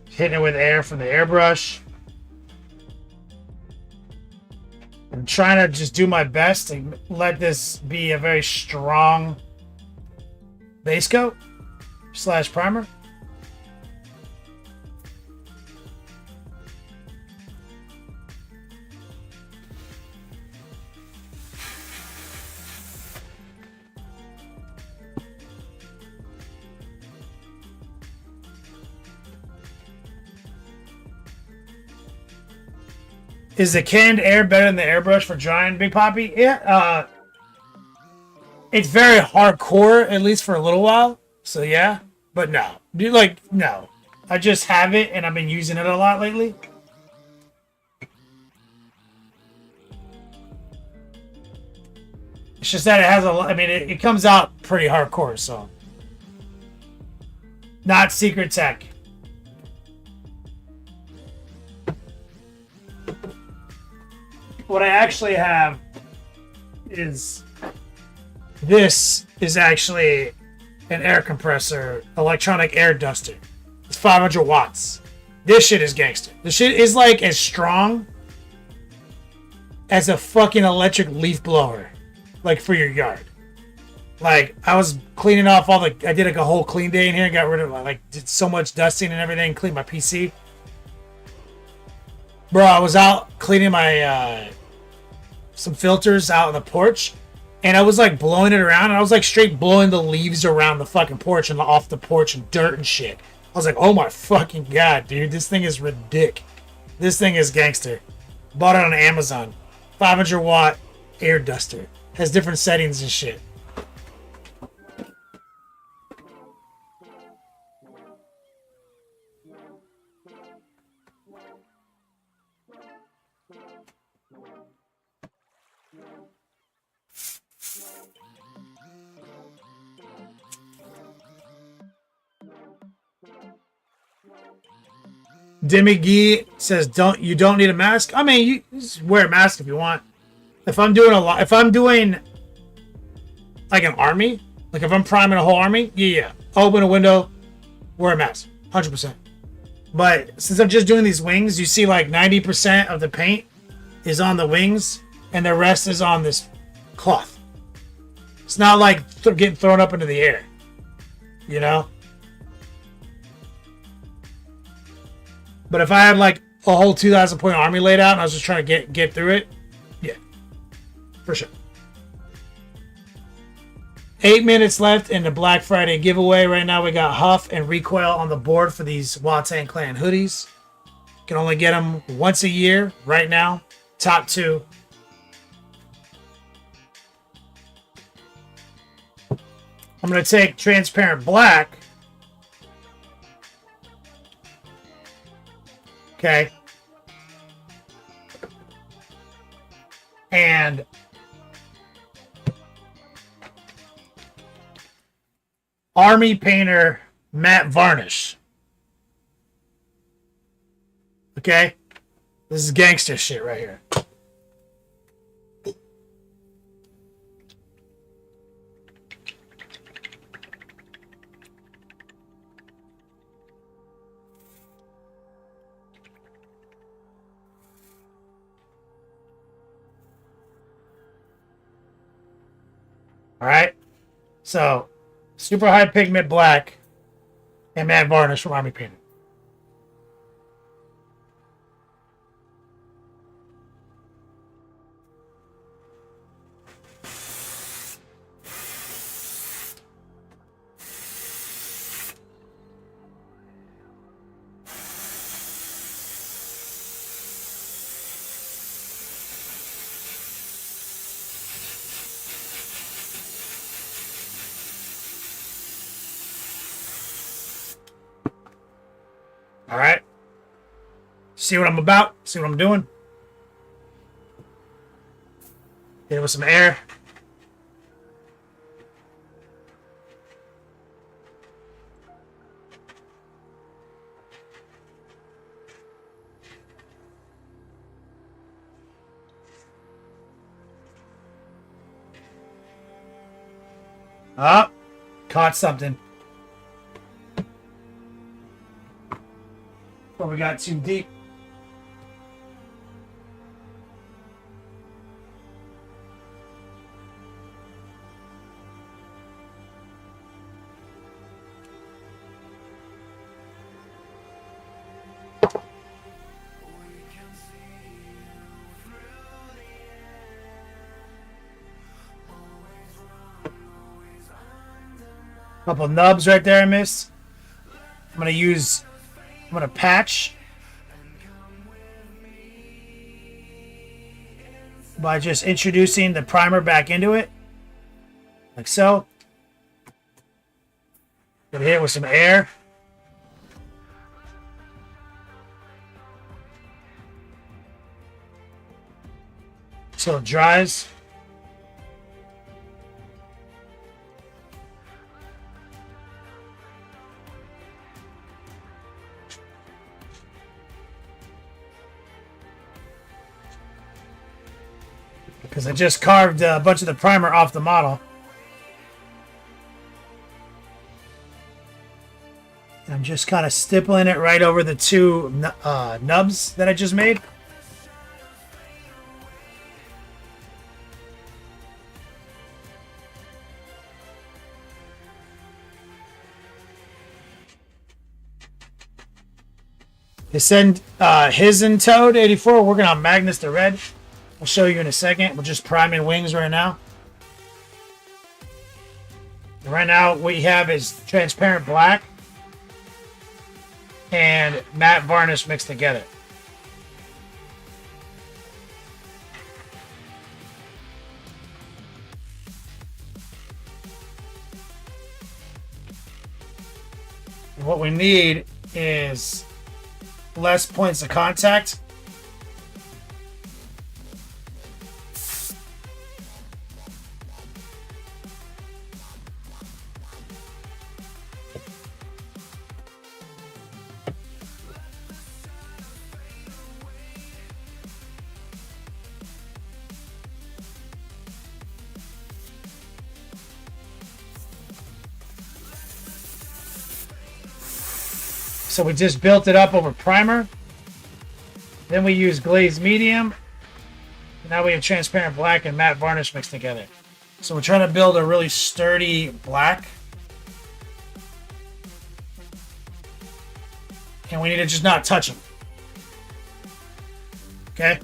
Hitting it with air from the airbrush. I'm trying to just do my best to let this be a very strong base coat / primer. Is the canned air better than the airbrush for drying, Big Poppy? Yeah, it's very hardcore, at least for a little while. So yeah, but no. No. I just have it, and I've been using it a lot lately. It's just that it has a lot. I mean, it comes out pretty hardcore, so. Not Secret Tech. What I actually have is this is actually an air compressor, electronic air duster. It's 500 watts. This shit is gangster. This shit is like as strong as a fucking electric leaf blower, like for your yard. Like I was cleaning off I did like a whole clean day in here and got rid of did so much dusting and everything, cleaned my PC. Bro, I was out cleaning my some filters out on the porch, and I was like blowing it around, and I was like straight blowing the leaves around the fucking porch and off the porch and dirt and shit. I was like, oh my fucking god, dude, this thing is ridiculous. This thing is gangster. Bought it on Amazon. 500 watt air duster. Has different settings and shit. Demi Gee says, you don't need a mask. I mean, you just wear a mask if you want. If I'm doing like an army, like if I'm priming a whole army, yeah. Open a window, wear a mask, 100%. But since I'm just doing these wings, you see like 90% of the paint is on the wings, and the rest is on this cloth. It's not like getting thrown up into the air, you know? But if I had like a whole 2,000 point army laid out and I was just trying to get through it, yeah, for sure. 8 minutes left in the Black Friday giveaway. Right now we got Huff and Recoil on the board for these Watan Clan hoodies. You can only get them once a year right now. Top 2. I'm going to take transparent black. Okay. And Army Painter matte varnish. Okay? This is gangster shit right here. All right, so super high pigment black And Matt Varnish from Army Painting. All right. See what I'm about? See what I'm doing? Hit it with some air. Up. Caught something. But we got too deep. Couple nubs right there I missed. I'm gonna patch by just introducing the primer back into it, like so. Gonna hit it with some air. So it dries. Because I just carved a bunch of the primer off the model. And I'm just kind of stippling it right over the two nubs that I just made. His and Toad 84 working on Magnus the Red. I'll show you in a second. We're just priming wings right now. And right now, what you have is transparent black and matte varnish mixed together. And what we need is less points of contact. So we just built it up over primer. Then we use glazed medium. Now we have transparent black and matte varnish mixed together. So we're trying to build a really sturdy black. And we need to just not touch them. Okay?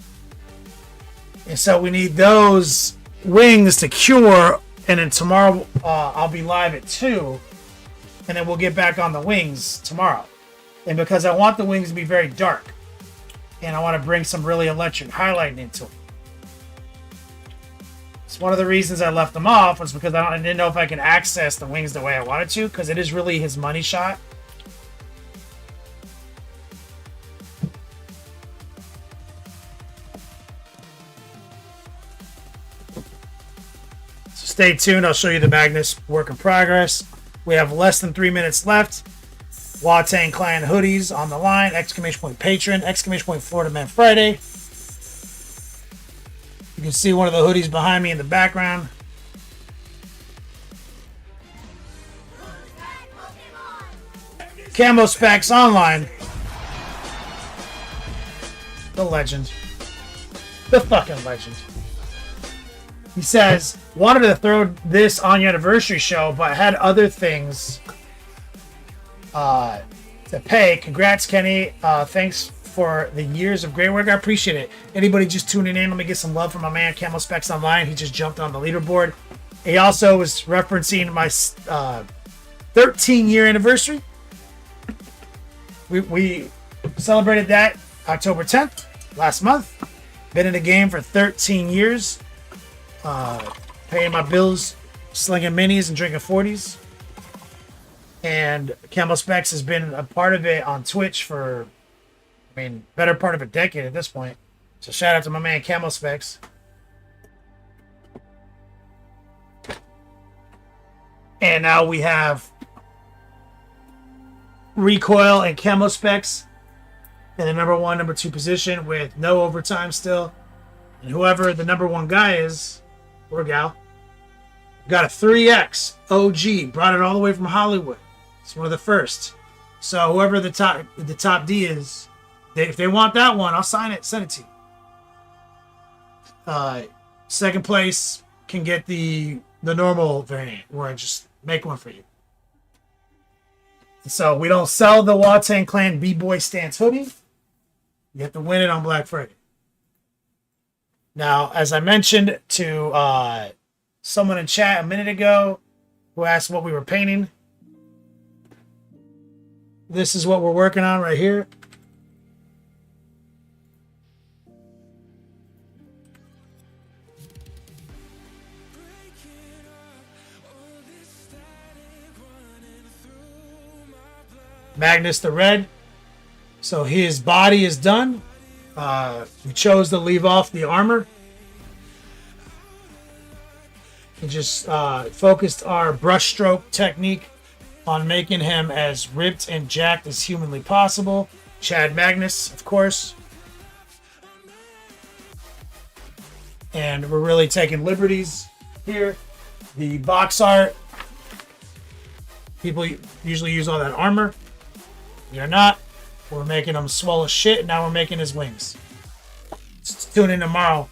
And so we need those wings to cure. And then tomorrow I'll be live at 2. And then we'll get back on the wings tomorrow. And because I want the wings to be very dark. And I want to bring some really electric highlighting into it. It's one of the reasons I left them off was because I didn't know if I could access the wings the way I wanted to. Because it is really his money shot. So stay tuned. I'll show you the Magnus work in progress. We have less than 3 minutes left. Watang Clan hoodies on the line. Exclamation point patron. Exclamation point Florida Man Friday. You can see one of the hoodies behind me in the background. Camo Specs Online. The legend. The fucking legend. He says, wanted to throw this on your anniversary show, but had other things to pay. Congrats, Kenny. Thanks for the years of great work. I appreciate it. Anybody just tuning in, let me get some love from my man Camo Specs Online. He just jumped on the leaderboard. He also was referencing my 13-year anniversary. We celebrated that October 10th, last month. Been in the game for 13 years. Paying my bills, slinging minis and drinking 40s. And Camo Specs has been a part of it on Twitch for, better part of a decade at this point. So shout out to my man Camo Specs. And now we have Recoil and Camo Specs in the number 1, number 2 position with no overtime still. And whoever the number 1 guy is, or gal, got a 3X OG, brought it all the way from Hollywood. It's one of the first. So whoever the top D is, if they want that one, I'll sign it, send it to you. Second place can get the normal variant, where I just make one for you. So we don't sell the Wu-Tang Clan B-Boy Stance hoodie. You have to win it on Black Friday. Now, as I mentioned to someone in chat a minute ago who asked what we were painting, this is what we're working on right here. Magnus the Red. So his body is done. We chose to leave off the armor. And just focused our brushstroke technique on making him as ripped and jacked as humanly possible. Chad Magnus, of course. And we're really taking liberties here. The box art. People usually use all that armor. You're not. We're making him swell as shit. Now we're making his wings. Tune in tomorrow.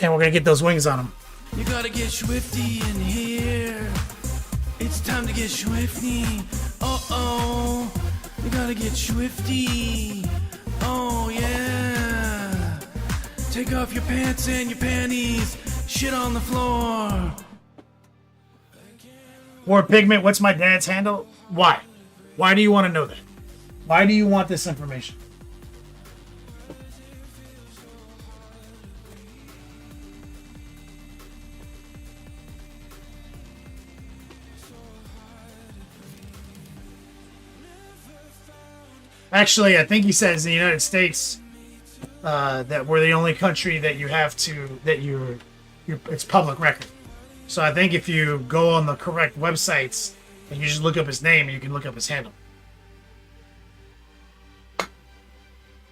And we're going to get those wings on him. You gotta get swifty in here. It's time to get swifty. Uh-oh. You gotta get swifty. Oh, yeah. Take off your pants and your panties. Shit on the floor. War Pigment, what's my dad's handle? Why? Why do you want to know that? Why do you want this information? Actually, I think he says in the United States that we're the only country that you have to, it's public record. So I think if you go on the correct websites and you just look up his name, you can look up his handle.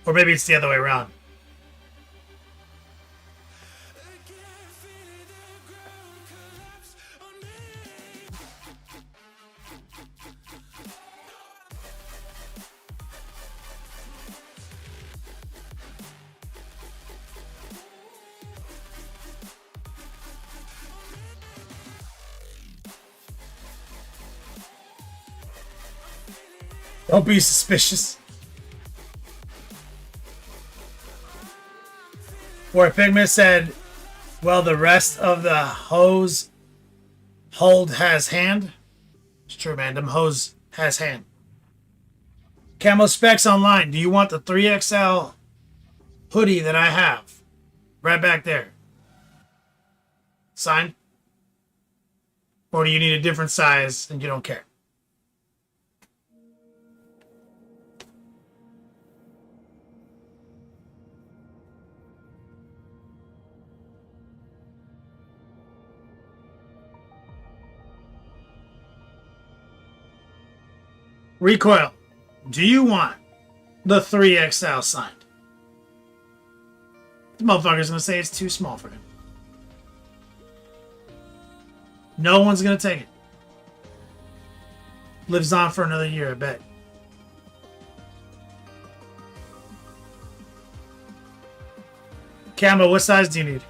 Or maybe it's the other way around. Don't be suspicious. Where Pigment said, well, the rest of the hose hold has hand. It's true, man. Them hose has hand. Camo Specs Online. Do you want the 3XL hoodie that I have? Right back there. Signed? Or do you need a different size and you don't care? Recoil, do you want the 3XL signed? The motherfucker's gonna say it's too small for him. No one's gonna take it. Lives on for another year, I bet. Camo, what size do you need?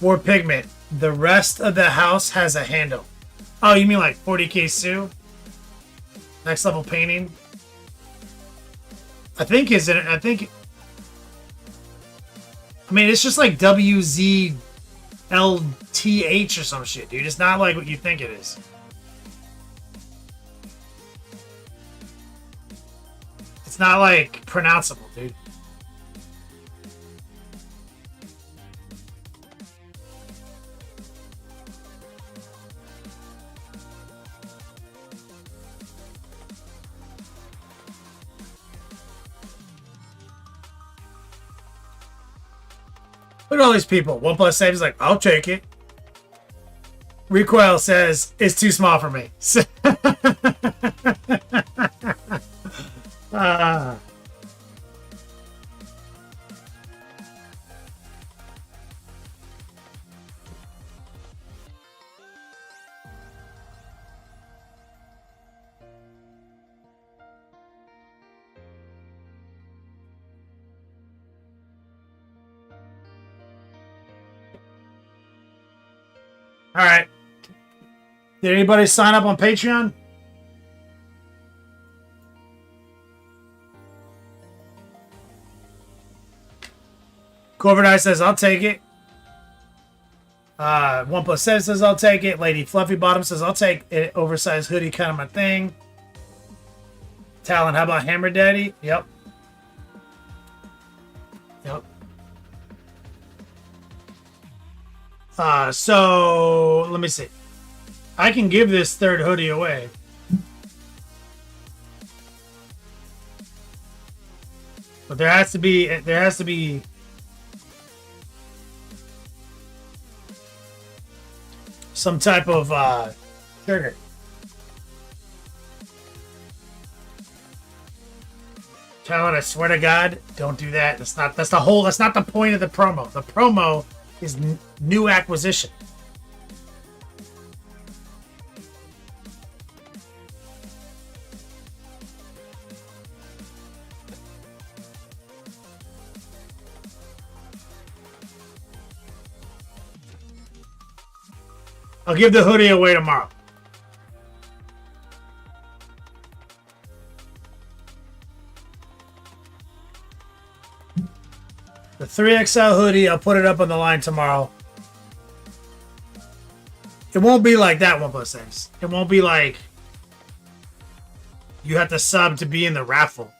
War pigment. The rest of the house has a handle. Oh, you mean like 40k Sue? Next level painting. I think is it? I think. I mean, it's just like WZLTH or some shit, dude. It's not like what you think it is. It's not like pronounceable, dude. Look at all these people. OnePlus saves like, I'll take it. Recoil says it's too small for me. All right. Did anybody sign up on Patreon? Corvin Eye says, I'll take it. OnePlus 7 says, I'll take it. Lady Fluffy Bottom says, I'll take it. Oversized hoodie, kind of my thing. Talon, how about Hammer Daddy? Yep. Yep. So let me see. I can give this third hoodie away. But there has to be some type of trigger. Talon, I swear to God, don't do that. That's not the point of the promo. The promo is new acquisition. I'll give the hoodie away tomorrow. The 3XL hoodie, I'll put it up on the line tomorrow. It won't be like that OnePlus things. It won't be like you have to sub to be in the raffle.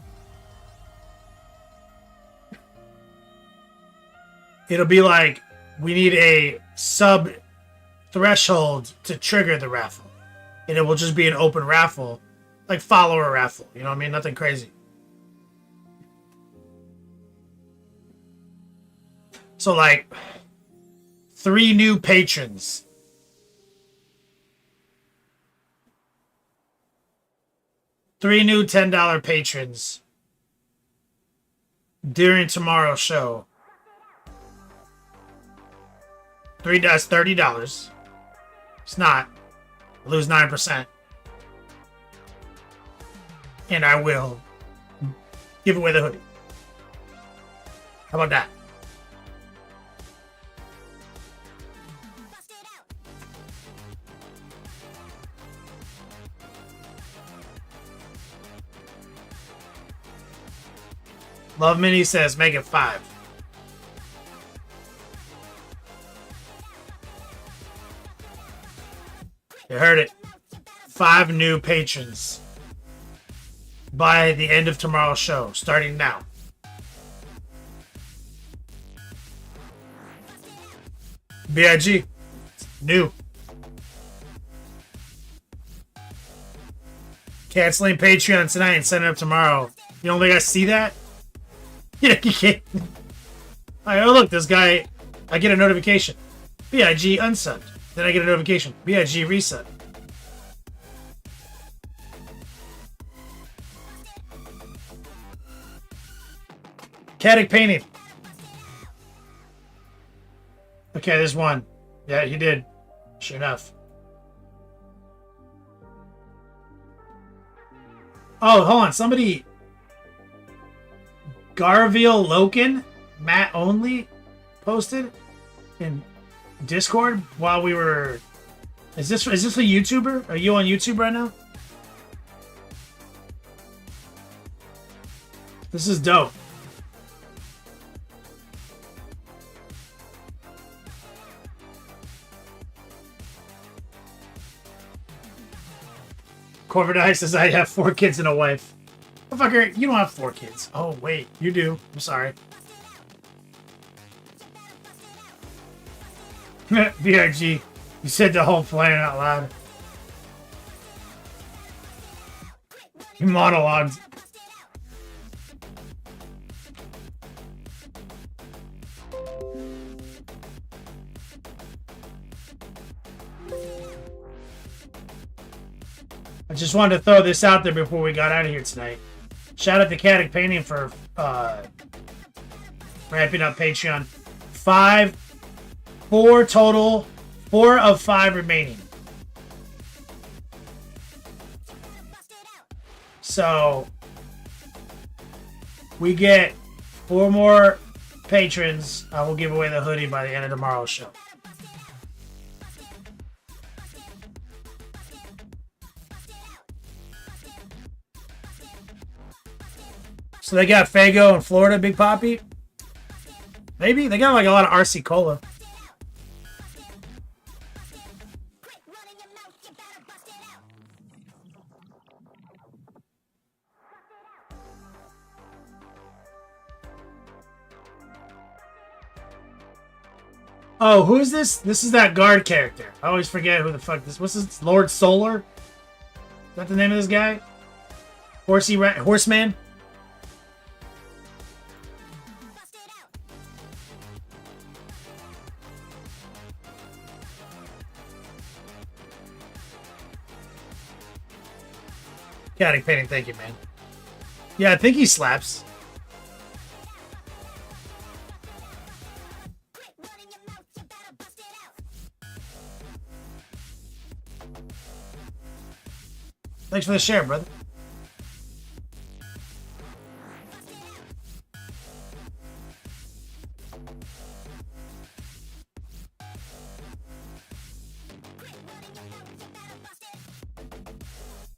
It'll be like we need a sub threshold to trigger the raffle. And it will just be an open raffle, like follower raffle. You know what I mean? Nothing crazy. So like 3 new patrons. Three new $10 patrons during tomorrow's show. That's $30. It's not. I'll lose 9%. And I will give away the hoodie. How about that? Love Mini says, make it 5. You heard it. 5 new patrons by the end of tomorrow's show, starting now. BIG, new. Canceling Patreon tonight and sending it up tomorrow. You don't think I see that? Yeah, you can't. Oh, look, this guy. I get a notification. BIG unsubbed. Then I get a notification. BIG reset. Caddick painting. Okay, there's one. Yeah, he did. Sure enough. Oh, hold on. Somebody. Garville Loken, Matt Only, posted. And Discord while we were. Is this a YouTuber? Are you on YouTube right now? This is dope. Corporate Ice says I have 4 kids and a wife. Motherfucker, you don't have 4 kids. Oh wait, you do. I'm sorry. BRG, you said the whole plan out loud. You monologued. I just wanted to throw this out there before we got out of here tonight. Shout out to Caddick Painting for ramping up Patreon. 4 total, 4 of 5 remaining. So we get 4 more patrons. I will give away the hoodie by the end of tomorrow's show. So they got Fago in Florida, Big Poppy. Maybe they got like a lot of RC Cola. Oh, who is this? This is that guard character. I always forget who the fuck this. What's this? Lord Solar? Is that the name of this guy? Horseman? Caddick Painting, thank you, man. Yeah, I think he slaps. Thanks for the share, brother.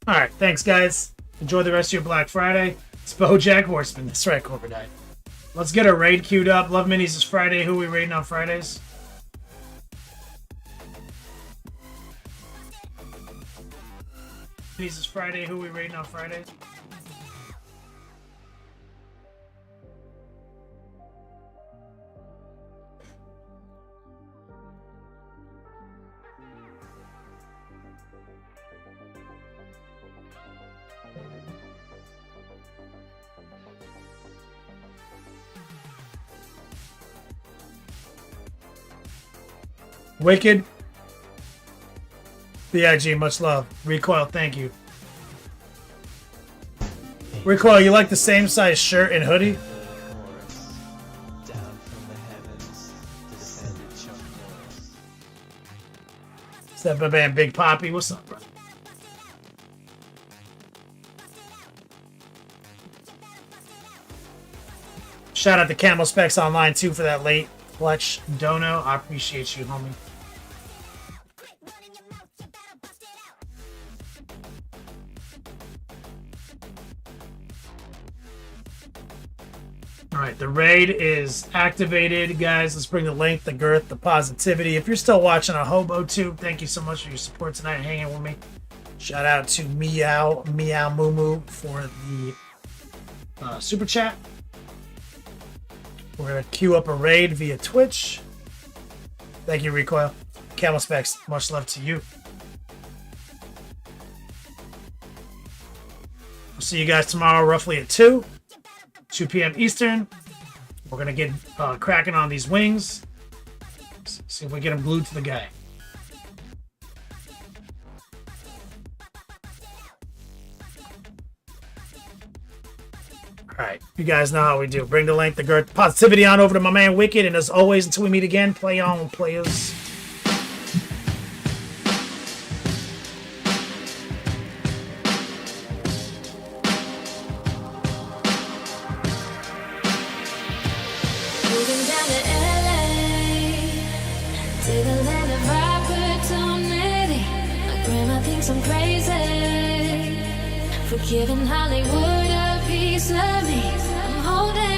Alright, thanks guys. Enjoy the rest of your Black Friday. It's Bojack Horseman. That's right, Corporate Night. Let's get a raid queued up. Love Minis is Friday. Who are we raiding on Fridays? Minis is Friday. Who are we raiding on Fridays? Wicked. BIG, much love. Recoil, thank you. Recoil, you like the same size shirt and hoodie? What's up, my man Big Poppy? What's up, bro? Shout out to Camel Specs Online, too, for that late clutch dono. I appreciate you, homie. Alright, the raid is activated, guys. Let's bring the length, the girth, the positivity. If you're still watching on HoboTube, thank you so much for your support tonight, hanging with me. Shout out to Meow Moo Moo for the super chat. We're going to queue up a raid via Twitch. Thank you, Recoil. Camel Specs, much love to you. We'll see you guys tomorrow roughly at 2 p.m. Eastern. We're going to get cracking on these wings. See if we get them glued to the guy. Alright, you guys know how we do. Bring the length, the girth, positivity on over to my man Wicked. And as always, until we meet again, play on, players. Moving down to LA to the guess I'm crazy for giving Hollywood a piece of me. I'm holding